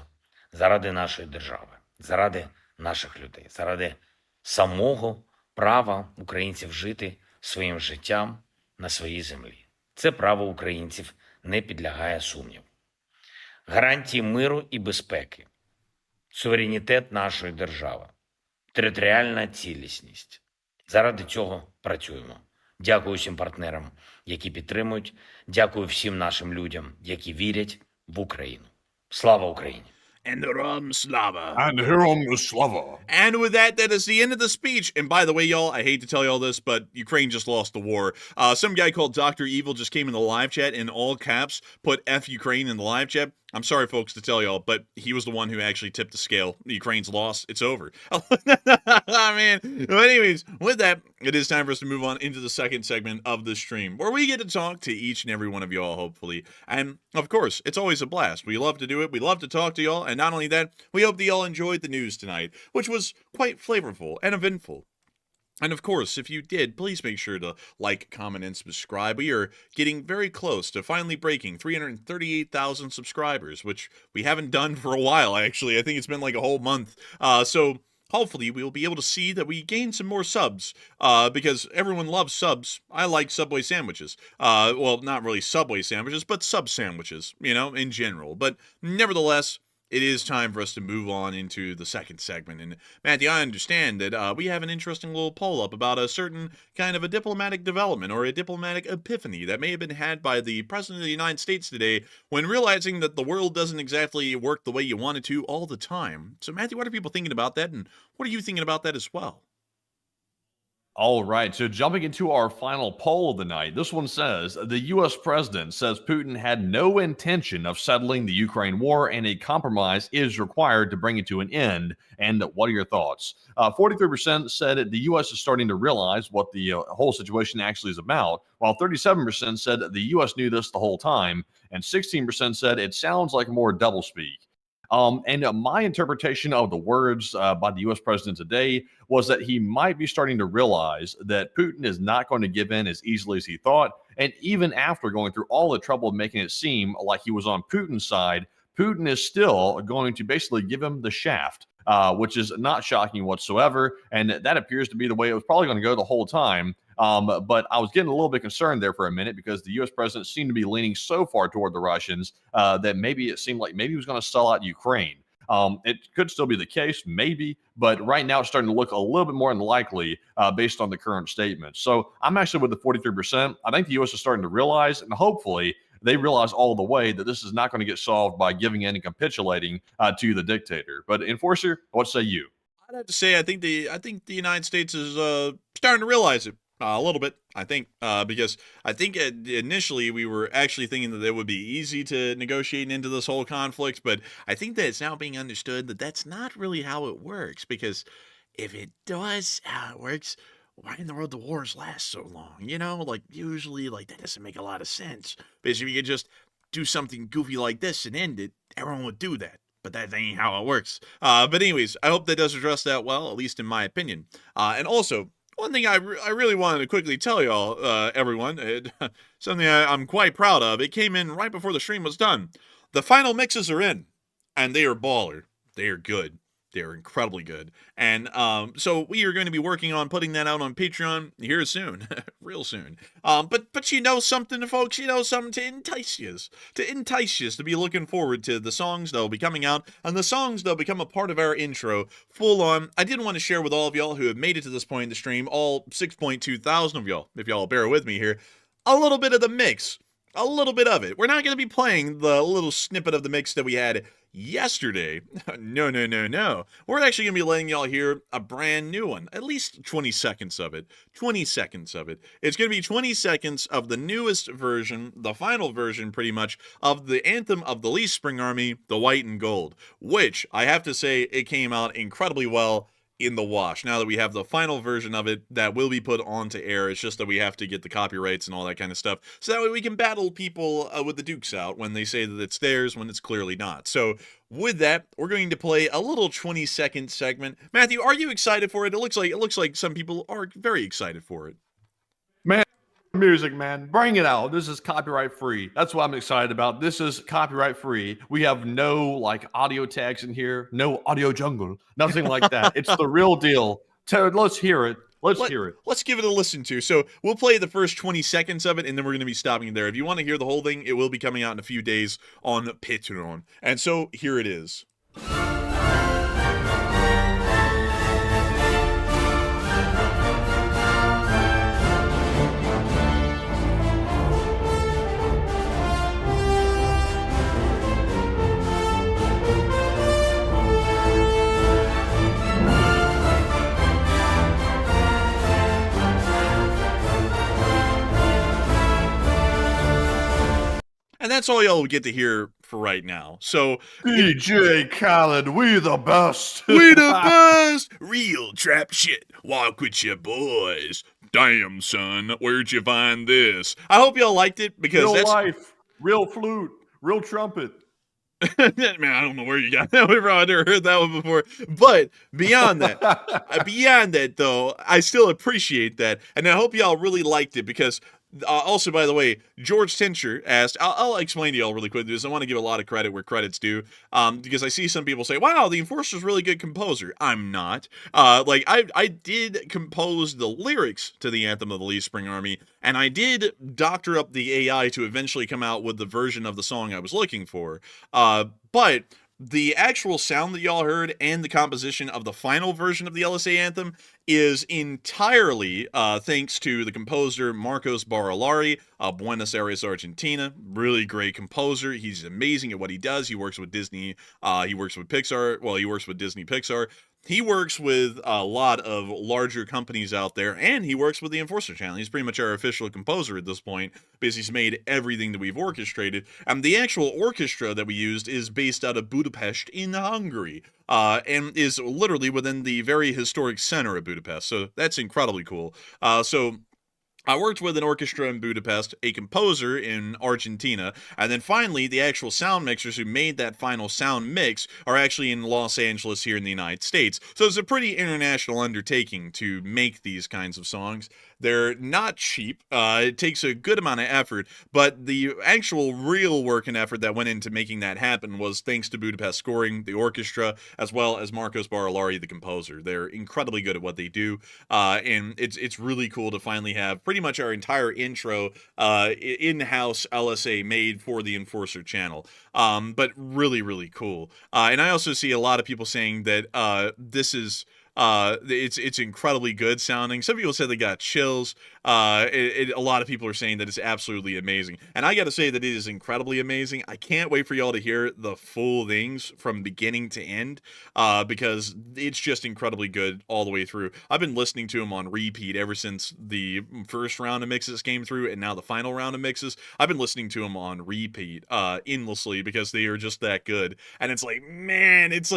заради нашої держави, заради наших людей, заради самого права українців жити своїм життям на своїй землі. Це право українців не підлягає сумніву. Гарантії миру і безпеки, суверенітет нашої держави, територіальна цілісність. Заради цього працюємо. Дякую всім партнерам, які підтримують. Дякую всім нашим людям, які вірять в Україну. Слава Україні! And Ram Slava. And Hiram Slava. And with that, that is the end of the speech. And by the way, y'all, I hate to tell you all this, but Ukraine just lost the war. Some guy called Dr. Evil just came in the live chat in all caps, put F Ukraine in the live chat. I'm sorry, folks, to tell y'all, but he was the one who actually tipped the scale. Ukraine's lost. It's over. Man. But anyways, with that, it is time for us to move on into the second segment of the stream, where we get to talk to each and every one of y'all, hopefully. And, of course, it's always a blast. We love to do it. We love to talk to y'all. And not only that, we hope that y'all enjoyed the news tonight, which was quite flavorful and eventful. And of course, if you did, please make sure to like, comment, and subscribe. We are getting very close to finally breaking 338,000 subscribers, which we haven't done for a while, actually. I think it's been like a whole month. So hopefully we'll be able to see that we gain some more subs, because everyone loves subs. I like Subway sandwiches. Well, not really Subway sandwiches, but sub sandwiches, you know, in general. But nevertheless, it is time for us to move on into the second segment. And Matthew, I understand that we have an interesting little poll up about a certain kind of a diplomatic development or a diplomatic epiphany that may have been had by the President of the United States today when realizing that the world doesn't exactly work the way you want it to all the time. So Matthew, what are people thinking about that? And what are you thinking about that as well? All right, so jumping into our final poll of the night, this one says, the U.S. president says Putin had no intention of settling the Ukraine war and a compromise is required to bring it to an end. And what are your thoughts? 43% said the U.S. is starting to realize what the whole situation actually is about, while 37% said the U.S. knew this the whole time, and 16% said it sounds like more doublespeak. And my interpretation of the words by the U.S. president today was that he might be starting to realize that Putin is not going to give in as easily as he thought. And even after going through all the trouble of making it seem like he was on Putin's side, Putin is still going to basically give him the shaft, which is not shocking whatsoever. And that appears to be the way it was probably going to go the whole time. But I was getting a little bit concerned there for a minute because the U.S. president seemed to be leaning so far toward the Russians that maybe it seemed like maybe he was going to sell out Ukraine. It could still be the case, maybe, but right now it's starting to look a little bit more unlikely based on the current statements. So I'm actually with the 43%. I think the U.S. is starting to realize, and hopefully they realize all the way that this is not going to get solved by giving in and capitulating to the dictator. But Enforcer, what say you? I'd have to say I think the United States is starting to realize it. A little bit, I think, because I think initially we were actually thinking that it would be easy to negotiate into this whole conflict, but I think that it's now being understood that that's not really how it works, because if it does how it works, why in the world do wars last so long? You know, like, usually, like, that doesn't make a lot of sense. Because if you could just do something goofy like this and end it, everyone would do that. But that ain't how it works. But anyways, I hope that does address that well, at least in my opinion. And also, one thing I really wanted to quickly tell y'all, everyone, something I'm quite proud of. It came in right before the stream was done. The final mixes are in, and they are baller. They are good. They're incredibly good. And so we are going to be working on putting that out on Patreon here soon. Real soon. But you know something, folks? You know something to entice you. To be looking forward to the songs that will be coming out. And the songs that will become a part of our intro. Full on. I did want to share with all of y'all who have made it to this point in the stream. All 6.2 thousand of y'all. If y'all bear with me here. A little bit of the mix. A little bit of it. We're not going to be playing the little snippet of the mix that we had yesterday. No. We're actually going to be letting y'all hear a brand new one. At least 20 seconds of it. 20 seconds of it. It's going to be 20 seconds of the newest version, the final version pretty much, of the Anthem of the Least Spring Army, the White and Gold. Which, I have to say, it came out incredibly well in the wash. Now that we have the final version of it that will be put onto air, it's just that we have to get the copyrights and all that kind of stuff, so that way we can battle people with the dukes out when they say that it's theirs when it's clearly not. So with that, we're going to play a little 20-second segment. Matthew, are you excited for it? It looks like some people are very excited for it. Man, music, man. Bring it out. This is copyright free. That's what I'm excited about. This is copyright free. We have no like audio tags in here, no audio jungle, nothing like that. It's the real deal. Let's hear it. Let's hear it. Let's give it a listen to. So we'll play the first 20 seconds of it, and then we're going to be stopping there. If you want to hear the whole thing, it will be coming out in a few days on Patreon. And so here it is. And that's all y'all will get to hear for right now. So, DJ Khaled, we the best. We the best. Real trap shit. Walk with your boys. Damn, son, where'd you find this? I hope y'all liked it, because real that's life, real flute, real trumpet. Man, I don't know where you got that one from. I've never heard that one before. But beyond that, though, I still appreciate that, and I hope y'all really liked it, because also, by the way, George Tincher asked, I'll explain to y'all really quick, because I want to give a lot of credit where credit's due, because I see some people say, wow, the Enforcer's a really good composer. I'm not. I did compose the lyrics to the Anthem of the Least Spring Army, and I did doctor up the AI to eventually come out with the version of the song I was looking for. But the actual sound that y'all heard and the composition of the final version of the LSA Anthem is entirely thanks to the composer Marcos Barilari of Buenos Aires, Argentina. Really great composer. He's amazing at what he does. He works with Disney. He works with Pixar. Well, he works with Disney Pixar. He works with a lot of larger companies out there, and he works with the Enforcer channel. He's pretty much our official composer at this point, because he's made everything that we've orchestrated. And the actual orchestra that we used is based out of Budapest in Hungary, and is literally within the very historic center of Budapest. So that's incredibly cool. So I worked with an orchestra in Budapest, a composer in Argentina, and then finally the actual sound mixers who made that final sound mix are actually in Los Angeles here in the United States. So it's a pretty international undertaking to make these kinds of songs. They're not cheap. It takes a good amount of effort, but the actual real work and effort that went into making that happen was thanks to Budapest Scoring, the orchestra, as well as Marcos Barilari, the composer. They're incredibly good at what they do, and it's really cool to finally have pretty much our entire intro in-house LSA made for the Enforcer channel. But really, really cool. And I also see a lot of people saying that this is it's incredibly good sounding. Some people said they got chills. A lot of people are saying that it's absolutely amazing. And I got to say that it is incredibly amazing. I can't wait for y'all to hear the full things from beginning to end, because it's just incredibly good all the way through. I've been listening to them on repeat ever since the first round of mixes came through, and now the final round of mixes. I've been listening to them on repeat endlessly because they are just that good. And it's like, man, it's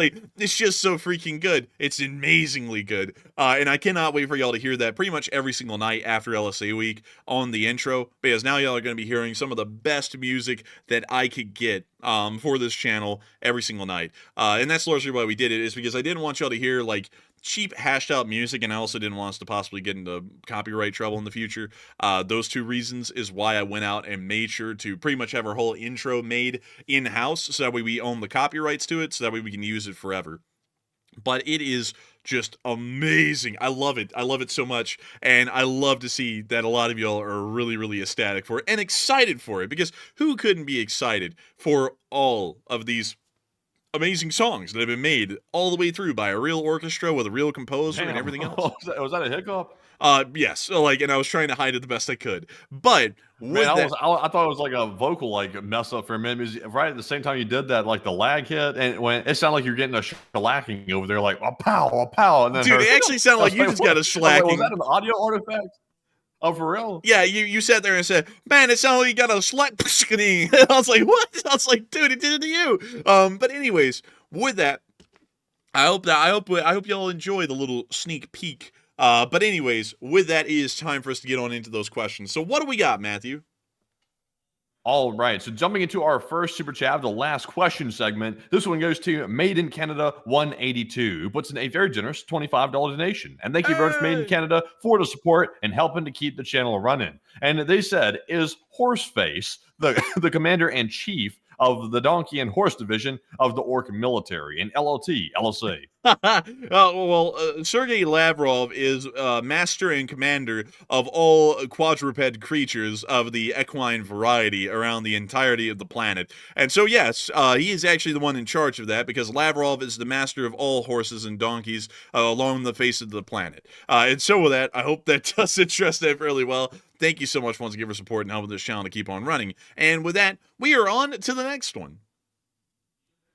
just so freaking good. It's amazingly good. And I cannot wait for y'all to hear that pretty much every single night after LSA week on the intro, because now y'all are going to be hearing some of the best music that I could get for this channel every single night. And that's largely why we did it, is because I didn't want y'all to hear like cheap hashed out music, and I also didn't want us to possibly get into copyright trouble in the future. Those two reasons is why I went out and made sure to pretty much have our whole intro made in-house, so that way we own the copyrights to it, so that way we can use it forever. But it is just amazing. I love it. I love it so much. And I love to see that a lot of y'all are really, really ecstatic for it and excited for it, because who couldn't be excited for all of these amazing songs that have been made all the way through by a real orchestra with a real composer and everything else? Was that a hiccup? Yes. So, like, and I was trying to hide it the best I could. But Man, I thought it was like a vocal like mess up for a minute. Right at the same time you did that, like the lag hit, and when it sounded like you're getting a shellacking over there, like a pow, and then dude, it actually sounded like you just got a shellacking. Was that an audio artifact? Oh, for real? Yeah, you sat there and said, "Man, it sounded like you got a slack." I was like, "What?" I was like, "Dude, it did it to you." But anyways, with that, I hope y'all enjoy the little sneak peek. But anyways, with that, it is time for us to get on into those questions. So what do we got, Matthew? All right, so jumping into our first super chat, the last question segment. This one goes to Made in Canada 182, who puts in a very generous $25 donation. And thank you very much, Made in Canada, for the support and helping to keep the channel running. And they said, is Horseface the commander-in-chief of the Donkey and Horse Division of the Orc Military, in LLT, LSA? Sergei Lavrov is master and commander of all quadruped creatures of the equine variety around the entirety of the planet. And so, yes, he is actually the one in charge of that, because Lavrov is the master of all horses and donkeys along the face of the planet. And so with that, I hope that does address that fairly well. Thank you so much once again for support and helping this channel to keep on running. And with that, we are on to the next one.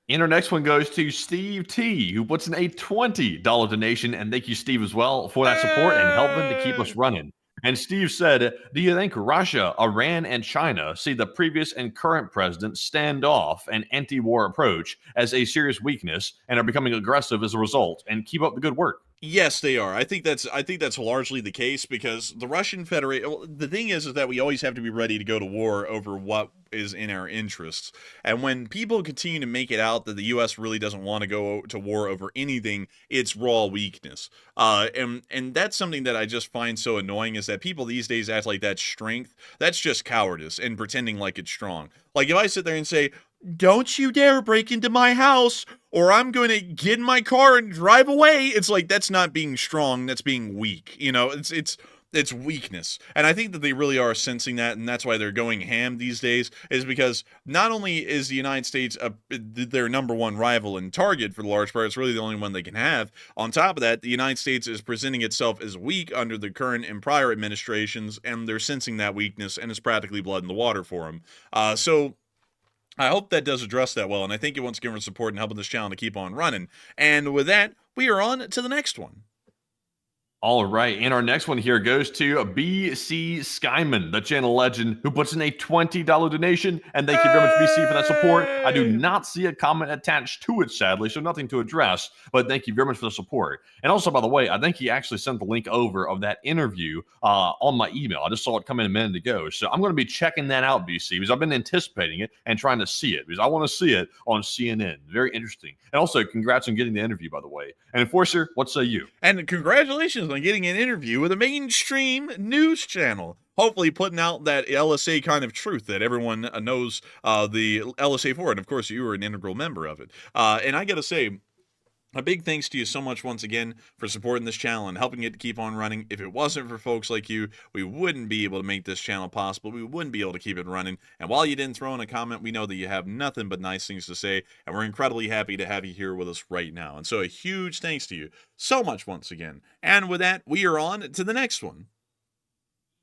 And our next one goes to Steve T, who puts in a $20 donation. And thank you, Steve, as well, for that support and helping to keep us running. And Steve said, do you think Russia, Iran, and China see the previous and current president stand off an anti-war approach as a serious weakness and are becoming aggressive as a result? And keep up the good work. Yes, they are. I think that's largely the case, because the Russian Federation. The thing is that we always have to be ready to go to war over what is in our interests. And when people continue to make it out that the U.S. really doesn't want to go to war over anything, it's raw weakness. And that's something that I just find so annoying, is that people these days act like that's strength. That's just cowardice and pretending like it's strong. Like if I sit there and say, "Don't you dare break into my house, or I'm going to get in my car and drive away," it's like, that's not being strong, that's being weak. You know, it's weakness. And I think that they really are sensing that, and that's why they're going ham these days, is because not only is the United States their number one rival and target for the large part, it's really the only one they can have. On top of that, the United States is presenting itself as weak under the current and prior administrations, and they're sensing that weakness, and it's practically blood in the water for them. So I hope that does address that well, and I thank you once again for support and helping this channel to keep on running. And with that, we are on to the next one. All right, and our next one here goes to BC Skyman, the channel legend, who puts in a $20 donation. And thank you very much, BC, for that support. I do not see a comment attached to it, sadly, so nothing to address. But thank you very much for the support. And also, by the way, I think he actually sent the link over of that interview on my email. I just saw it come in a minute ago. So I'm going to be checking that out, BC, because I've been anticipating it and trying to see it, because I want to see it on CNN. Very interesting. And also, congrats on getting the interview, by the way. And Enforcer, what say you? And congratulations on getting an interview with a mainstream news channel. Hopefully putting out that LSA kind of truth that everyone knows the LSA for. And of course, you were an integral member of it. And I got to say, a big thanks to you so much once again for supporting this channel and helping it to keep on running. If it wasn't for folks like you, we wouldn't be able to make this channel possible. We wouldn't be able to keep it running. And while you didn't throw in a comment, we know that you have nothing but nice things to say. And we're incredibly happy to have you here with us right now. And so a huge thanks to you so much once again. And with that, we are on to the next one.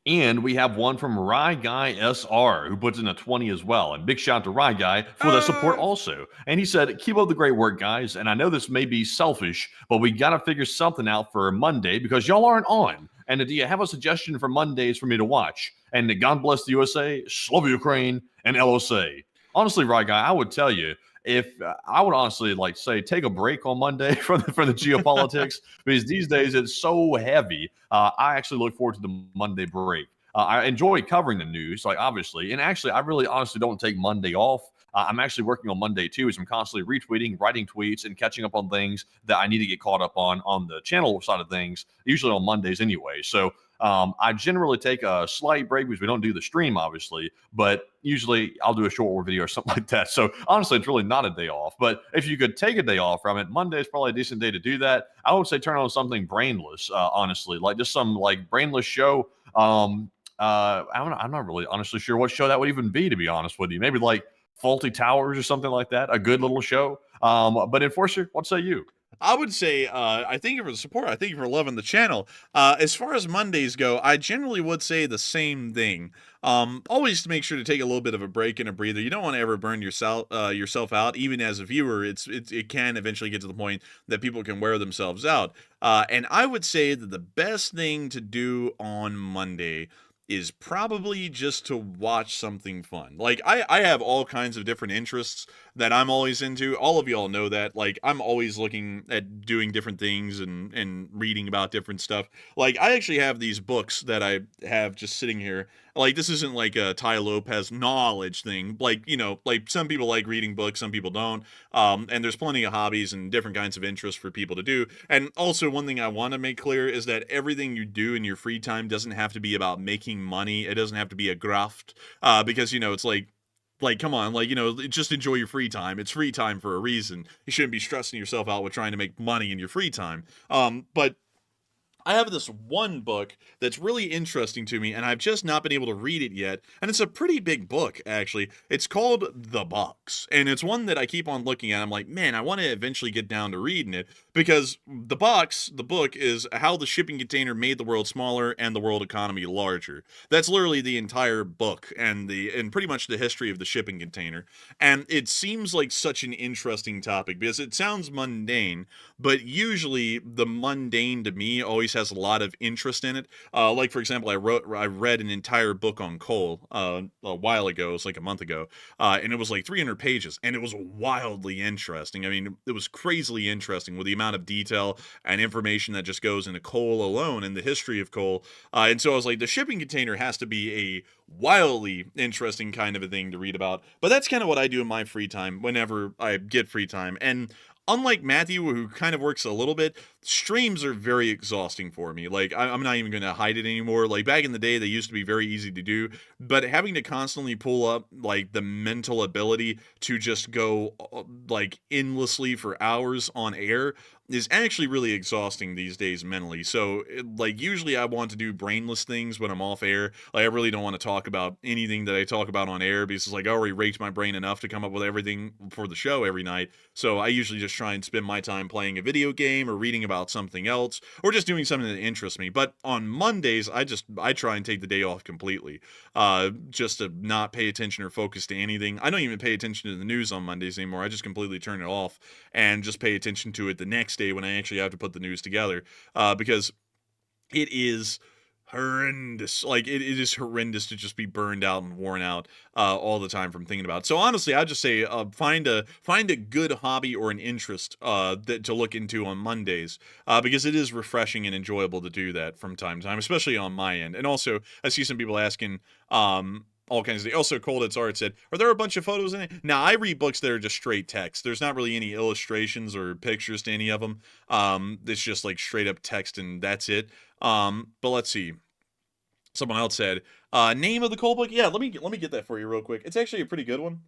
And we have one from Rye Guy SR, who puts in a 20 as well. And big shout out to Rye Guy for the support also. And he said, keep up the great work, guys. And I know this may be selfish, but we got to figure something out for Monday because y'all aren't on. And do you have a suggestion for Mondays for me to watch? And God bless the USA, Slava Ukraine, and LOC. Honestly, Rye Guy, I would tell you, if I would honestly like say take a break on Monday from the geopolitics because these days it's so heavy. I actually look forward to the Monday break. I enjoy covering the news, like obviously, and actually, I really honestly don't take Monday off. I'm actually working on Monday too, so I'm constantly retweeting, writing tweets, and catching up on things that I need to get caught up on the channel side of things. Usually on Mondays anyway. So I generally take a slight break because we don't do the stream, obviously, but usually I'll do a short war video or something like that. So honestly, it's really not a day off. But if you could take a day off from it, Monday is probably a decent day to do that. I would say turn on something brainless, honestly, like just some like brainless show. I'm not really honestly sure what show that would even be, to be honest with you. Maybe like Faulty Towers or something like that. A good little show. But Enforcer, what say you? I would say, I thank you for the support. I thank you for loving the channel. As far as Mondays go, I generally would say the same thing. Always to make sure to take a little bit of a break and a breather. You don't want to ever burn yourself out. Even as a viewer, it can eventually get to the point that people can wear themselves out. And I would say that the best thing to do on Monday is probably just to watch something fun. Like, I have all kinds of different interests that I'm always into. All of y'all know that. Like, I'm always looking at doing different things and reading about different stuff. Like, I actually have these books that I have just sitting here. Like, this isn't like a Ty Lopez knowledge thing. Like, you know, like some people like reading books, some people don't. And there's plenty of hobbies and different kinds of interests for people to do. And also, one thing I want to make clear is that everything you do in your free time doesn't have to be about making money. It doesn't have to be a graft. Because, you know, it's like, come on, like, you know, just enjoy your free time. It's free time for a reason. You shouldn't be stressing yourself out with trying to make money in your free time. But I have this one book that's really interesting to me, and I've just not been able to read it yet. And it's a pretty big book, actually. It's called The Box, and it's one that I keep on looking at. I'm like, man, I want to eventually get down to reading it, because The Box, the book, is how the shipping container made the world smaller and the world economy larger. That's literally the entire book and pretty much the history of the shipping container. And it seems like such an interesting topic because it sounds mundane, but usually the mundane to me always has a lot of interest in it. Like, for example, I read an entire book on coal a while ago. It was like a month ago, and it was like 300 pages, and it was wildly interesting. I mean, it was crazily interesting with the amount of detail and information that just goes into coal alone and the history of coal. And so I was like, the shipping container has to be a wildly interesting kind of a thing to read about. But that's kind of what I do in my free time whenever I get free time. And unlike Matthew, who kind of works a little bit, streams are very exhausting for me. Like, I'm not even going to hide it anymore. Like, back in the day, they used to be very easy to do, but having to constantly pull up, like, the mental ability to just go, like, endlessly for hours on air is actually really exhausting these days mentally. So, like, usually I want to do brainless things when I'm off air. Like, I really don't want to talk about anything that I talk about on air because it's like I already raked my brain enough to come up with everything for the show every night. So I usually just try and spend my time playing a video game or reading about something else or just doing something that interests me. But on Mondays, I try and take the day off completely, just to not pay attention or focus to anything. I don't even pay attention to the news on Mondays anymore. I just completely turn it off and just pay attention to it the next day when I actually have to put the news together, because it is horrendous. Like, it is horrendous to just be burned out and worn out all the time from thinking about it. So honestly, I'd just say find a good hobby or an interest to look into on Mondays, because it is refreshing and enjoyable to do that from time to time, especially on my end. And also, I see some people asking all kinds of things. Also, Cold It's Art said, are there a bunch of photos in it? Now, I read books that are just straight text. There's not really any illustrations or pictures to any of them. It's just like straight up text and that's it. But let's see. Someone else said, name of the Coal book? Yeah, let me get that for you real quick. It's actually a pretty good one.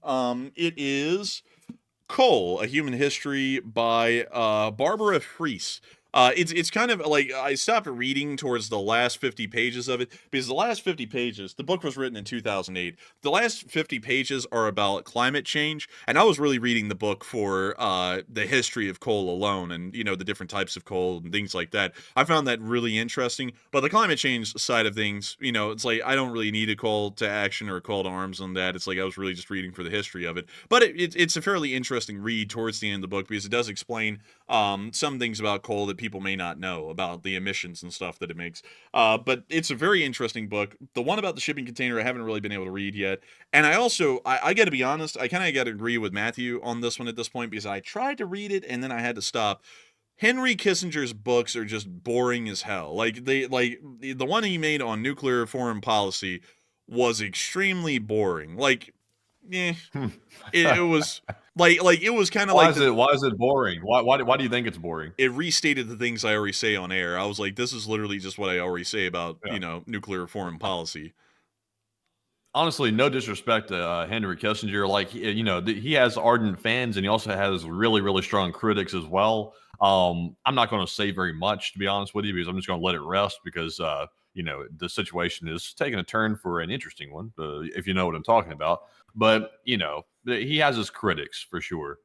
It is Coal, A Human History by Barbara Fries. It's kind of like I stopped reading towards the last 50 pages of it because the last 50 pages, the book was written in 2008. The last 50 pages are about climate change, and I was really reading the book for the history of coal alone, and you know the different types of coal and things like that. I found that really interesting. But the climate change side of things, you know, it's like I don't really need a call to action or a call to arms on that. It's like I was really just reading for the history of it. But it's a fairly interesting read towards the end of the book because it does explain some things about coal that people may not know about the emissions and stuff that it makes. But it's a very interesting book. The one about the shipping container I haven't really been able to read yet. And I also, I got to be honest, I kind of got to agree with Matthew on this one at this point because I tried to read it and then I had to stop. Henry Kissinger's books are just boring as hell. Like the one he made on nuclear foreign policy was extremely boring. Like, it was it was kind of like why is it boring? Why do you think it's boring? it restated the things I already say on air. I was like, this is literally just what I already say about Yeah. you know nuclear foreign policy. Honestly, no disrespect to Henry Kissinger. Like, you know, he has ardent fans and he also has really, really strong critics as well. I'm not going to say very much, to be honest with you, because I'm just going to let it rest because, you know, the situation is taking a turn for an interesting one, if you know what I'm talking about. But, you know, he has his critics for sure.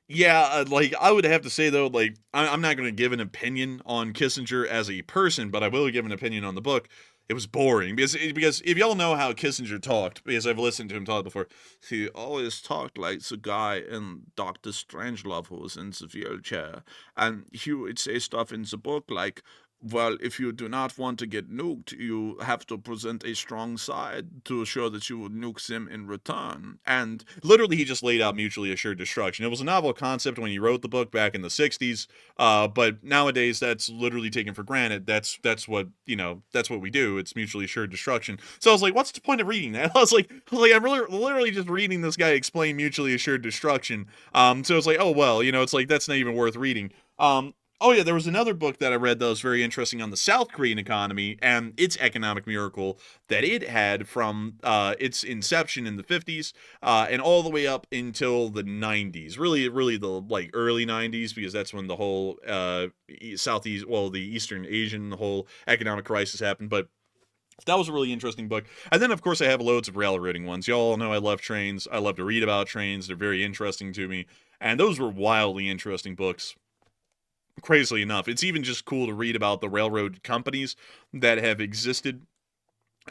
Yeah, like I would have to say though, like I'm not going to give an opinion on Kissinger as a person, but I will give an opinion on the book. It was boring because if y'all know how Kissinger talked, because I've listened to him talk before, he always talked like the guy in Doctor Strangelove who was in the wheelchair, and he would say stuff in the book like, well, if you do not want to get nuked, you have to present a strong side to show that you will nuke them in return. And literally, he just laid out mutually assured destruction. It was a novel concept when he wrote the book back in the 60s, but nowadays that's literally taken for granted. That's what, you know, that's what we do. It's mutually assured destruction. So I was like, what's the point of reading that? I was like I'm literally just reading this guy explain mutually assured destruction. So it's like, oh, well, you know, it's like, that's not even worth reading. Oh yeah, there was another book that I read that was very interesting on the South Korean economy and its economic miracle that it had from its inception in the 50s and all the way up until the 90s. Really the like early 90s because that's when the whole Southeast, well, the Eastern Asian, the whole economic crisis happened. But that was a really interesting book. And then, of course, I have loads of railroading ones. Y'all know I love trains. I love to read about trains. They're very interesting to me. And those were wildly interesting books. Crazily enough, it's even just cool to read about the railroad companies that have existed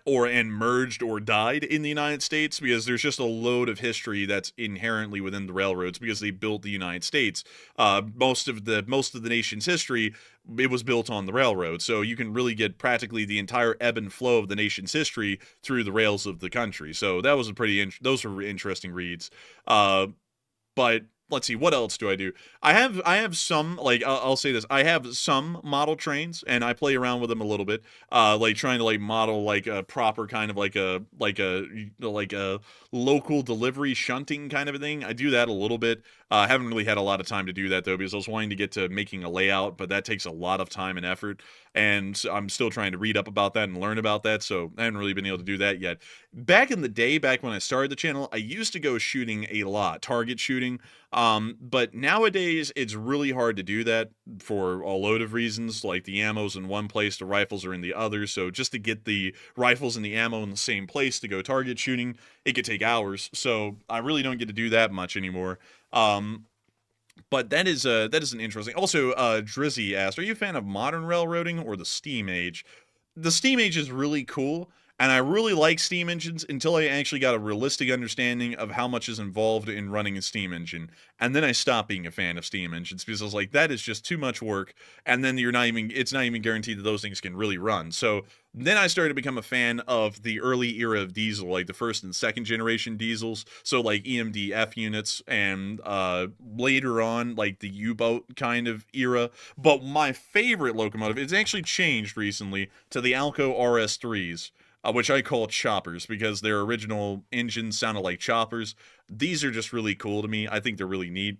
and merged or died in the United States because there's just a load of history that's inherently within the railroads because they built the United States. Most of the nation's history, it was built on the railroad, so you can really get practically the entire ebb and flow of the nation's history through the rails of the country. So that was those were interesting reads. But let's see, what else do I do? I have some, like, I'll say this. I have some model trains, and I play around with them a little bit, like trying to like model like a proper kind of like a local delivery shunting kind of a thing. I do that a little bit. I haven't really had a lot of time to do that though, because I was wanting to get to making a layout, but that takes a lot of time and effort, and I'm still trying to read up about that and learn about that, so I haven't really been able to do that yet. Back in the day, back when I started the channel, I used to go shooting a lot, target shooting. But nowadays it's really hard to do that for a load of reasons, like the ammo's in one place, the rifles are in the other, so just to get the rifles and the ammo in the same place to go target shooting, it could take hours, so I really don't get to do that much anymore. But that is an interesting. Also, Drizzy asked, are you a fan of modern railroading or the steam age? The steam age is really cool, and I really like steam engines until I actually got a realistic understanding of how much is involved in running a steam engine. And then I stopped being a fan of steam engines because I was like, that is just too much work. And then it's not even guaranteed that those things can really run. So then I started to become a fan of the early era of diesel, like the first and second generation diesels. So like EMD-F units and later on, like the U-boat kind of era. But my favorite locomotive, it's actually changed recently to the Alco RS3s. Which I call choppers because their original engines sounded like choppers. These are just really cool to me. I think they're really neat.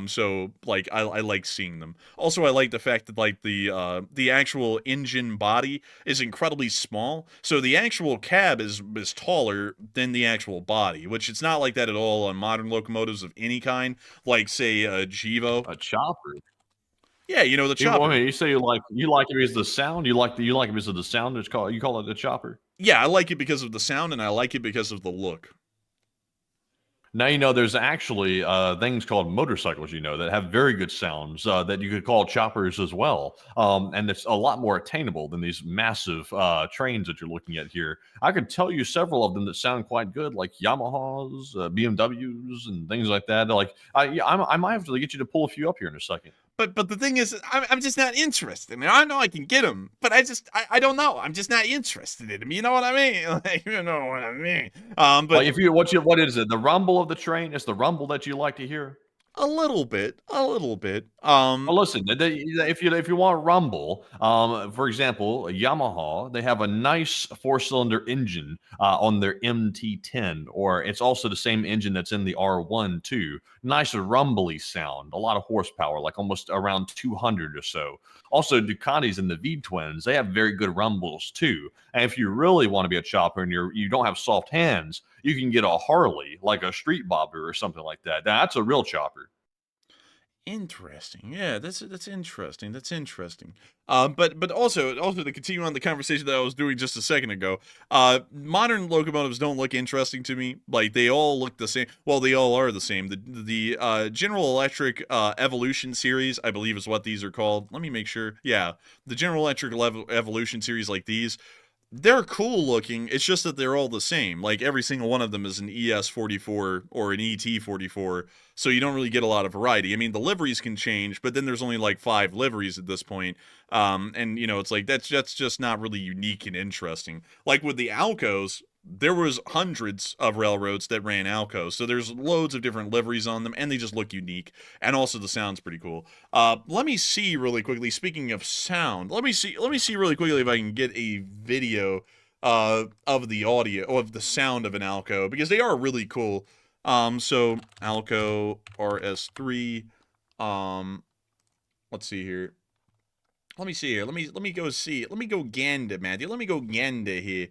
So like I like seeing them. Also, I like the fact that like the actual engine body is incredibly small. So the actual cab is taller than the actual body, which it's not like that at all on modern locomotives of any kind. Like say a Gevo. A chopper. Yeah, you know, the chopper. I mean, you say you like it because of the sound. You like it because of the sound. You call it the chopper. Yeah, I like it because of the sound, and I like it because of the look. Now, you know, there's actually things called motorcycles, you know, that have very good sounds that you could call choppers as well. And it's a lot more attainable than these massive trains that you're looking at here. I could tell you several of them that sound quite good, like Yamahas, BMWs, and things like that. Like, I might have to get you to pull a few up here in a second. But the thing is, I'm just not interested. I mean, I know I can get them, but I don't know. I'm just not interested in them. You know what I mean? Like, you know what I mean? But Like what is it? The rumble of the train? It's the rumble that you like to hear. a little bit. Well, listen, if you want rumble, for example, Yamaha, they have a nice 4-cylinder engine on their MT10, or it's also the same engine that's in the R1 too. Nice rumbly sound, a lot of horsepower, like almost around 200 or so. Also, Ducatis and the V-twins, they have very good rumbles too. And if you really want to be a chopper and you don't have soft hands, you can get a Harley, like a street bobber or something like that. Now, that's a real chopper. Interesting. Yeah, that's interesting. That's interesting. But also to continue on the conversation that I was doing just a second ago, modern locomotives don't look interesting to me. Like, they all look the same. Well, they all are the same. The General Electric Evolution series, I believe, is what these are called. Let me make sure. Yeah, the General Electric Evolution series, like these. They're cool looking. It's just that they're all the same. Like, every single one of them is an ES44 or an ET44, so you don't really get a lot of variety. I mean, the liveries can change, but then there's only like 5 liveries at this point. And you know, it's like that's just not really unique and interesting. Like with the Alcos, there was hundreds of railroads that ran Alcos, so there's loads of different liveries on them, and they just look unique, and also the sound's pretty cool. Let me see really quickly. Speaking of sound, let me see really quickly if I can get a video of the audio, of the sound of an Alco, because they are really cool. So Alco RS3. Let's see here. Let me see here. Let me go see. Let me go Ganda, Matthew. Let me go Ganda here.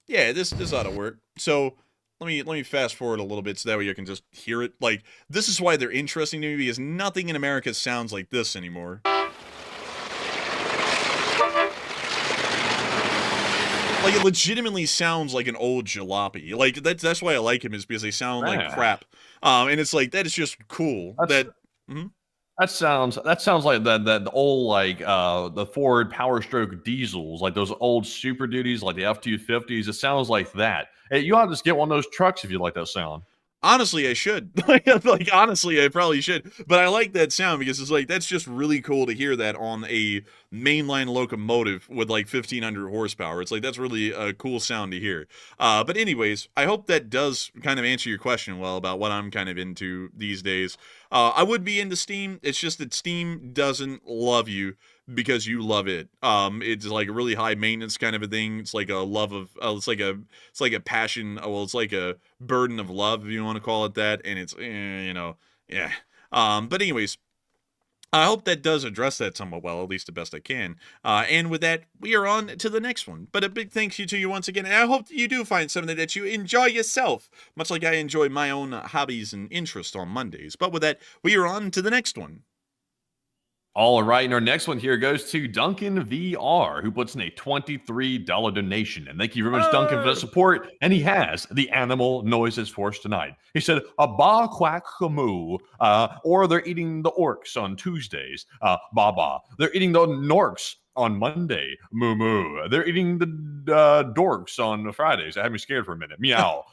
Yeah, this ought to work. So let me fast forward a little bit so that way you can just hear it. Like, this is why they're interesting to me, because nothing in America sounds like this anymore. Like, it legitimately sounds like an old jalopy. Like, that's why I like him, is because they sound like crap. And it's like, that is just cool. That sounds like that old, like the Ford Power Stroke diesels, like those old Super Duties, like the F-250s. It sounds like that. Hey, you ought to just get one of those trucks if you like that sound. Honestly, I should. Like, honestly, I probably should. But I like that sound because it's like, that's just really cool to hear that on a mainline locomotive with like 1,500 horsepower. It's like, that's really a cool sound to hear. But anyways, I hope that does kind of answer your question well about what I'm kind of into these days. I would be into Steam. It's just that Steam doesn't love you because you love it. It's like a really high maintenance kind of a thing. It's like a love of, it's like a passion. Well, it's like a burden of love, if you want to call it that. And it's, you know, yeah. But anyways, I hope that does address that somewhat well, at least the best I can. And with that, we are on to the next one. But a big thank you to you once again. And I hope that you do find something that you enjoy yourself, much like I enjoy my own hobbies and interests on Mondays. But with that, we are on to the next one. All right, and our next one here goes to Duncan VR, who puts in a $23 donation. And thank you very much, Duncan, for the support. And he has the animal noises for us tonight. He said, a ba quack moo, or they're eating the orcs on Tuesdays, ba ba. They're eating the norks on Monday, moo moo. They're eating the dorks on Fridays. I had me scared for a minute, meow.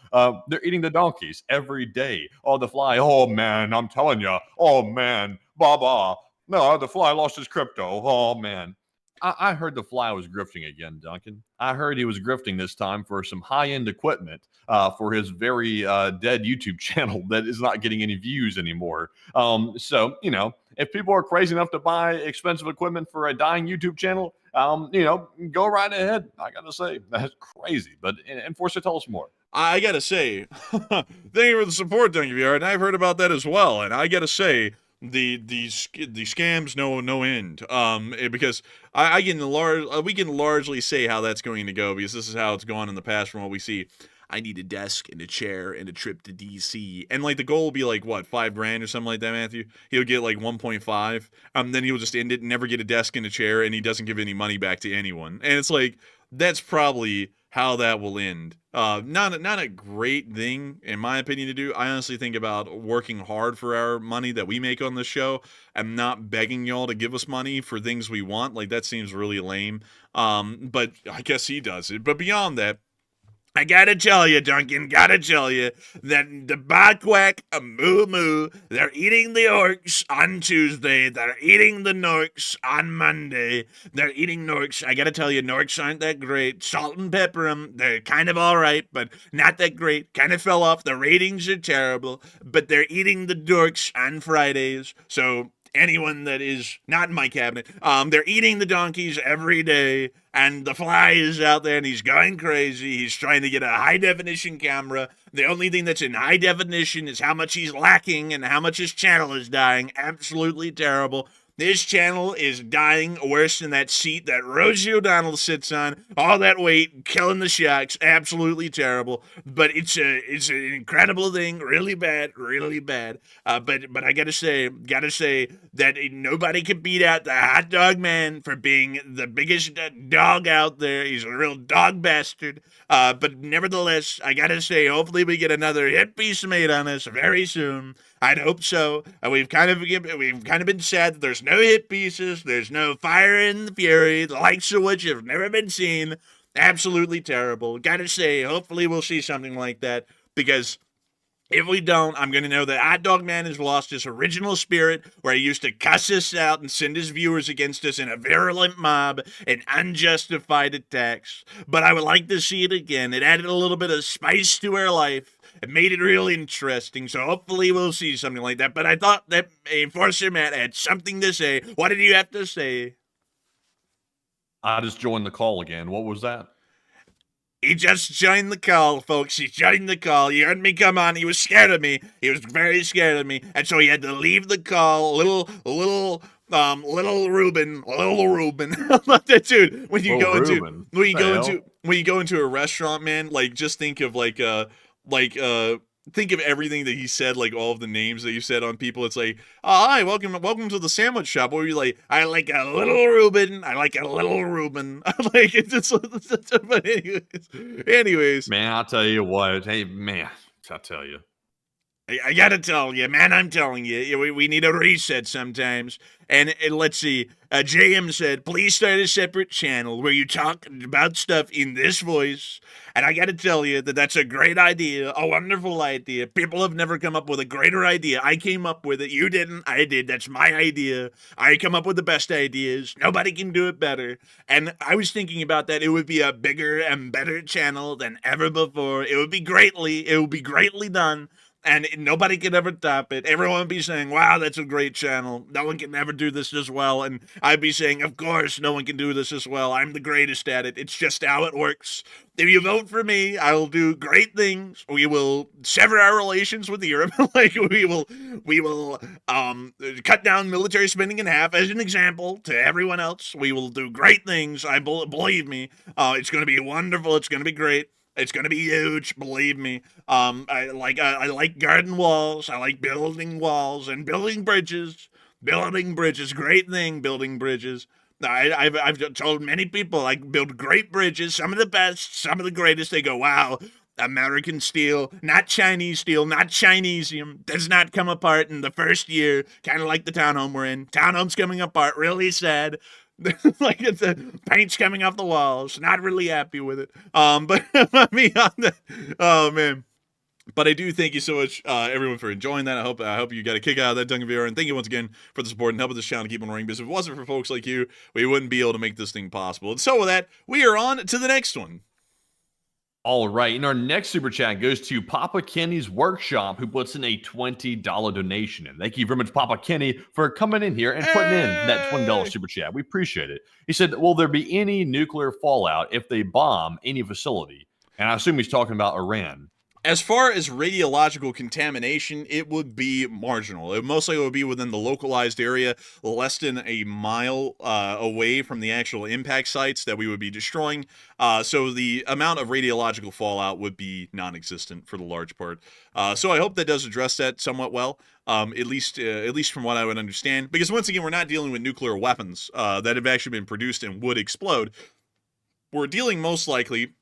They're eating the donkeys every day. Oh, the fly, oh man, I'm telling you, oh man, ba ba. No, the fly lost his crypto. Oh, man. I heard the fly was grifting again, Duncan. I heard he was grifting this time for some high-end equipment for his very dead YouTube channel that is not getting any views anymore. So, you know, if people are crazy enough to buy expensive equipment for a dying YouTube channel, you know, go right ahead. I got to say, that's crazy. But Enforcer, tell us more. I got to say, thank you for the support, Duncan VR, and I've heard about that as well. And I got to say, the scams no end, because we can largely say how that's going to go, because this is how it's gone in the past from what we see. I need a desk and a chair and a trip to DC. And like the goal will be like what, $5,000 or something like that, Matthew? He'll get like 1.5. Then he'll just end it and never get a desk and a chair, and he doesn't give any money back to anyone. And it's like, that's probably how that will end. Not a great thing, in my opinion, to do. I honestly think about working hard for our money that we make on this show and not begging y'all to give us money for things we want. Like, that seems really lame. But I guess he does it. But beyond that, I gotta tell you, Duncan, gotta tell you, that the Bakwak, Moo Moo, they're eating the orcs on Tuesday, they're eating the Norks on Monday, they're eating Norks. I gotta tell you, Norks aren't that great. Salt and pepper them, they're kind of alright, but not that great. Kind of fell off, the ratings are terrible, but they're eating the Dorks on Fridays, so anyone that is not in my cabinet, they're eating the donkeys every day, and the Fly is out there and he's going crazy. He's trying to get a high definition camera. The only thing that's in high definition is how much he's lacking and how much his channel is dying. Absolutely terrible. This channel is dying worse than that seat that Rosie O'Donnell sits on. All that weight, killing the shocks. Absolutely terrible. But it's an incredible thing. Really bad, really bad. But I gotta say that nobody can beat out the hot dog man for being the biggest dog out there. He's a real dog bastard. But nevertheless, I gotta say, hopefully we get another hit piece made on us very soon. I'd hope so. We've kind of been sad that there's no hit pieces, there's no Fire and the Fury, the likes of which have never been seen. Absolutely terrible. Gotta say, hopefully we'll see something like that, because if we don't, I'm going to know that Hot Dog Man has lost his original spirit, where he used to cuss us out and send his viewers against us in a virulent mob and unjustified attacks. But I would like to see it again. It added a little bit of spice to our life. It made it real interesting, so hopefully we'll see something like that. But I thought that Enforcer Matt had something to say. What did you have to say? I just joined the call again. What was that? He just joined the call, folks. He joined the call. He heard me come on. He was scared of me. He was very scared of me. And so he had to leave the call. Little Ruben. Dude, when you go into a restaurant, man, like, just think of think of everything that he said, like all of the names that you said on people. It's like, oh, hi, welcome to the sandwich shop. Where you're like, I like a little Reuben. I like a little Reuben. I like it. But anyways. Man, I'll tell you what. Hey, man, I'll tell you. I gotta tell you, man, I'm telling you, we need a reset sometimes. And let's see, JM said, please start a separate channel where you talk about stuff in this voice. And I gotta tell you that that's a great idea, a wonderful idea. People have never come up with a greater idea. I came up with it. You didn't. I did. That's my idea. I come up with the best ideas. Nobody can do it better. And I was thinking about that. It would be a bigger and better channel than ever before. It would be greatly done. And nobody could ever top it. Everyone would be saying, wow, that's a great channel. No one can ever do this as well. And I'd be saying, of course, no one can do this as well. I'm the greatest at it. It's just how it works. If you vote for me, I will do great things. We will sever our relations with Europe. we will cut down military spending in half as an example to everyone else. We will do great things. Believe me. It's going to be wonderful. It's going to be great. It's going to be huge, believe me. I like garden walls. I like building walls and building bridges. Building bridges, great thing, building bridges. I've told many people I build great bridges, some of the best, some of the greatest. They go, wow, American steel, not Chinese steel, not Chinesium, does not come apart in the first year, kind of like the townhome we're in. Townhome's coming apart, really sad. Like it's paint's coming off the walls. Not really happy with it. But beyond that, oh man. But I do thank you so much, everyone, for enjoying that. I hope you got a kick out of that, Duncan VR, and thank you once again for the support and helping this channel keep on running. Because if it wasn't for folks like you, we wouldn't be able to make this thing possible. And so with that, we are on to the next one. All right, and our next super chat goes to Papa Kenny's Workshop, who puts in a $20 donation. And thank you very much, Papa Kenny, for coming in here and putting in that $20 super chat. We appreciate it. He said, will there be any nuclear fallout if they bomb any facility? And I assume he's talking about Iran. As far as radiological contamination, it would be marginal. It mostly would be within the localized area, less than a mile away from the actual impact sites that we would be destroying. So the amount of radiological fallout would be non-existent for the large part. So I hope that does address that somewhat well, at least from what I would understand. Because once again, we're not dealing with nuclear weapons that have actually been produced and would explode. We're dealing most likely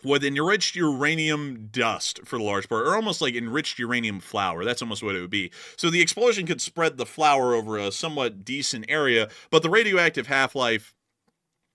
with enriched uranium dust for the large part, or almost like enriched uranium flour. That's almost what it would be. So the explosion could spread the flour over a somewhat decent area, but the radioactive half-life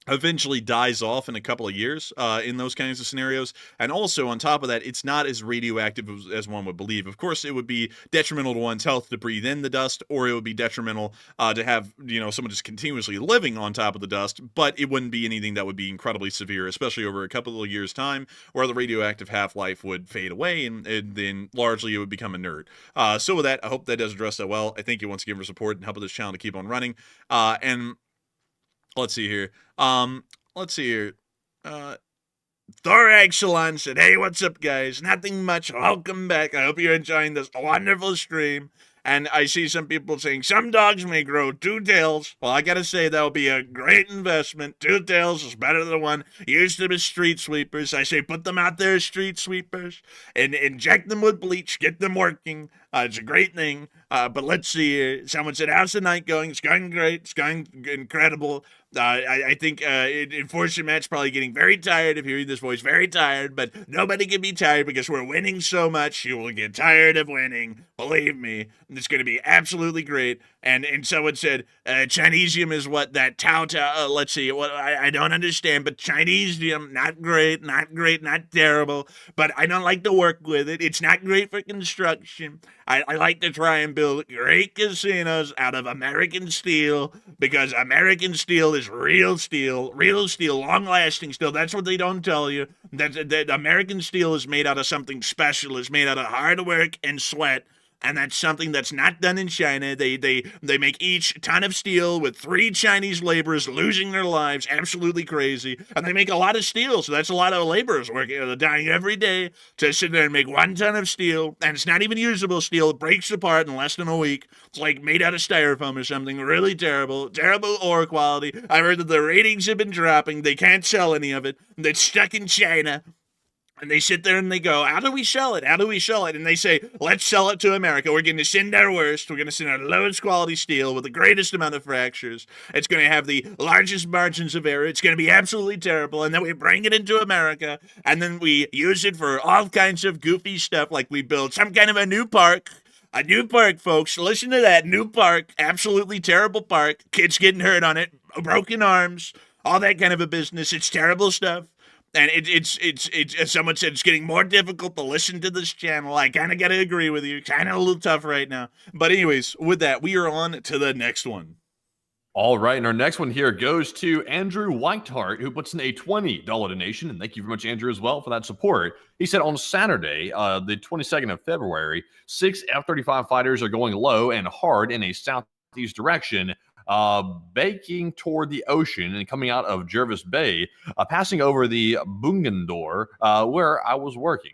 eventually dies off in a couple of years in those kinds of scenarios. And also, on top of that, it's not as radioactive as one would believe. Of course, it would be detrimental to one's health to breathe in the dust, or it would be detrimental to have, someone just continuously living on top of the dust, but it wouldn't be anything that would be incredibly severe, especially over a couple of years' time, where the radioactive half-life would fade away, and then largely it would become inert. So with that, I hope that does address that well. I thank you once again for support and helping this channel to keep on running. And let's see here. Thor Excellon said, "Hey, what's up, guys? Nothing much. Welcome back. I hope you're enjoying this wonderful stream." And I see some people saying, some dogs may grow two tails. Well, I gotta say, that would be a great investment. Two tails is better than one. Use them as street sweepers. I say put them out there as street sweepers and inject them with bleach. Get them working. It's a great thing. But let's see here. Someone said, how's the night going? It's going great. It's going incredible. I think Enforcer Matt's probably getting very tired of hearing this voice. Very tired, but nobody can be tired because we're winning so much. You will get tired of winning. Believe me. It's going to be absolutely great. And someone said, Chinesium is what that let's see, what I don't understand, but Chinesium, not great, not terrible, but I don't like to work with it. It's not great for construction. I like to try and build great casinos out of American steel, because American steel is real steel, long-lasting steel. That's what they don't tell you. That American steel is made out of something special. It's made out of hard work and sweat. And that's something that's not done in China. They make each ton of steel with 3 Chinese laborers losing their lives. Absolutely crazy. And they make a lot of steel, so that's a lot of laborers working, dying every day to sit there and make 1 ton of steel. And it's not even usable steel. It breaks apart in less than a week. It's like made out of styrofoam or something. Really terrible. Terrible ore quality. I heard that the ratings have been dropping. They can't sell any of it. It's stuck in China. And they sit there and they go, how do we sell it? How do we sell it? And they say, let's sell it to America. We're going to send our worst. We're going to send our lowest quality steel with the greatest amount of fractures. It's going to have the largest margins of error. It's going to be absolutely terrible. And then we bring it into America. And then we use it for all kinds of goofy stuff, like we build some kind of a new park. A new park, folks. Listen to that. New park. Absolutely terrible park. Kids getting hurt on it. Broken arms. All that kind of a business. It's terrible stuff. And it's as someone said, it's getting more difficult to listen to this channel. I kind of got to agree with you. Kind of a little tough right now. But anyways, with that, we are on to the next one. All right, and our next one here goes to Andrew Whiteheart, who puts in a $20 donation, and thank you very much, Andrew, as well, for that support. He said on Saturday, the 22nd of February, 6 F-35 fighters are going low and hard in a southeast direction, baking toward the ocean and coming out of Jervis Bay, passing over the Bungendor, where I was working.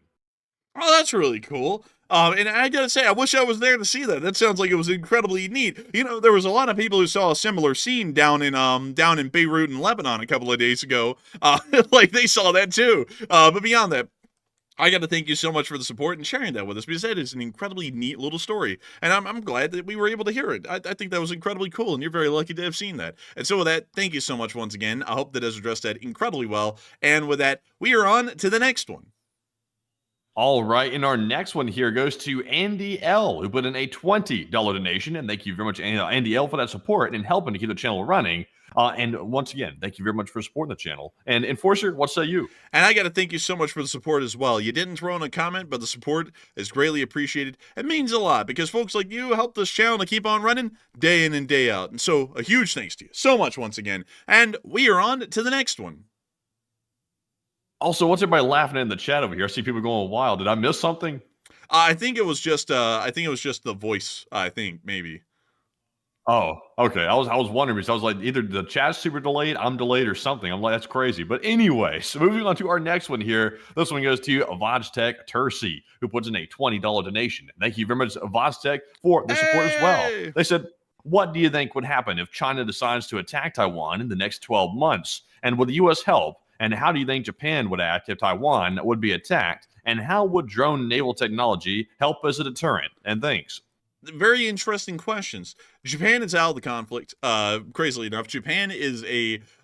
Oh, that's really cool. And I gotta say, I wish I was there to see that. That sounds like it was incredibly neat. There was a lot of people who saw a similar scene down in Beirut in Lebanon a couple of days ago. Like they saw that too. But beyond that, I got to thank you so much for the support and sharing that with us, because that is an incredibly neat little story. And I'm glad that we were able to hear it. I think that was incredibly cool, and you're very lucky to have seen that. And so with that, thank you so much once again. I hope that has addressed that incredibly well. And with that, we are on to the next one. All right, and our next one here goes to Andy L, who put in a $20 donation, and thank you very much, Andy L, for that support and helping to keep the channel running. And once again, thank you very much for supporting the channel. And Enforcer, what say you? And I got to thank you so much for the support as well. You didn't throw in a comment, but the support is greatly appreciated. It means a lot, because folks like you help this channel to keep on running day in and day out. And so a huge thanks to you so much once again. And we are on to the next one. Also, what's everybody laughing in the chat over here? I see people going wild. Did I miss something? I think it was just the voice, I think, maybe. Oh, okay. I was wondering because I was like, either the chat's super delayed, I'm delayed, or something. I'm like, that's crazy. But anyway, so moving on to our next one here. This one goes to Vajtek Tursi, who puts in a $20 donation. Thank you very much, Vajtek, for the support as well. Hey! They said, what do you think would happen if China decides to attack Taiwan in the next 12 months? And would the U.S. help? And how do you think Japan would act if Taiwan would be attacked? And how would drone naval technology help as a deterrent? And thanks. Very interesting questions. Japan is out of the conflict. Crazily enough, Japan is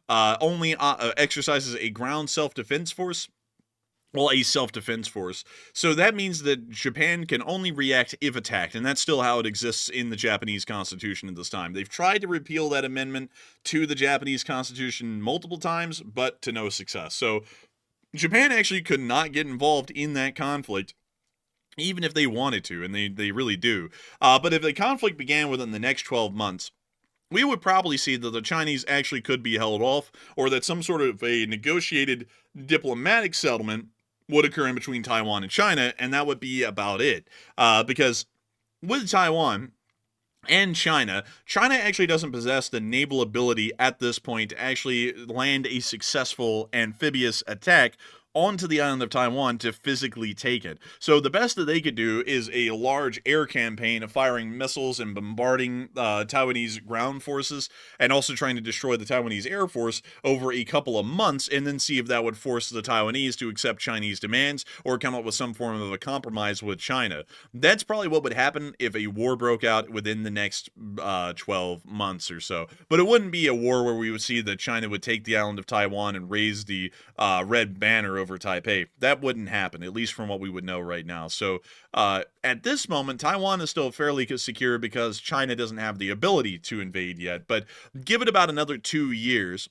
only exercises a ground self-defense force. Well, a self-defense force. So that means that Japan can only react if attacked, and that's still how it exists in the Japanese Constitution at this time. They've tried to repeal that amendment to the Japanese Constitution multiple times, but to no success. So Japan actually could not get involved in that conflict, even if they wanted to, and they really do. But if the conflict began within the next 12 months, we would probably see that the Chinese actually could be held off, or that some sort of a negotiated diplomatic settlement would occur in between Taiwan and China, and that would be about it. Because with Taiwan and China actually doesn't possess the naval ability at this point to actually land a successful amphibious attack onto the island of Taiwan to physically take it. So the best that they could do is a large air campaign of firing missiles and bombarding Taiwanese ground forces, and also trying to destroy the Taiwanese Air Force over a couple of months, and then see if that would force the Taiwanese to accept Chinese demands or come up with some form of a compromise with China. That's probably what would happen if a war broke out within the next 12 months or so. But it wouldn't be a war where we would see that China would take the island of Taiwan and raise the red banner over Taipei. That wouldn't happen, at least from what we would know right now. So at this moment, Taiwan is still fairly secure because China doesn't have the ability to invade yet. But give it about another 2 years,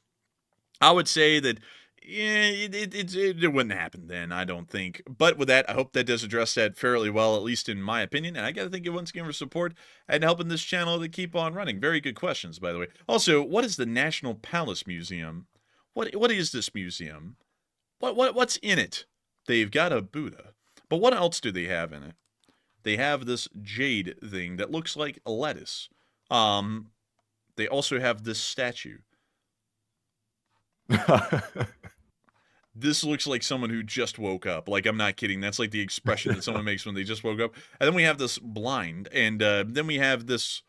I would say that it wouldn't happen then, I don't think. But with that, I hope that does address that fairly well, at least in my opinion. And I gotta thank you once again for support and helping this channel to keep on running. Very good questions, by the way. Also, what is the National Palace Museum? What is this museum? What's in it? They've got a Buddha. But what else do they have in it? They have this jade thing that looks like a lettuce. They also have this statue. This looks like someone who just woke up. Like, I'm not kidding. That's like the expression that someone makes when they just woke up. And then we have this blind, and then we have this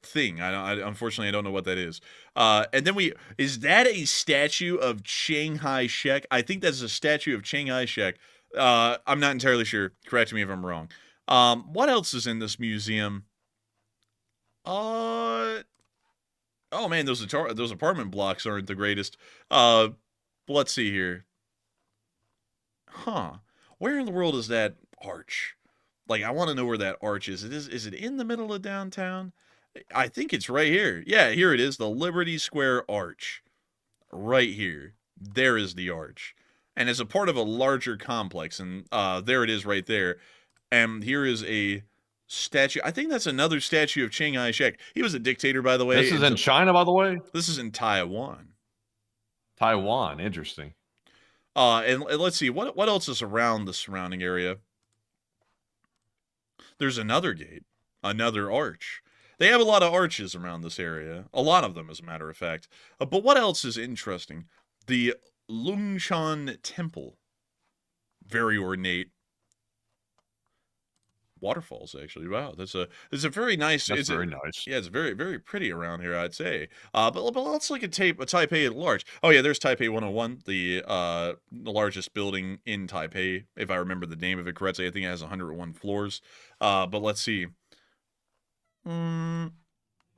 thing. Unfortunately, I don't know what that is. And then is that a statue of Chiang Kai-shek? I think that's a statue of Chiang Kai-shek. I'm not entirely sure. Correct me if I'm wrong. What else is in this museum? Oh man, those apartment blocks aren't the greatest. Let's see here. Huh. Where in the world is that arch? Like, I want to know where that arch is. Is it in the middle of downtown? I think it's right here. Yeah, here it is, the Liberty Square Arch. Right here. There is the arch. And it's a part of a larger complex, and there it is right there. And here is a statue. I think that's another statue of Chiang Kai-shek. He was a dictator, by the way. This is in China, by the way? This is in Taiwan. Taiwan, interesting. And let's see, what else is around the surrounding area? There's another gate, another arch. They have a lot of arches around this area. A lot of them, as a matter of fact. But what else is interesting? The Lungshan Temple. Very ornate. Waterfalls, actually. Wow, it's a very nice. That's very nice. Yeah, it's very, very pretty around here, I'd say. But let's look at Taipei at large. Oh yeah, there's Taipei 101, the largest building in Taipei, if I remember the name of it correctly. I think it has 101 floors. But let's see. I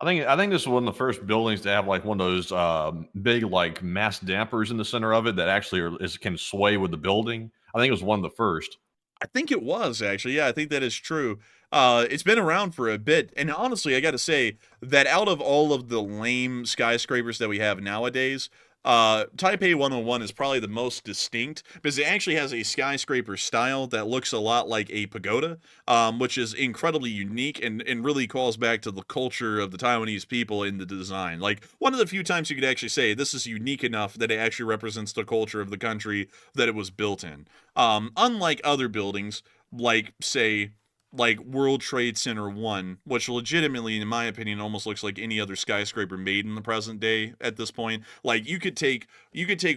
think this is one of the first buildings to have like one of those big like mass dampers in the center of it that actually can sway with the building. I think it was one of the first. I think it was, actually. Yeah, I think that is true. It's been around for a bit. And honestly, I got to say that out of all of the lame skyscrapers that we have nowadays, Taipei 101 is probably the most distinct because it actually has a skyscraper style that looks a lot like a pagoda, which is incredibly unique and really calls back to the culture of the Taiwanese people in the design. Like, one of the few times you could actually say this is unique enough that it actually represents the culture of the country that it was built in. Unlike other buildings, like, say, like World Trade Center 1, which legitimately, in my opinion, almost looks like any other skyscraper made in the present day at this point. Like you could take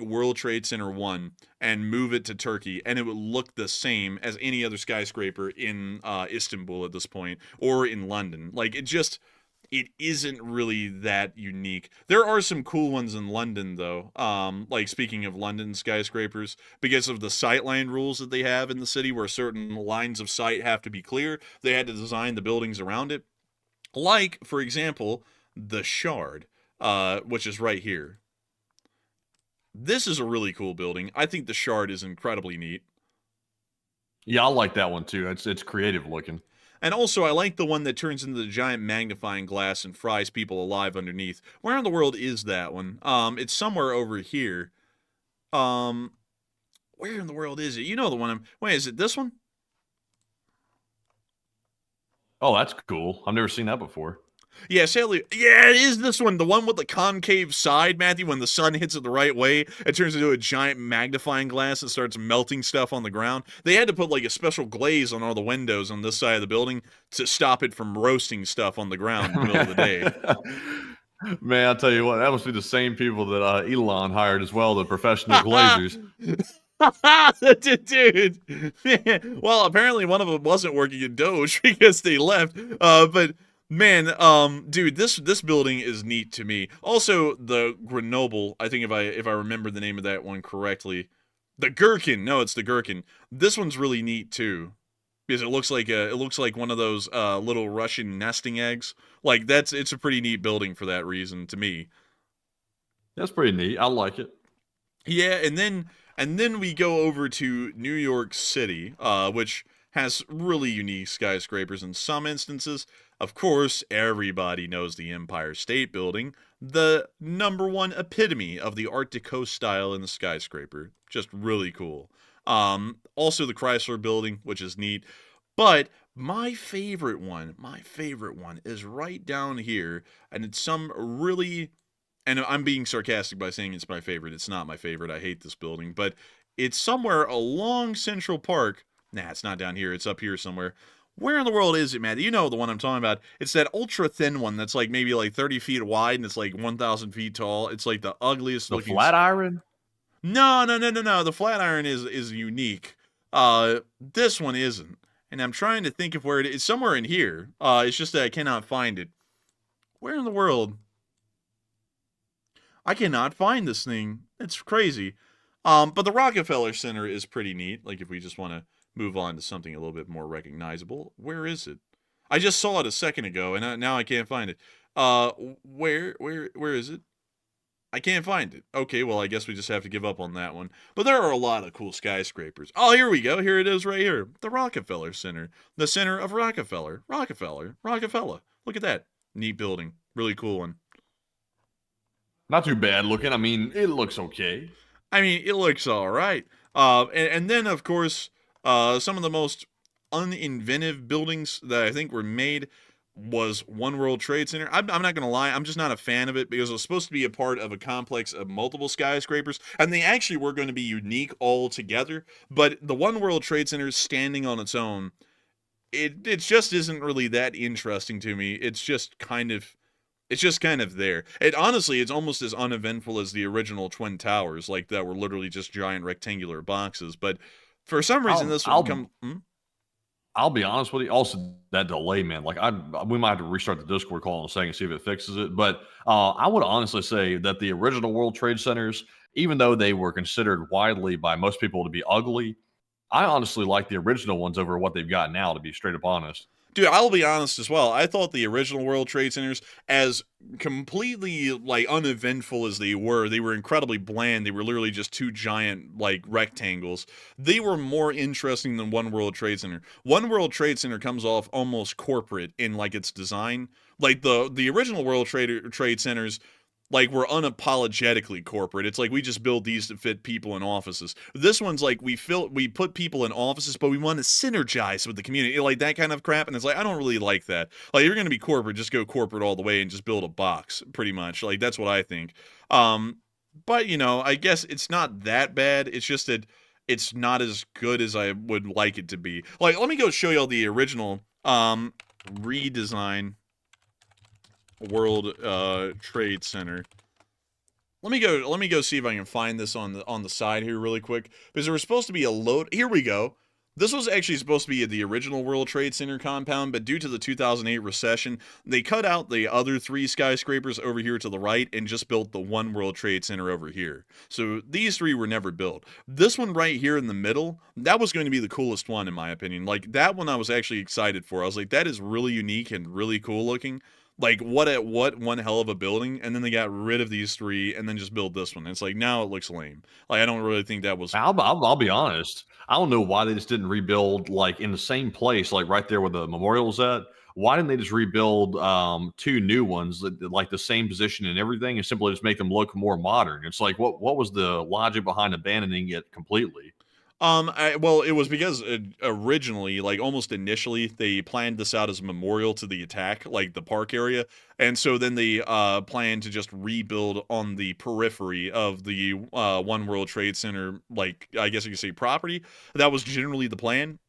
World Trade Center 1 and move it to Turkey, and it would look the same as any other skyscraper in Istanbul at this point, or in London. Like it isn't really that unique. There are some cool ones in London, though. Like speaking of London skyscrapers, because of the sightline rules that they have in the city, where certain lines of sight have to be clear, they had to design the buildings around it. Like, for example, the Shard, which is right here. This is a really cool building. I think the Shard is incredibly neat. Yeah, I like that one too. It's creative looking. And also, I like the one that turns into the giant magnifying glass and fries people alive underneath. Where in the world is that one? It's somewhere over here. Where in the world is it? You know the one wait, is it this one? Oh, that's cool. I've never seen that before. Yeah, sadly, yeah, it is this one. The one with the concave side, Matthew, when the sun hits it the right way, it turns into a giant magnifying glass and starts melting stuff on the ground. They had to put like a special glaze on all the windows on this side of the building to stop it from roasting stuff on the ground in the middle of the day. Man, I'll tell you what, that must be the same people that Elon hired as well, the professional glazers. Dude. Well, apparently one of them wasn't working in Doge because they left. But man, dude, this building is neat to me. Also, the Grenoble, I think if I remember the name of that one correctly, the Gherkin. No, it's the Gherkin. This one's really neat too, because it looks like one of those little Russian nesting eggs. Like it's a pretty neat building for that reason to me. That's pretty neat. I like it. Yeah, and then we go over to New York City, which has really unique skyscrapers in some instances. Of course, everybody knows the Empire State Building, the #1 epitome of the Art Deco style in the skyscraper. Just really cool. Also the Chrysler Building, which is neat. But my favorite one is right down here, and it's some really... And I'm being sarcastic by saying it's my favorite. It's not my favorite. I hate this building. But it's somewhere along Central Park. Nah, it's not down here. It's up here somewhere. Where in the world is it, Matt? You know the one I'm talking about. It's that ultra-thin one that's like maybe like 30 feet wide and it's like 1,000 feet tall. It's like the ugliest looking... The Flatiron? No. The Flatiron is unique. This one isn't. And I'm trying to think of where it is. It's somewhere in here. It's just that I cannot find it. Where in the world... I cannot find this thing. It's crazy. But the Rockefeller Center is pretty neat. Like if we just want to move on to something a little bit more recognizable. Where is it? I just saw it a second ago, and now I can't find it. Where is it? I can't find it. Okay, well, I guess we just have to give up on that one. But there are a lot of cool skyscrapers. Oh, here we go. Here it is right here. The Rockefeller Center. The center of Rockefeller. Rockefeller. Look at that. Neat building. Really cool one. Not too bad looking. I mean, it looks okay. I mean, it looks all right. And then, of course, some of the most uninventive buildings that I think were made was One World Trade Center. I'm not going to lie. I'm just not a fan of it because it was supposed to be a part of a complex of multiple skyscrapers, and they actually were going to be unique all together. But the One World Trade Center standing on its own, it just isn't really that interesting to me. It's just kind of there. Honestly, it's almost as uneventful as the original Twin Towers, like that were literally just giant rectangular boxes. But for some reason, I'll be honest with you. Also, that delay, man. Like, we might have to restart the Discord call in a second and see if it fixes it. But I would honestly say that the original World Trade Centers, even though they were considered widely by most people to be ugly, I honestly like the original ones over what they've got now, to be straight up honest. Dude, I'll be honest as well. I thought the original World Trade Centers, as completely, like, uneventful as they were incredibly bland. They were literally just two giant, like, rectangles. They were more interesting than One World Trade Center. One World Trade Center comes off almost corporate in, like, its design. Like, the original World Trade Centers, like, we're unapologetically corporate. It's like we just build these to fit people in offices. This one's like we put people in offices, but we want to synergize with the community, like that kind of crap. And it's like, I don't really like that. Like, you're going to be corporate, just go corporate all the way and just build a box, pretty much. Like, that's what I think. But, you know, I guess it's not that bad. It's just that it's not as good as I would like it to be. Like, let me go show y'all the original redesign World Trade Center. Let me go see if I can find this on the side here really quick, because there was supposed to be a load. Here we go. This was actually supposed to be the original World Trade Center compound, but due to the 2008 recession, they cut out the other 3 skyscrapers over here to the right and just built the one World Trade Center over here. So these 3 were never built. This one right here in the middle, that was going to be the coolest one in my opinion. Like, that one I was actually excited for. I was like, that is really unique and really cool looking. Like, what one hell of a building. And then they got rid of these 3 and then just built this one. It's like, now it looks lame. Like, I don't really think that was... I'll be honest. I don't know why they just didn't rebuild, like, in the same place, like right there where the memorial's at. Why didn't they just rebuild 2 new ones, like the same position and everything, and simply just make them look more modern? It's like, what was the logic behind abandoning it completely? Well, it was because originally, like almost initially, they planned this out as a memorial to the attack, like the park area. And so then they planned to just rebuild on the periphery of the One World Trade Center, like, I guess you could say property. That was generally the plan.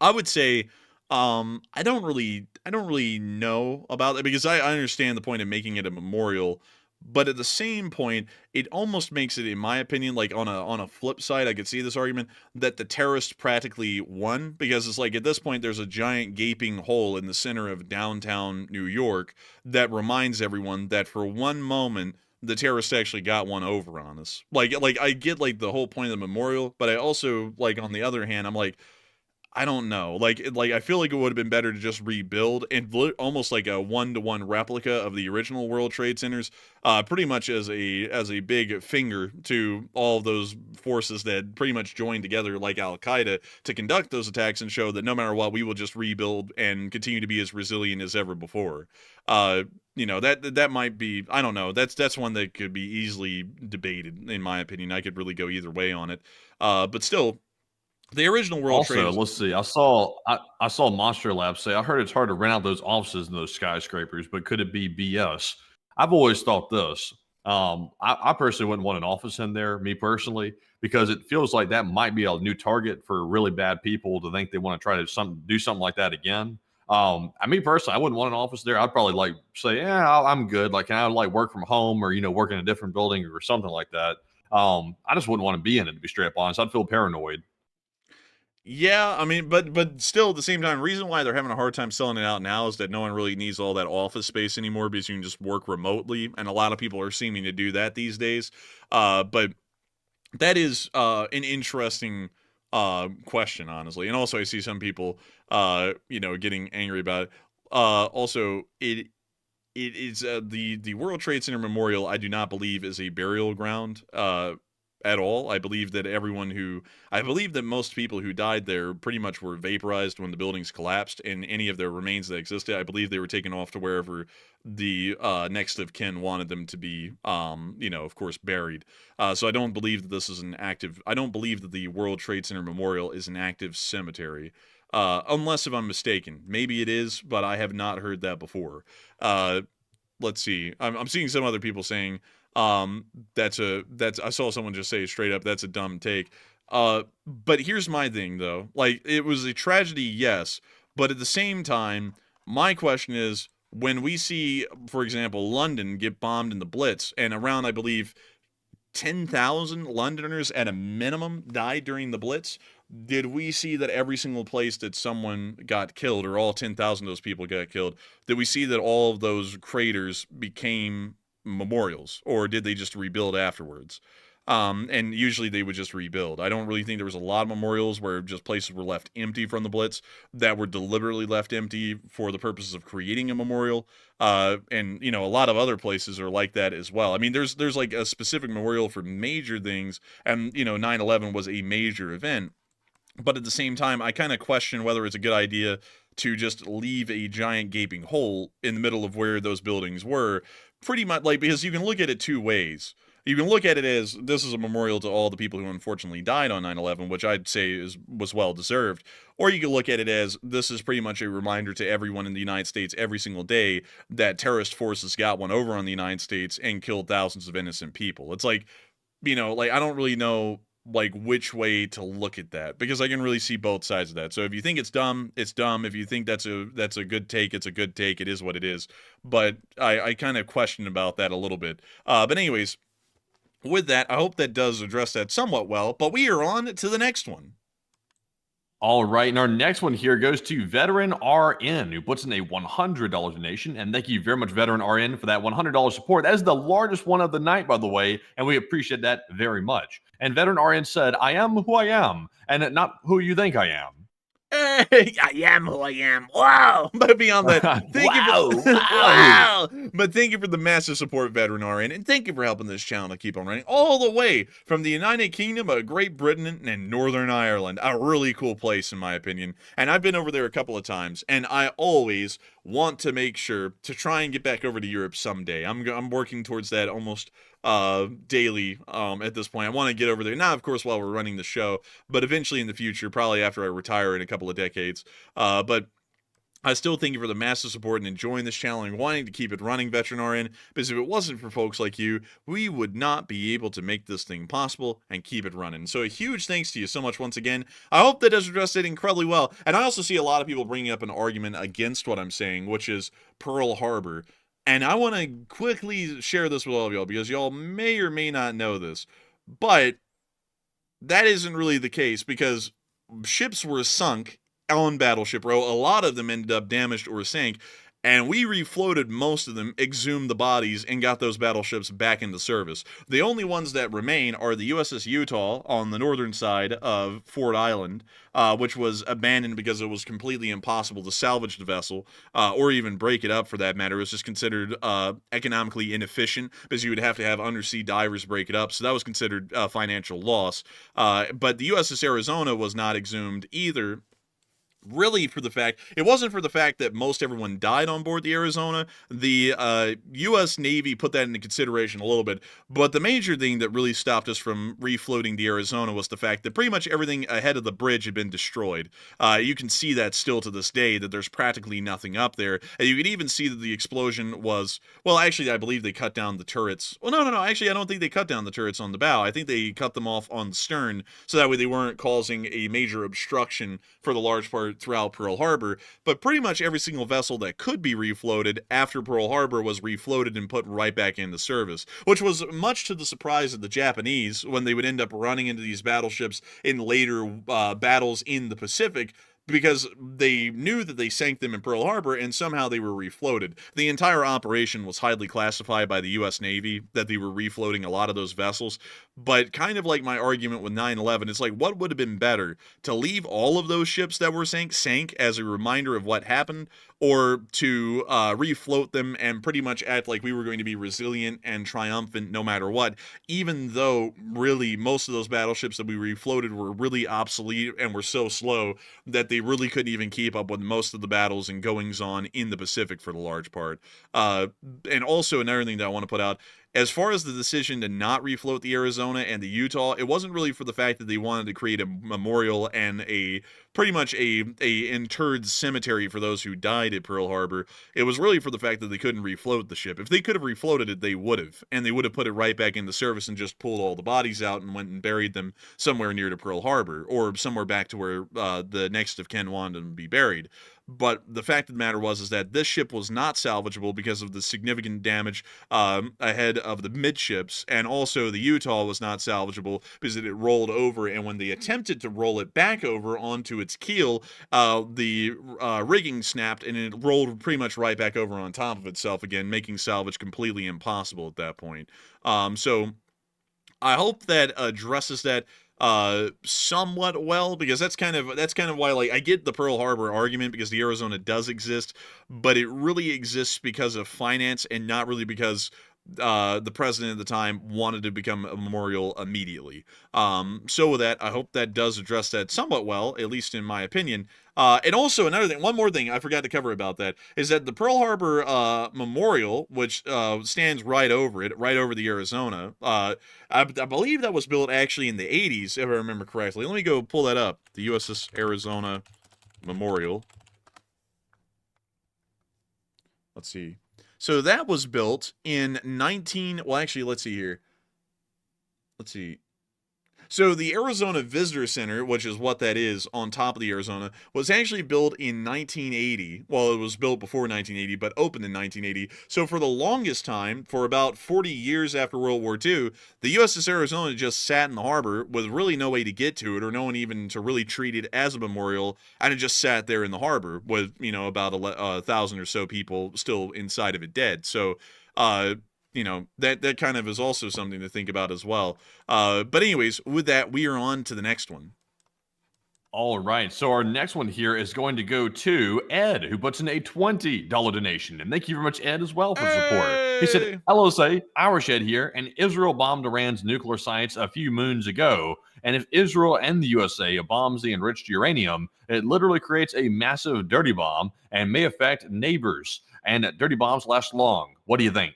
I would say, I don't really know about it, because I understand the point of making it a memorial. But at the same point, it almost makes it, in my opinion, like on a flip side, I could see this argument that the terrorists practically won, because it's like at this point there's a giant gaping hole in the center of downtown New York that reminds everyone that for one moment the terrorists actually got one over on us. Like I get like the whole point of the memorial, but I also, like, on the other hand, I'm like, I don't know. Like I feel like it would have been better to just rebuild and almost like a one-to-one replica of the original World Trade Centers, pretty much as a big finger to all of those forces that pretty much joined together, like Al Qaeda, to conduct those attacks and show that no matter what, we will just rebuild and continue to be as resilient as ever before. That might be, I don't know. That's one that could be easily debated, in my opinion. I could really go either way on it, but still. The original World Trade. Also, let's see. I saw Monster Lab say, I heard it's hard to rent out those offices in those skyscrapers, but could it be BS? I've always thought this. I personally wouldn't want an office in there, me personally, because it feels like that might be a new target for really bad people to think they want to try to do something like that again. Me personally, I wouldn't want an office there. I'd probably like say, yeah, I'm good. Like, can I like work from home or, work in a different building or something like that? I just wouldn't want to be in it, to be straight up honest. I'd feel paranoid. Yeah, I mean, but still, at the same time, reason why they're having a hard time selling it out now is that no one really needs all that office space anymore, because you can just work remotely, and a lot of people are seeming to do that these days. But that is an interesting question, honestly. And also, I see some people, getting angry about it. Also, it is the World Trade Center Memorial, I do not believe, is a burial ground at all. I believe that most people who died there pretty much were vaporized when the buildings collapsed, and any of their remains that existed, I believe they were taken off to wherever the next of kin wanted them to be, of course, buried. So I don't believe that I don't believe that the World Trade Center Memorial is an active cemetery. Unless if I'm mistaken. Maybe it is, but I have not heard that before. Let's see. I'm seeing some other people saying, I saw someone just say straight up, that's a dumb take. But here's my thing though. Like, it was a tragedy, yes, but at the same time, my question is, when we see, for example, London get bombed in the Blitz, and around, I believe, 10,000 Londoners at a minimum died during the Blitz, did we see that every single place that someone got killed, or all 10,000 of those people got killed, did we see that all of those craters became memorials, or did they just rebuild afterwards? And usually they would just rebuild. I don't really think there was a lot of memorials where just places were left empty from the Blitz that were deliberately left empty for the purposes of creating a memorial. And a lot of other places are like that as well. I mean, there's like a specific memorial for major things, and 9/11 was a major event. But at the same time, I kind of question whether it's a good idea to just leave a giant gaping hole in the middle of where those buildings were. Pretty much, like, because you can look at it 2 ways. You can look at it as this is a memorial to all the people who unfortunately died on 9/11, which I'd say was well deserved. Or you can look at it as this is pretty much a reminder to everyone in the United States every single day that terrorist forces got one over on the United States and killed thousands of innocent people. It's like, I don't really know like which way to look at that, because I can really see both sides of that. So if you think it's dumb, it's dumb. If you think that's a good take, it's a good take. It is what it is. But I kind of question about that a little bit. But anyways, with that, I hope that does address that somewhat well. But we are on to the next one. All right, and our next one here goes to Veteran RN, who puts in a $100 donation. And thank you very much, Veteran RN, for that $100 support. That is the largest one of the night, by the way, and we appreciate that very much. And Veteran RN said, I am who I am, and not who you think I am. Hey, I am who I am. Wow. But beyond that, thank you for, wow. But thank you for the massive support, Veteran RN, and thank you for helping this channel to keep on running all the way from the United Kingdom of Great Britain and Northern Ireland. A really cool place, in my opinion. And I've been over there a couple of times, and I always want to make sure to try and get back over to Europe someday. I'm working towards that almost daily at this point. I want to get over there, not of course while we're running the show, but eventually in the future, probably after I retire in a couple of decades. But I still thank you for the massive support and enjoying this channel and wanting to keep it running, Veteran RN, because if it wasn't for folks like you, we would not be able to make this thing possible and keep it running. So a huge thanks to you so much once again. I hope that does address it incredibly well. And I also see a lot of people bringing up an argument against what I'm saying, which is Pearl Harbor. And I want to quickly share this with all of y'all, because y'all may or may not know this, but that isn't really the case, because ships were sunk on Battleship Row. A lot of them ended up damaged or sank, and we refloated most of them, exhumed the bodies, and got those battleships back into service. The only ones that remain are the USS Utah on the northern side of Ford Island, which was abandoned because it was completely impossible to salvage the vessel, or even break it up for that matter. It was just considered economically inefficient, because you would have to have undersea divers break it up, so that was considered financial loss. But the USS Arizona was not exhumed either. Really, it wasn't for the fact that most everyone died on board the Arizona. The U.S. Navy put that into consideration a little bit, but the major thing that really stopped us from refloating the Arizona was the fact that pretty much everything ahead of the bridge had been destroyed. You can see that still to this day, that there's practically nothing up there. And you can even see that the explosion was, well, actually, I believe they cut down the turrets. Well, no, actually, I don't think they cut down the turrets on the bow. I think they cut them off on the stern, so that way they weren't causing a major obstruction for the large part throughout Pearl Harbor. But pretty much every single vessel that could be refloated after Pearl Harbor was refloated and put right back into service, which was much to the surprise of the Japanese when they would end up running into these battleships in later battles in the Pacific, because they knew that they sank them in Pearl Harbor and somehow they were refloated. The entire operation was highly classified by the U.S. Navy that they were refloating a lot of those vessels. But kind of like my argument with 9/11, it's like, what would have been better? To leave all of those ships that were sank as a reminder of what happened, or to refloat them and pretty much act like we were going to be resilient and triumphant no matter what, even though really most of those battleships that we refloated were really obsolete and were so slow that they really couldn't even keep up with most of the battles and goings on in the Pacific for the large part. And also another thing that I want to put out, as far as the decision to not refloat the Arizona and the Utah, it wasn't really for the fact that they wanted to create a memorial and pretty much a interred cemetery for those who died at Pearl Harbor. It was really for the fact that they couldn't refloat the ship. If they could have refloated it, they would have, and they would have put it right back into service and just pulled all the bodies out and went and buried them somewhere near to Pearl Harbor, or somewhere back to where the next of kin wanted them to be buried. But the fact of the matter was that this ship was not salvageable because of the significant damage ahead of the midships, and also the Utah was not salvageable because it rolled over, and when they attempted to roll it back over onto its keel, the rigging snapped and it rolled pretty much right back over on top of itself again, making salvage completely impossible at that point. So I hope that addresses that somewhat well, because that's kind of why, like, I get the Pearl Harbor argument, because the Arizona does exist, but it really exists because of finance and not really because the president at the time wanted to become a memorial immediately. So with that, I hope that does address that somewhat well, at least in my opinion. And also another thing, one more thing I forgot to cover about that, is that the Pearl Harbor Memorial, which stands right over it, right over the Arizona, I believe that was built actually in the 80s, if I remember correctly. Let me go pull that up. The USS Arizona Memorial. Let's see. So that was built in well, actually, let's see here. Let's see. So the Arizona Visitor Center, which is what that is on top of the Arizona, was actually built in 1980. Well, it was built before 1980, but opened in 1980. So for the longest time, for about 40 years after World War II, the USS Arizona just sat in the harbor with really no way to get to it, or no one even to really treat it as a memorial, and it just sat there in the harbor with, about 1,000 or so people still inside of it dead. So, that kind of is also something to think about as well. But anyways, with that, we are on to the next one. All right, so our next one here is going to go to Ed, who puts in a $20 donation. And thank you very much, Ed, as well for the support. He said, LOSA, Irish Ed here, and Israel bombed Iran's nuclear sites a few moons ago. And if Israel and the USA bombs the enriched uranium, it literally creates a massive dirty bomb and may affect neighbors. And dirty bombs last long. What do you think?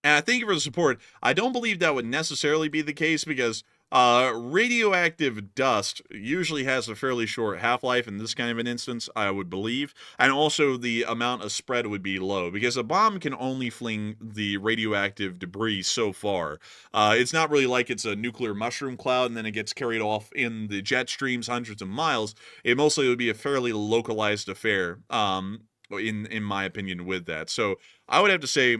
And I thank you for the support. I don't believe that would necessarily be the case because radioactive dust usually has a fairly short half-life in this kind of an instance, I would believe. And also the amount of spread would be low because a bomb can only fling the radioactive debris so far. It's not really like it's a nuclear mushroom cloud and then it gets carried off in the jet streams hundreds of miles. It mostly would be a fairly localized affair, in my opinion, with that. So I would have to say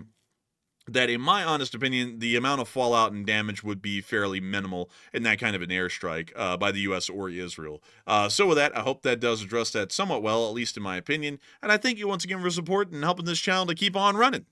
that, in my honest opinion, the amount of fallout and damage would be fairly minimal in that kind of an airstrike by the U.S. or Israel. So with that, I hope that does address that somewhat well, at least in my opinion. And I thank you once again for support and helping this channel to keep on running.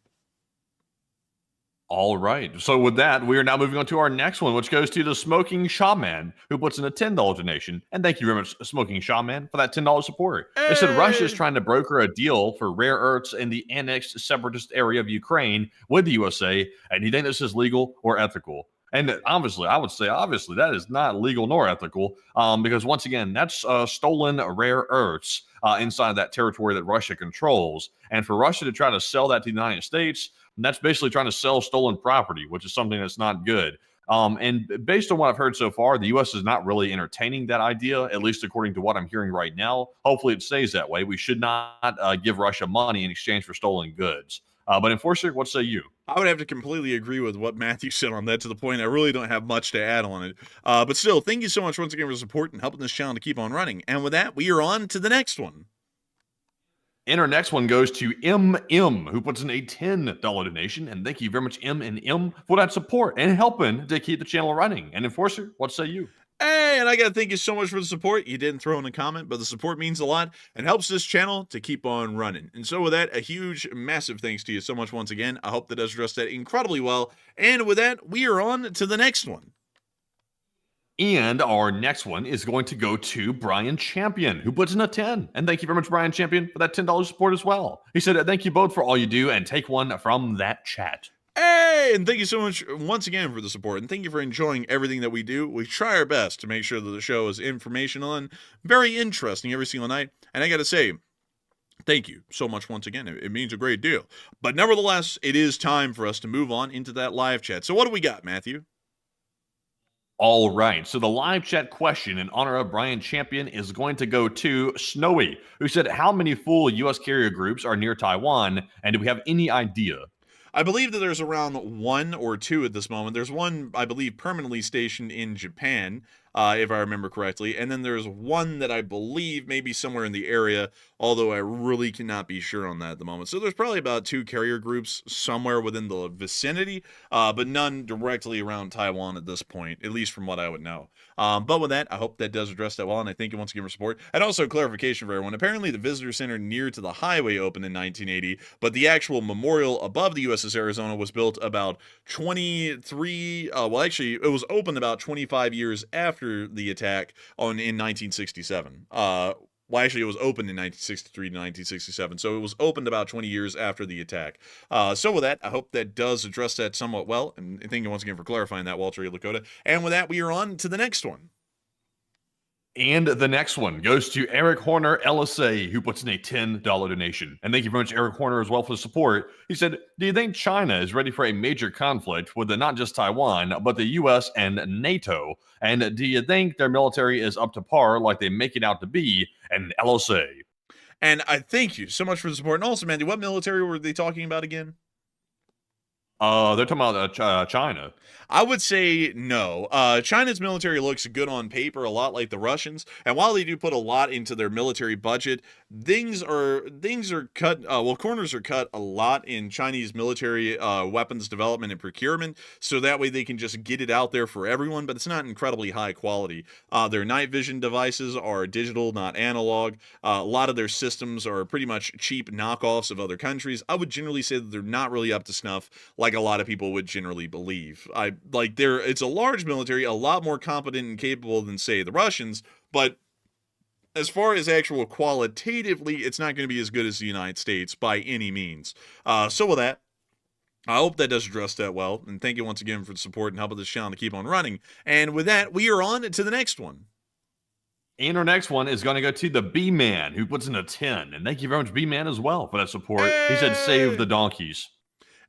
All right. So with that, we are now moving on to our next one, which goes to the Smoking Shaman, who puts in a $10 donation. And thank you very much, Smoking Shaman, for that $10 support. They said Russia is trying to broker a deal for rare earths in the annexed separatist area of Ukraine with the USA. And you think this is legal or ethical? And obviously, I would say, that is not legal nor ethical, because once again, that's stolen rare earths inside that territory that Russia controls. And for Russia to try to sell that to the United States, that's basically trying to sell stolen property, which is something that's not good. And based on what I've heard so far, the U.S. is not really entertaining that idea, at least according to what I'm hearing right now. Hopefully it stays that way. We should not give Russia money in exchange for stolen goods. But Enforcer, what say you? I would have to completely agree with what Matthew said on that, to the point I really don't have much to add on it. But still, thank you so much once again for support and helping this channel to keep on running. And with that, we are on to the next one. And our next one goes to MM, who puts in a $10 donation. And thank you very much, M&M, for that support and helping to keep the channel running. And Enforcer, what say you? Hey, and I gotta thank you so much for the support. You didn't throw in a comment, but the support means a lot and helps this channel to keep on running. And so with that, a huge, massive thanks to you so much once again. I hope that does address that incredibly well. And with that, we are on to the next one. And our next one is going to go to Brian Champion, who puts in a 10. And thank you very much, Brian Champion, for that $10 support as well. He said, thank you both for all you do, and take one from that chat. Hey, and thank you so much once again for the support, and thank you for enjoying everything that we do. We try our best to make sure that the show is informational and very interesting every single night. And I gotta say, thank you so much once again. It means a great deal. But nevertheless, it is time for us to move on into that live chat. So what do we got, Matthew? All right, so the live chat question in honor of Brian Champion is going to go to Snowy, who said, how many full U.S. carrier groups are near Taiwan, and do we have any idea? I believe that there's around 1 or 2 at this moment. There's one, I believe, permanently stationed in Japan, if I remember correctly. And then there's one that I believe may be somewhere in the area, although I really cannot be sure on that at the moment. So there's probably about 2 carrier groups somewhere within the vicinity, but none directly around Taiwan at this point, at least from what I would know. But with that, I hope that does address that well, and I thank you once again for support. And also clarification for everyone, apparently the visitor center near to the highway opened in 1980, but the actual memorial above the USS Arizona was built about 23, well actually it was opened about 25 years after the attack in 1967. Well, actually, it was opened in 1963 to 1967, so it was opened about 20 years after the attack. So with that, I hope that does address that somewhat well, and thank you once again for clarifying that, Walter E. Lakota. And with that, we are on to the next one. And the next one goes to Eric Horner, LSA, who puts in a $10 donation. And thank you very much, Eric Horner, as well for the support. He said, do you think China is ready for a major conflict with not just Taiwan, but the U.S. and NATO? And do you think their military is up to par like they make it out to be? And LSA. And I thank you so much for the support. And also, Mandy, what military were they talking about again? They're talking about China. I would say no. China's military looks good on paper, a lot like the Russians, and while they do put a lot into their military budget, things are cut. Corners are cut a lot in Chinese military weapons development and procurement, so that way they can just get it out there for everyone. But it's not incredibly high quality. Their night vision devices are digital, not analog. A lot of their systems are pretty much cheap knockoffs of other countries. I would generally say that they're not really up to snuff, like a lot of people would generally believe. It's a large military, a lot more competent and capable than, say, the Russians, but as far as actual qualitatively, it's not going to be as good as the United States by any means. So with that, I hope that does address that well, and thank you once again for the support and helping this channel to keep on running. And with that, we are on to the next one. And our next one is going to go to the B-Man, who puts in a 10. And thank you very much, B-Man, as well, for that support. He said, save the donkeys.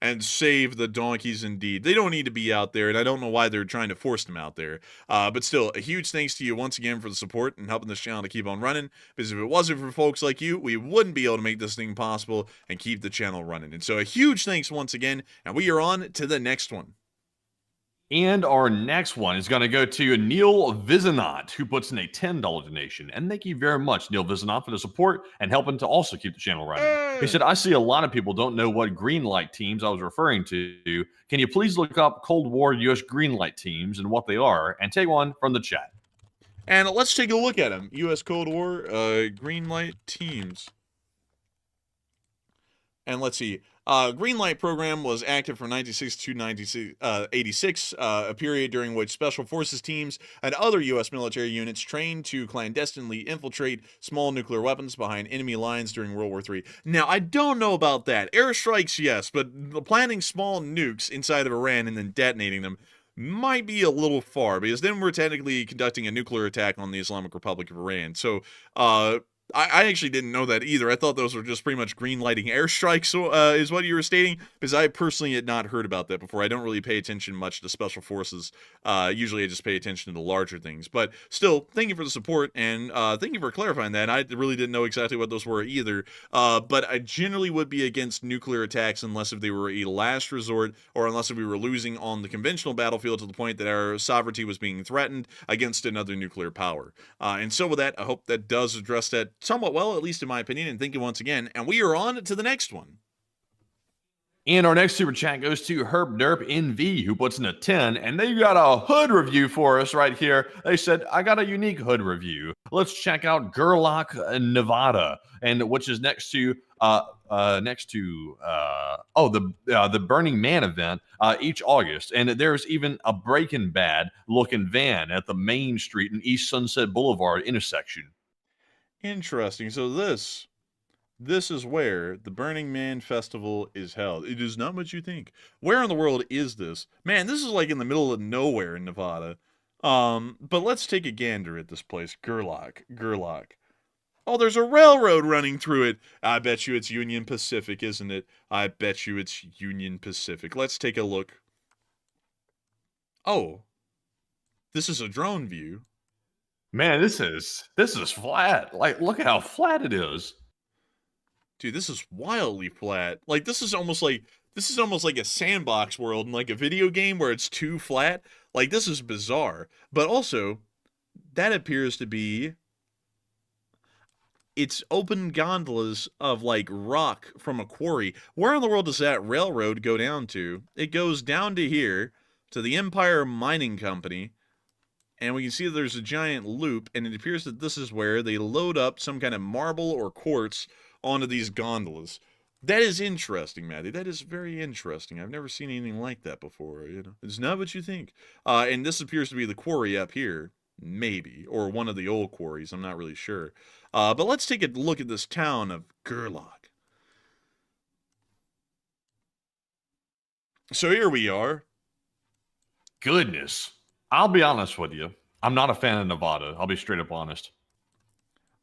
And save the donkeys indeed. They don't need to be out there, and I don't know why they're trying to force them out there. But still, a huge thanks to you once again for the support and helping this channel to keep on running, because if it wasn't for folks like you, we wouldn't be able to make this thing possible and keep the channel running. And so a huge thanks once again, and we are on to the next one. And our next one is going to go to Neil Vizanot, who puts in a $10 donation. And thank you very much, Neil Vizanot, for the support and helping to also keep the channel running. He said, I see a lot of people don't know what Greenlight teams I was referring to. Can you please look up Cold War U.S. Greenlight teams and what they are? And take one from the chat. And let's take a look at them. U.S. Cold War Greenlight teams. And let's see. Greenlight program was active from 1962 to 1986, a period during which Special Forces teams and other U.S. military units trained to clandestinely infiltrate small nuclear weapons behind enemy lines during World War III. Now, I don't know about that. Airstrikes, yes, but planting small nukes inside of Iran and then detonating them might be a little far, because then we're technically conducting a nuclear attack on the Islamic Republic of Iran. So, I actually didn't know that either. I thought those were just pretty much green-lighting airstrikes, is what you were stating, because I personally had not heard about that before. I don't really pay attention much to Special Forces. Usually I just pay attention to the larger things. But still, thank you for the support, and thank you for clarifying that. I really didn't know exactly what those were either. But I generally would be against nuclear attacks unless if they were a last resort, or unless if we were losing on the conventional battlefield to the point that our sovereignty was being threatened against another nuclear power. And so with that, I hope that does address that somewhat well, at least in my opinion, and thank you once again, and we are on to the next one. And our next super chat goes to Herb Derp NV, who puts in a 10, and they got a hood review for us right here. They said, I got a unique hood review. Let's check out Gerlach, Nevada, and which is next to the Burning Man event each August. And there's even a Breaking Bad looking van at the Main Street and East Sunset Boulevard intersection. Interesting. So this is where the Burning Man Festival is held. It is not what you think. Where in the world is this? Man, this is like in the middle of nowhere in Nevada. But let's take a gander at this place. Gerlach. Oh, there's a railroad running through it. I bet you it's Union Pacific, isn't it? I bet you it's Union Pacific. Let's take a look. Oh, this is a drone view. Man, this is flat. Like, look at how flat it is. Dude, this is wildly flat. Like, this is almost like a sandbox world in like a video game where it's too flat. Like, this is bizarre. But also, that appears to be, it's open gondolas of like rock from a quarry. Where in the world does that railroad go down to? It goes down to here, to the Empire Mining Company. And we can see that there's a giant loop, and it appears that this is where they load up some kind of marble or quartz onto these gondolas. That is interesting, Matty. That is very interesting. I've never seen anything like that before, you know. It's not what you think. And this appears to be the quarry up here, maybe, or one of the old quarries. I'm not really sure. But let's take a look at this town of Gerlach. So here we are. Goodness. I'll be honest with you. I'm not a fan of Nevada. I'll be straight up honest.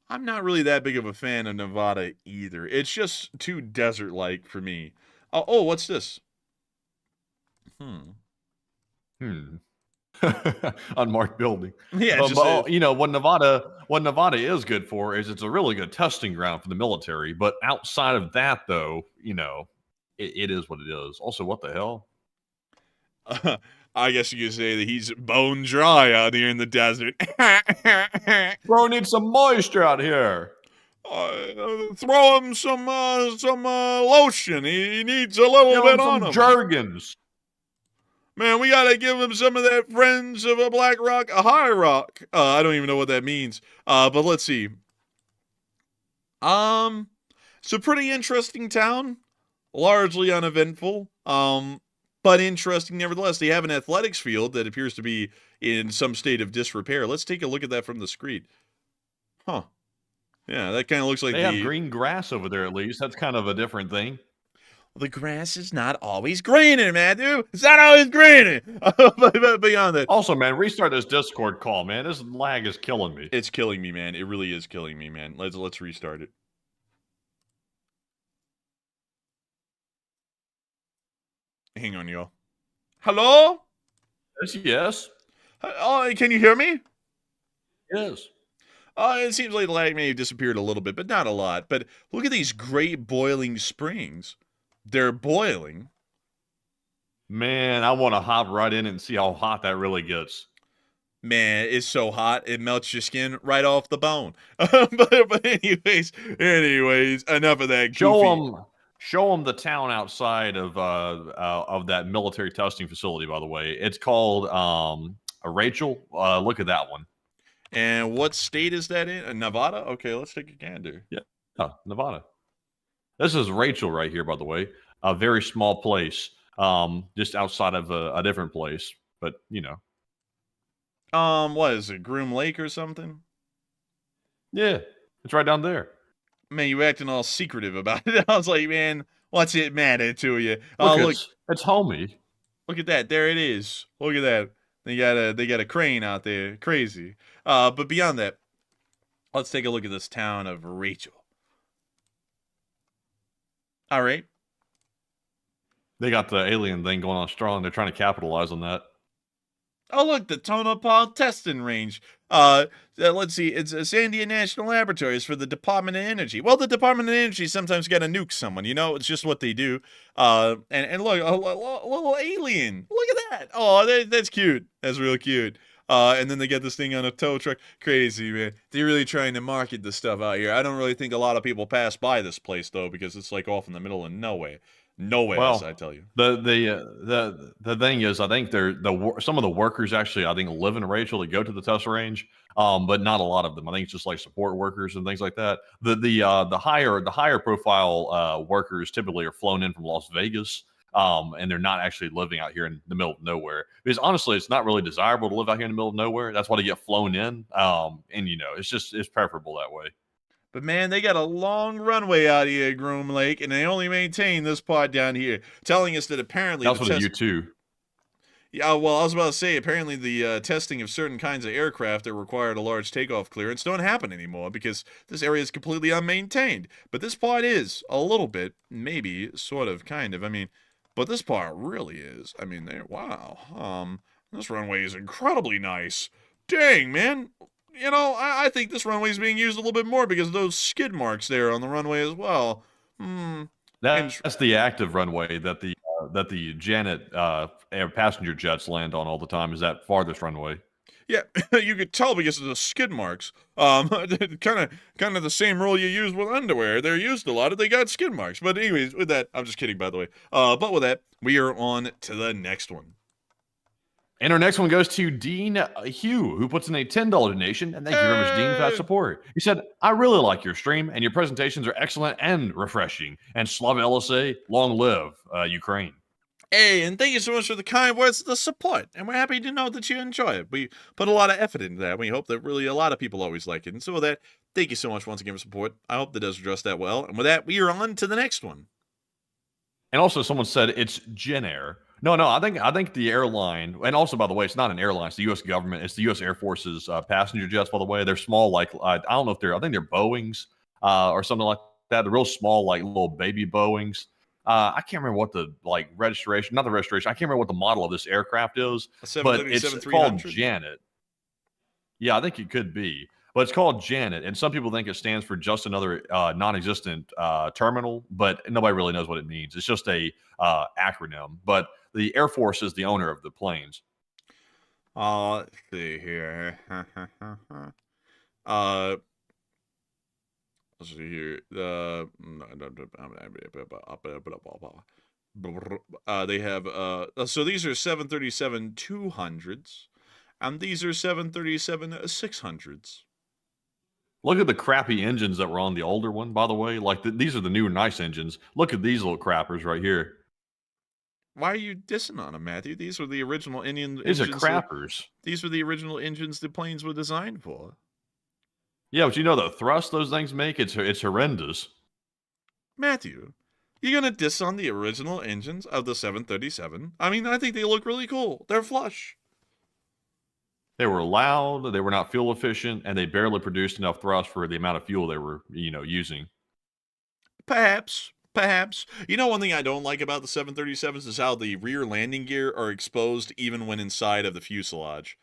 I'm not really that big of a fan of Nevada either. It's just too desert-like for me. Oh, what's this? Unmarked building. Yeah, but, you know, what Nevada is good for is it's a really good testing ground for the military. But outside of that, though, you know, it is what it is. Also, what the hell? I guess you could say that he's bone dry out here in the desert. Bro needs some moisture out here. Throw him some lotion. He needs a little bit on him. Jergens. Man, we gotta give him some of that Friends of a Black Rock, a High Rock. I don't even know what that means. But let's see. It's a pretty interesting town. Largely uneventful. But interesting nevertheless. They have an athletics field that appears to be in some state of disrepair. Let's take a look at that from the screen. Huh. Yeah, that kind of looks like they have green grass over there at least. That's kind of a different thing. Well, the grass is not always greener, man, dude. It's not always greener. But beyond that. Also, man, restart this Discord call, man. This lag is killing me. It's killing me, man. It really is killing me, man. Let's restart it. Hang on, y'all. Hello? Yes. Oh, can you hear me? Yes. It seems like the lag may have disappeared a little bit, but not a lot. But look at these great boiling springs. They're boiling. Man, I want to hop right in and see how hot that really gets. Man, it's so hot, it melts your skin right off the bone. but anyways, enough of that goofy. Show them the town outside of that military testing facility, by the way. It's called Rachel. Look at that one. And what state is that in? Nevada? Okay, let's take a gander. Yeah, Nevada. This is Rachel right here, by the way. A very small place, just outside of a different place. But, you know. What is it, Groom Lake or something? Yeah, it's right down there. Man, you acting all secretive about it. I was like, man, what's it matter to you? Look, it's homey. Look at that. There it is. Look at that. They got a crane out there. Crazy. But beyond that, let's take a look at this town of Rachel. All right. They got the alien thing going on strong. They're trying to capitalize on that. Oh, look, the Tonopah testing range. Let's see. It's Sandia National Laboratories for the Department of Energy. Well, the Department of Energy sometimes got to nuke someone, you know? It's just what they do. And look, a little alien. Look at that. Oh, that's cute. That's real cute. And then they get this thing on a tow truck. Crazy, man. They're really trying to market this stuff out here. I don't really think a lot of people pass by this place, though, because it's like off in the middle of nowhere. Nowhere, well, as I tell you. The thing is, I think some of the workers actually, I think, live in Rachel to go to the test range, but not a lot of them. I think it's just like support workers and things like that. The higher profile workers typically are flown in from Las Vegas, and they're not actually living out here in the middle of nowhere. Because honestly, it's not really desirable to live out here in the middle of nowhere. That's why they get flown in, and you know, it's preferable that way. But man, they got a long runway out here at Groom Lake, and they only maintain this part down here, telling us that apparently that's what you too. Yeah, well, I was about to say, apparently the testing of certain kinds of aircraft that required a large takeoff clearance don't happen anymore because this area is completely unmaintained. But this part is a little bit, maybe, sort of, kind of. I mean, but this part really is. I mean, wow. This runway is incredibly nice. Dang, man. You know, I think this runway is being used a little bit more because of those skid marks there on the runway as well. That's the active runway that the Janet air passenger jets land on all the time. Is that farthest runway? Yeah, you could tell because of the skid marks. Kind of the same rule you use with underwear. They're used a lot. They got skid marks. But anyways, with that, I'm just kidding, by the way. But with that, we are on to the next one. And our next one goes to Dean Hugh, who puts in a $10 donation. And thank you very much, Dean, for that support. He said, I really like your stream, and your presentations are excellent and refreshing. And Slava LSA, long live Ukraine. Hey, and thank you so much for the kind words of the support. And we're happy to know that you enjoy it. We put a lot of effort into that. We hope that really a lot of people always like it. And so with that, thank you so much once again for support. I hope that does address that well. And with that, we are on to the next one. And also someone said it's Jen Air. No, I think the airline, and also, by the way, it's not an airline, it's the U.S. government, it's the U.S. Air Force's passenger jets, by the way. They're small, like, I don't know if I think they're Boeings or something like that. They're real small, like little baby Boeings. I can't remember what the, registration, not the registration, I can't remember what the model of this aircraft is, but it's called Janet. Yeah, I think it could be. but it's called Janet, and some people think it stands for just another non-existent terminal, but nobody really knows what it means. It's just a acronym, but the Air Force is the owner of the planes. Let's see here. Let's see here. They have so these are 737-200s, and these are 737-600s. Look at the crappy engines that were on the older one, by the way. Like these are the newer nice engines. Look at these little crappers right here. Why are you dissing on them, Matthew? These were the original Indian These are engines. crappers. These were the original engines the planes were designed for. Yeah, but you know the thrust those things make? It's horrendous. Matthew, you're going to diss on the original engines of the 737? I mean, I think they look really cool. They're flush. They were loud, they were not fuel efficient, and they barely produced enough thrust for the amount of fuel they were, using. Perhaps. You know, one thing I don't like about the 737s is how the rear landing gear are exposed even when inside of the fuselage.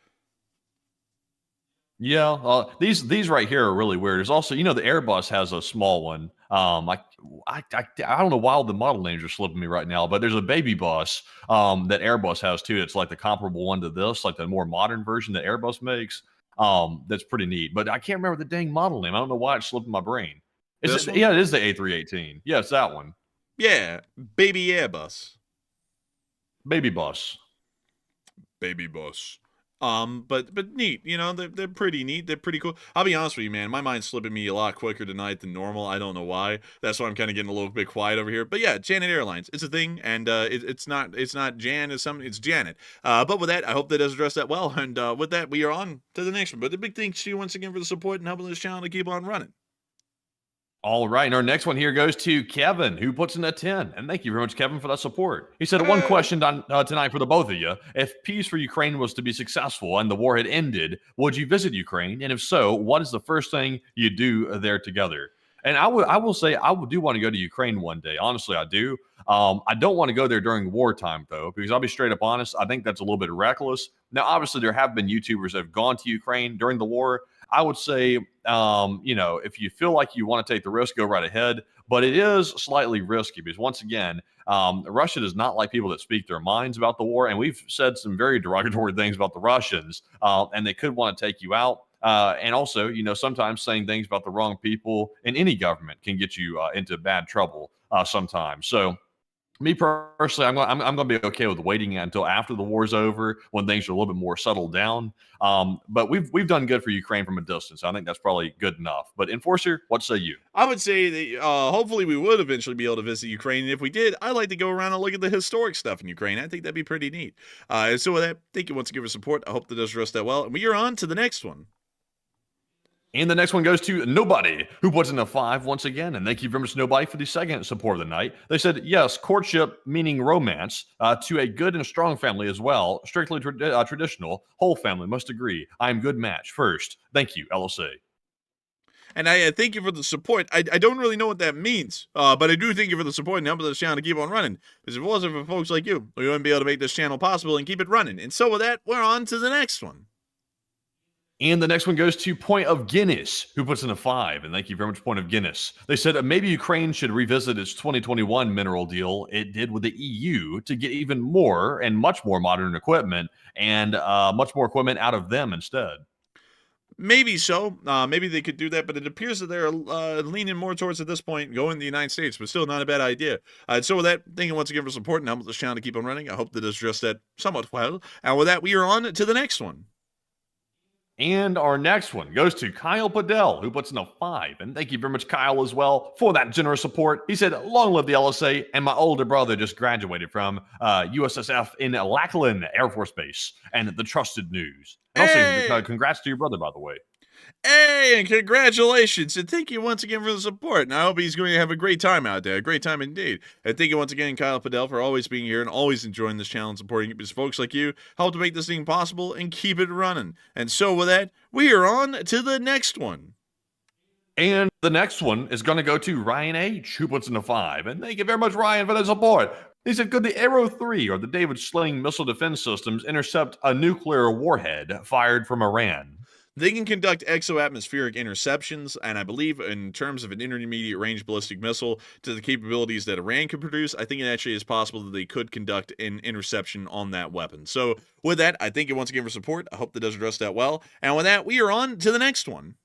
Yeah, these right here are really weird. There's also, the Airbus has a small one. I don't know why all the model names are slipping me right now, but there's a baby bus that Airbus has too. It's like the comparable one to this, like the more modern version that Airbus makes. That's pretty neat. But I can't remember the dang model name. I don't know why it slipped in my brain. Yeah, it is the A318. Yeah, it's that one. Yeah, baby Airbus. Baby bus. Baby bus. But neat, they're pretty neat. They're pretty cool. I'll be honest with you, man. My mind's slipping me a lot quicker tonight than normal. I don't know why. That's why I'm kind of getting a little bit quiet over here. But yeah, Janet Airlines, it's a thing, and it's not Jan, it's Janet. But with that, I hope that does address that well. And with that, we are on to the next one. But the big thanks to you once again for the support and helping this channel to keep on running. All right, and our next one here goes to Kevin, who puts in a 10. And thank you very much, Kevin, for that support. He said, one question tonight for the both of you. If peace for Ukraine was to be successful and the war had ended, would you visit Ukraine? And if so, what is the first thing you do there together? And I will say I do want to go to Ukraine one day. Honestly, I do. I don't want to go there during wartime, though, because I'll be straight up honest. I think that's a little bit reckless. Now, obviously, there have been YouTubers that have gone to Ukraine during the war. I would say, if you feel like you want to take the risk, go right ahead. But it is slightly risky because, once again, Russia does not like people that speak their minds about the war. And we've said some very derogatory things about the Russians, and they could want to take you out. And also, sometimes saying things about the wrong people in any government can get you into bad trouble sometimes. So, me personally, I'm going to be okay with waiting until after the war's over when things are a little bit more settled down. But we've done good for Ukraine from a distance. I think that's probably good enough. But Enforcer, what say you? I would say that hopefully we would eventually be able to visit Ukraine. And if we did, I'd like to go around and look at the historic stuff in Ukraine. I think that'd be pretty neat. And so with that, thank you once again for support. I hope that does address that well. And we are on to the next one. And the next one goes to Nobody, who puts in a 5 once again. And thank you very much, Nobody, for the second support of the night. They said, yes, courtship, meaning romance, to a good and strong family as well. Strictly traditional. Whole family must agree. I'm good match. First, thank you, LSA. And I thank you for the support. I don't really know what that means, but I do thank you for the support and helping this channel to keep on running. Because if it wasn't for folks like you, we wouldn't be able to make this channel possible and keep it running. And so with that, we're on to the next one. And the next one goes to Point of Guinness, who puts in a 5. And thank you very much, Point of Guinness. They said maybe Ukraine should revisit its 2021 mineral deal it did with the EU to get even more and much more modern equipment and much more equipment out of them instead. Maybe so. Maybe they could do that, but it appears that they're leaning more towards, at this point, going to the United States, but still not a bad idea. So with that, thank you once again for support and helping this channel to keep on running. I hope that does address that somewhat well. And with that, we are on to the next one. And our next one goes to Kyle Padell, who puts in a 5. And thank you very much, Kyle, as well, for that generous support. He said, long live the LSA, and my older brother just graduated from USSF in Lackland Air Force Base, and the trusted news. And also, congrats to your brother, by the way. Hey, and congratulations, and thank you once again for the support. And I hope he's going to have a great time out there, a great time indeed. And thank you once again, Kyle Padell, for always being here and always enjoying this channel and supporting it, because folks like you help to make this thing possible and keep it running. And so with that, we are on to the next one. And the next one is going to go to Ryan H., who puts in a 5. And thank you very much, Ryan, for the support. He said, could the Arrow 3 or the David Sling missile defense systems intercept a nuclear warhead fired from Iran? They can conduct exo-atmospheric interceptions, and I believe in terms of an intermediate range ballistic missile to the capabilities that Iran could produce, I think it actually is possible that they could conduct an interception on that weapon. So with that, I thank you once again for support. I hope that does address that well. And with that, we are on to the next one.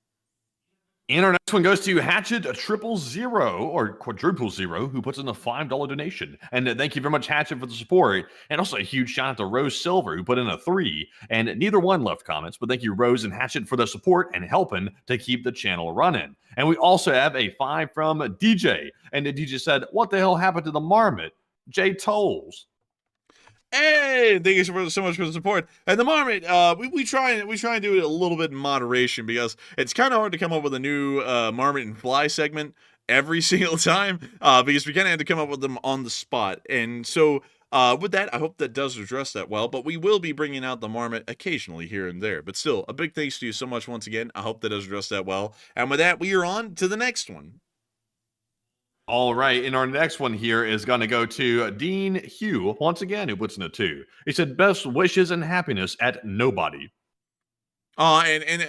And our next one goes to Hatchet 000 or Quadruple Zero, who puts in a $5 donation. And thank you very much, Hatchet, for the support. And also a huge shout out to Rose Silver, who put in a $3. And neither one left comments, but thank you, Rose and Hatchet, for the support and helping to keep the channel running. And we also have a 5 from DJ. And the DJ said, "What the hell happened to the marmot? Jay Tolls." Hey, thank you so much for the support. And the marmot, we try and do it a little bit in moderation because it's kind of hard to come up with a new marmot and fly segment every single time because we kind of have to come up with them on the spot. And so with that, I hope that does address that well. But we will be bringing out the marmot occasionally here and there. But still, a big thanks to you so much once again. I hope that does address that well. And with that, we are on to the next one. All right, and our next one here is going to go to Dean Hugh, once again, who puts in a 2. He said, "Best wishes and happiness at nobody." And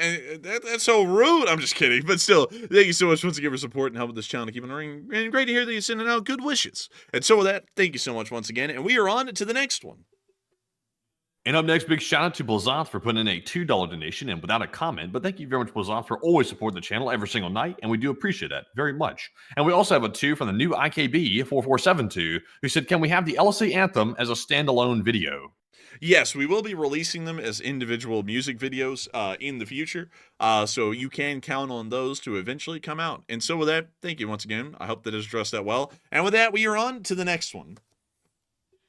that's so rude. I'm just kidding. But still, thank you so much once again for support and helping this channel keep on running. And great to hear that you're sending out good wishes. And so with that, thank you so much once again. And we are on to the next one. And up next, big shout out to Blazant for putting in a $2 donation and without a comment. But thank you very much, Blazant, for always supporting the channel every single night. And we do appreciate that very much. And we also have a 2 from the new IKB 4472 who said, "Can we have the LSA Anthem as a standalone video?" Yes, we will be releasing them as individual music videos in the future. So you can count on those to eventually come out. And so with that, thank you once again. I hope that has addressed that well. And with that, we are on to the next one.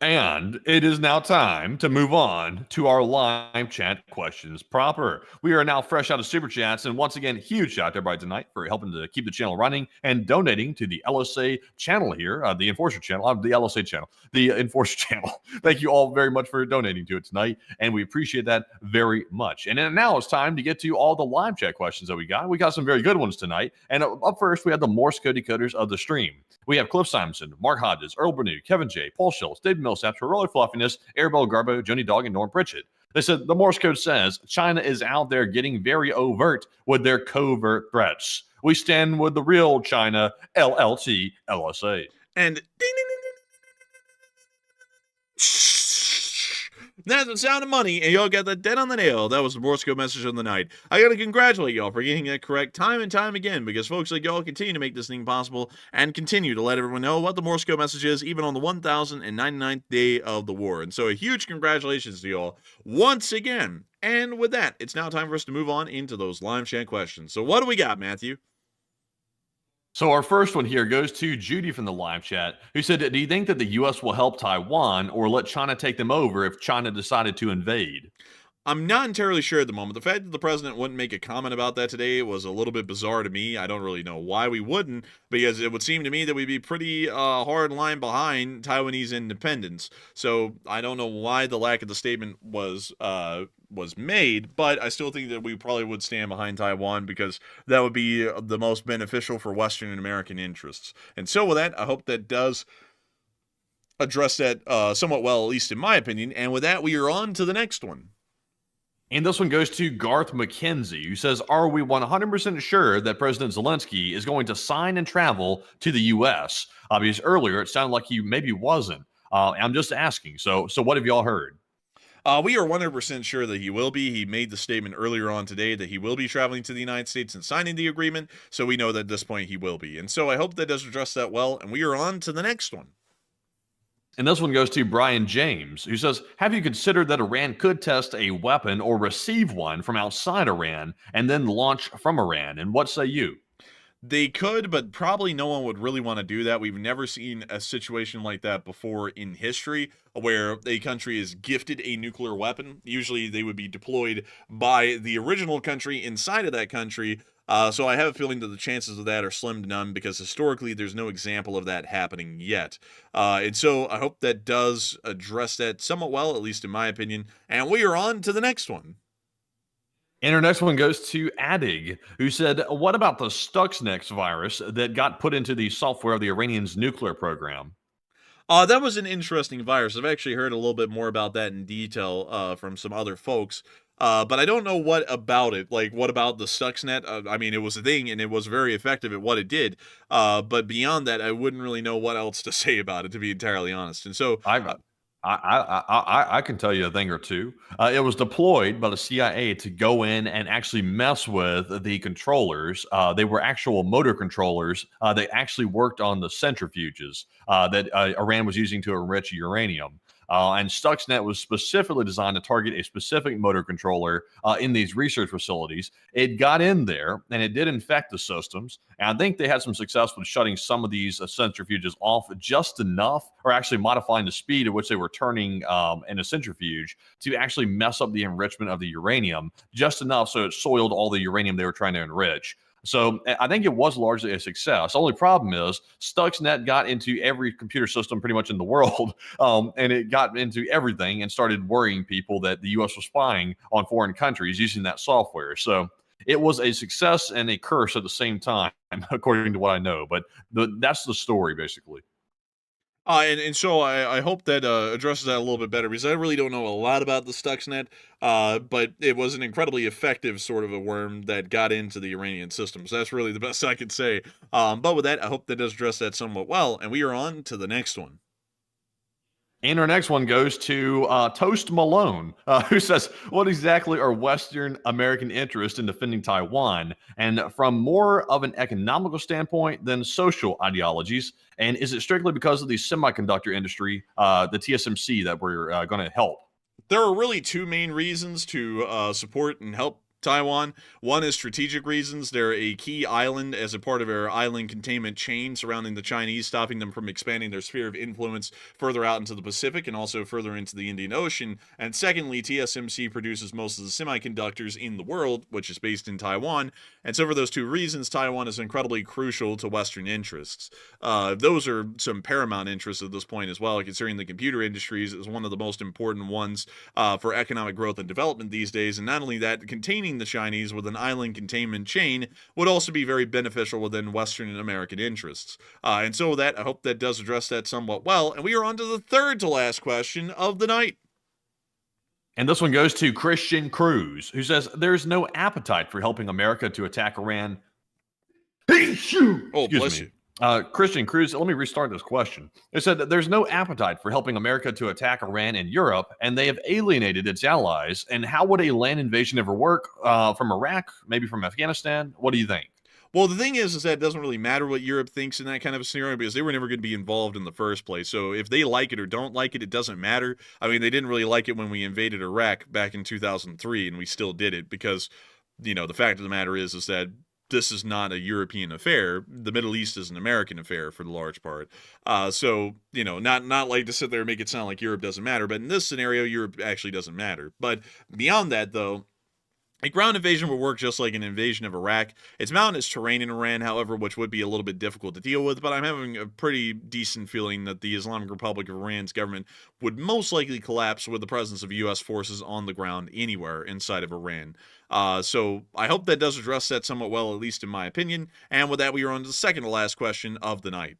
And it is now time to move on to our live chat questions proper. We are now fresh out of Super Chats, and once again, huge shout out to everybody tonight for helping to keep the channel running and donating to the LSA channel here, the Enforcer channel, the LSA channel, the Enforcer channel. Thank you all very much for donating to it tonight, and we appreciate that very much. And then now it's time to get to all the live chat questions that we got. We got some very good ones tonight, and up first, we have the Morse code decoders of the stream. We have Cliff Simonson, Mark Hodges, Earl Bernew, Kevin J, Paul Schultz, David Millsaps, Heroic Fluffiness, Arabelle Garbo, Joni Dog, and Norm Pritchett. They said the Morse code says China is out there getting very overt with their covert threats. We stand with the real China, LLT, LSA. And ding, ding, ding, ding. That's the sound of money, and y'all got that dead on the nail. That was the Morse code message of the night. I gotta congratulate y'all for getting that correct time and time again, because folks like y'all continue to make this thing possible and continue to let everyone know what the Morse code message is, even on the 1099th day of the war. And so a huge congratulations to y'all once again. And with that, it's now time for us to move on into those live chat questions. So what do we got, Matthew? So our first one here goes to Judy from the live chat, who said, "Do you think that the U.S. will help Taiwan or let China take them over if China decided to invade?" I'm not entirely sure at the moment. The fact that the president wouldn't make a comment about that today was a little bit bizarre to me. I don't really know why we wouldn't, because it would seem to me that we'd be pretty hard line behind Taiwanese independence. So I don't know why the lack of the statement was made, but I still think that we probably would stand behind Taiwan because that would be the most beneficial for Western and American interests. And so with that, I hope that does address that somewhat well, at least in my opinion. And with that, we are on to the next one. And this one goes to Garth McKenzie, who says, "Are we 100% sure that President Zelensky is going to sign and travel to the U.S.? Because earlier it sounded like he maybe wasn't. I'm just asking. So what have y'all heard?" We are 100% sure that he will be. He made the statement earlier on today that he will be traveling to the United States and signing the agreement, so we know that at this point he will be. And so I hope that does address that well, and we are on to the next one. And this one goes to Brian James, who says, "Have you considered that Iran could test a weapon or receive one from outside Iran and then launch from Iran? And what say you?" They could, but probably no one would really want to do that. We've never seen a situation like that before in history where a country is gifted a nuclear weapon. Usually they would be deployed by the original country inside of that country. So I have a feeling that the chances of that are slim to none because historically there's no example of that happening yet. And so I hope that does address that somewhat well, at least in my opinion. And we are on to the next one. And our next one goes to Adig, who said, "What about the Stuxnet virus that got put into the software of the Iranians' nuclear program?" That was an interesting virus. I've actually heard a little bit more about that in detail from some other folks. but I don't know what about it. Like, what about the Stuxnet? I mean, it was a thing, and it was very effective at what it did. But beyond that, I wouldn't really know what else to say about it, to be entirely honest. And so, I can tell you a thing or two. It was deployed by the CIA to go in and actually mess with the controllers. They were actual motor controllers. They actually worked on the centrifuges that Iran was using to enrich uranium. And Stuxnet was specifically designed to target a specific motor controller in these research facilities. It got in there and it did infect the systems. And I think they had some success with shutting some of these centrifuges off just enough, or actually modifying the speed at which they were turning in a centrifuge to actually mess up the enrichment of the uranium just enough so it soiled all the uranium they were trying to enrich. So I think it was largely a success. The only problem is Stuxnet got into every computer system pretty much in the world, and it got into everything and started worrying people that the U.S. was spying on foreign countries using that software. So it was a success and a curse at the same time, according to what I know. But that's the story, basically. And so I hope that addresses that a little bit better, because I really don't know a lot about the Stuxnet, but it was an incredibly effective sort of a worm that got into the Iranian system. So that's really the best I could say. But with that, I hope that does address that somewhat well. And we are on to the next one. And our next one goes to Toast Malone, who says, what exactly are Western American interests in defending Taiwan? And from more of an economical standpoint than social ideologies? And is it strictly because of the semiconductor industry, the TSMC, that we're going to help? There are really two main reasons to support and help Taiwan. One is strategic reasons. They're a key island as a part of our island containment chain surrounding the Chinese, stopping them from expanding their sphere of influence further out into the Pacific and also further into the Indian Ocean. And secondly, TSMC produces most of the semiconductors in the world, which is based in Taiwan. And so for those two reasons, Taiwan is incredibly crucial to Western interests. Those are some paramount interests at this point as well, considering the computer industries is one of the most important ones for economic growth and development these days. And not only that, containing the Chinese with an island containment chain would also be very beneficial within Western and American interests. And so with that, I hope that does address that somewhat well. And we are on to the third to last question of the night. And this one goes to Christian Cruz, who says there's no appetite for helping America to attack Iran. Oh, bless you. Christian Cruz, let me restart this question. It said that there's no appetite for helping America to attack Iran and Europe, and they have alienated its allies. And how would a land invasion ever work? From Iraq, maybe from Afghanistan? What do you think? Well, the thing is that it doesn't really matter what Europe thinks in that kind of a scenario, because they were never going to be involved in the first place. So if they like it or don't like it, it doesn't matter. I mean, they didn't really like it when we invaded Iraq back in 2003, and we still did it because, the fact of the matter is that this is not a European affair. The Middle East is an American affair for the large part. So, not like to sit there and make it sound like Europe doesn't matter, but in this scenario, Europe actually doesn't matter. But beyond that, though, a ground invasion would work just like an invasion of Iraq. It's mountainous terrain in Iran, however, which would be a little bit difficult to deal with, but I'm having a pretty decent feeling that the Islamic Republic of Iran's government would most likely collapse with the presence of U.S. forces on the ground anywhere inside of Iran. So I hope that does address that somewhat well, at least in my opinion. And with that, we are on to the second to last question of the night.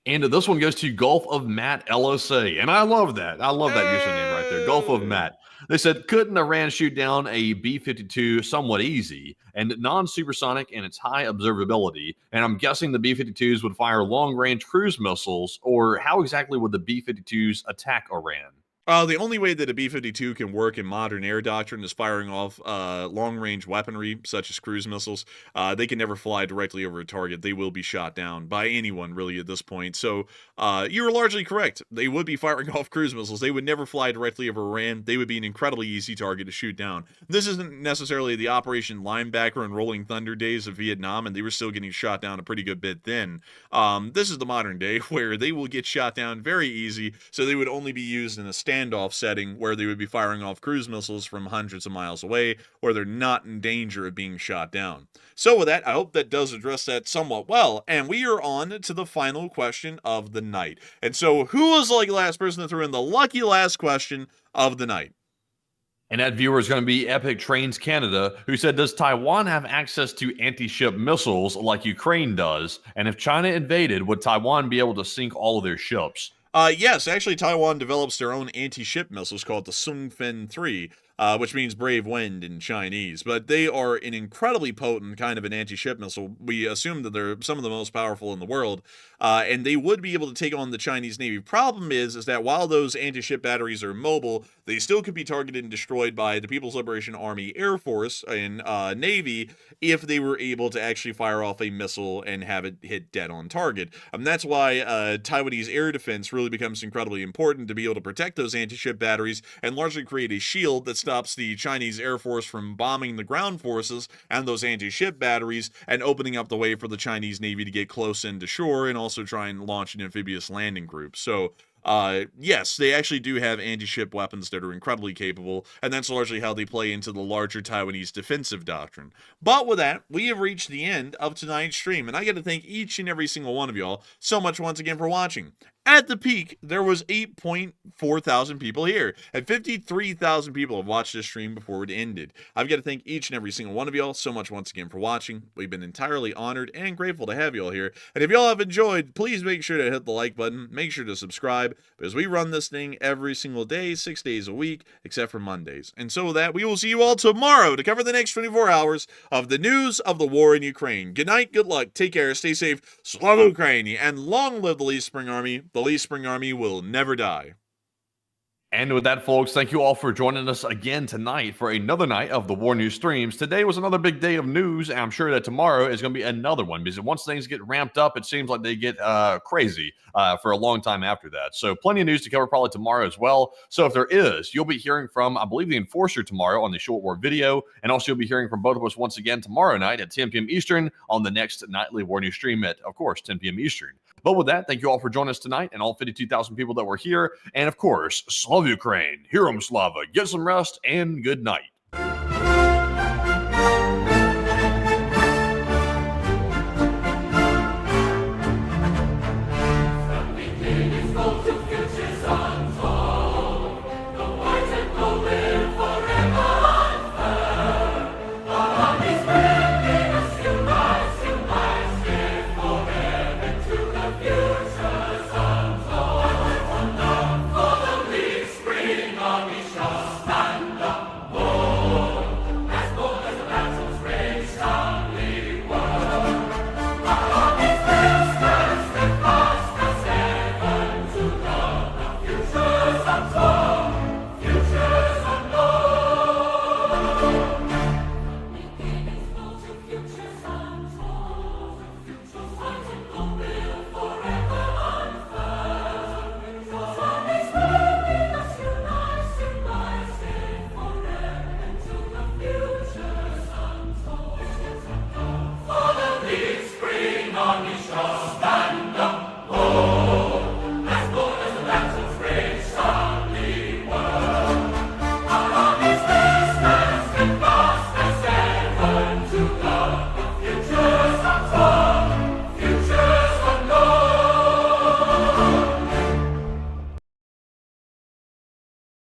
And this one goes to Gulf of Matt LSA. And I love that. I love that username right there. Gulf of Matt. They said, couldn't Iran shoot down a B-52 somewhat easy and non-supersonic in its high observability? And I'm guessing the B-52s would fire long-range cruise missiles, or how exactly would the B-52s attack Iran? The only way that a B-52 can work in modern air doctrine is firing off long-range weaponry, such as cruise missiles. They can never fly directly over a target. They will be shot down by anyone, really, at this point. So you're largely correct. They would be firing off cruise missiles. They would never fly directly over Iran. They would be an incredibly easy target to shoot down. This isn't necessarily the Operation Linebacker and Rolling Thunder days of Vietnam, and they were still getting shot down a pretty good bit then. This is the modern day, where they will get shot down very easy, so they would only be used in a standoff setting where they would be firing off cruise missiles from hundreds of miles away, where they're not in danger of being shot down. So with that, I hope that does address that somewhat well, and we are on to the final question of the night. And so who was the last person that threw in the lucky last question of the night? And that viewer is going to be Epic Trains Canada, who said, does Taiwan have access to anti-ship missiles like Ukraine does? And if China invaded, would Taiwan be able to sink all of their ships? Yes, actually, Taiwan develops their own anti-ship missiles called the Sungfen 3. which means brave wind in Chinese. But they are an incredibly potent kind of an anti-ship missile. We assume that they're some of the most powerful in the world, and they would be able to take on the Chinese Navy. Problem is that while those anti-ship batteries are mobile, they still could be targeted and destroyed by the People's Liberation Army Air Force and Navy if they were able to actually fire off a missile and have it hit dead on target. That's why Taiwanese air defense really becomes incredibly important, to be able to protect those anti-ship batteries and largely create a shield that stops the Chinese Air Force from bombing the ground forces and those anti-ship batteries, and opening up the way for the Chinese Navy to get close into shore and also try and launch an amphibious landing group. So yes, they actually do have anti-ship weapons that are incredibly capable, and that's largely how they play into the larger Taiwanese defensive doctrine. But with that, we have reached the end of tonight's stream, and I got to thank each and every single one of y'all so much once again for watching. At the peak, there was 8.4 thousand people here, and 53,000 people have watched this stream before it ended. I've got to thank each and every single one of y'all so much once again for watching. We've been entirely honored and grateful to have y'all here. And if y'all have enjoyed, please make sure to hit the like button, make sure to subscribe, because we run this thing every single day, 6 days a week, except for Mondays. And so with that, we will see you all tomorrow to cover the next 24 hours of the news of the war in Ukraine. Good night, good luck, take care, stay safe, Slava Ukraini, and long live the Lee Spring Army. The Lee Spring Army will never die. And with that, folks, thank you all for joining us again tonight for another night of the War News streams. Today was another big day of news, and I'm sure that tomorrow is going to be another one, because once things get ramped up, it seems like they get crazy for a long time after that. So plenty of news to cover probably tomorrow as well. So if there is, you'll be hearing from, I believe, the Enforcer tomorrow on the Short War video, and also you'll be hearing from both of us once again tomorrow night at 10 p.m. Eastern on the next nightly War News stream at, of course, 10 p.m. Eastern. But with that, thank you all for joining us tonight, and all 52,000 people that were here. And of course, Slava Ukraine, Heroem Slava, get some rest, and good night.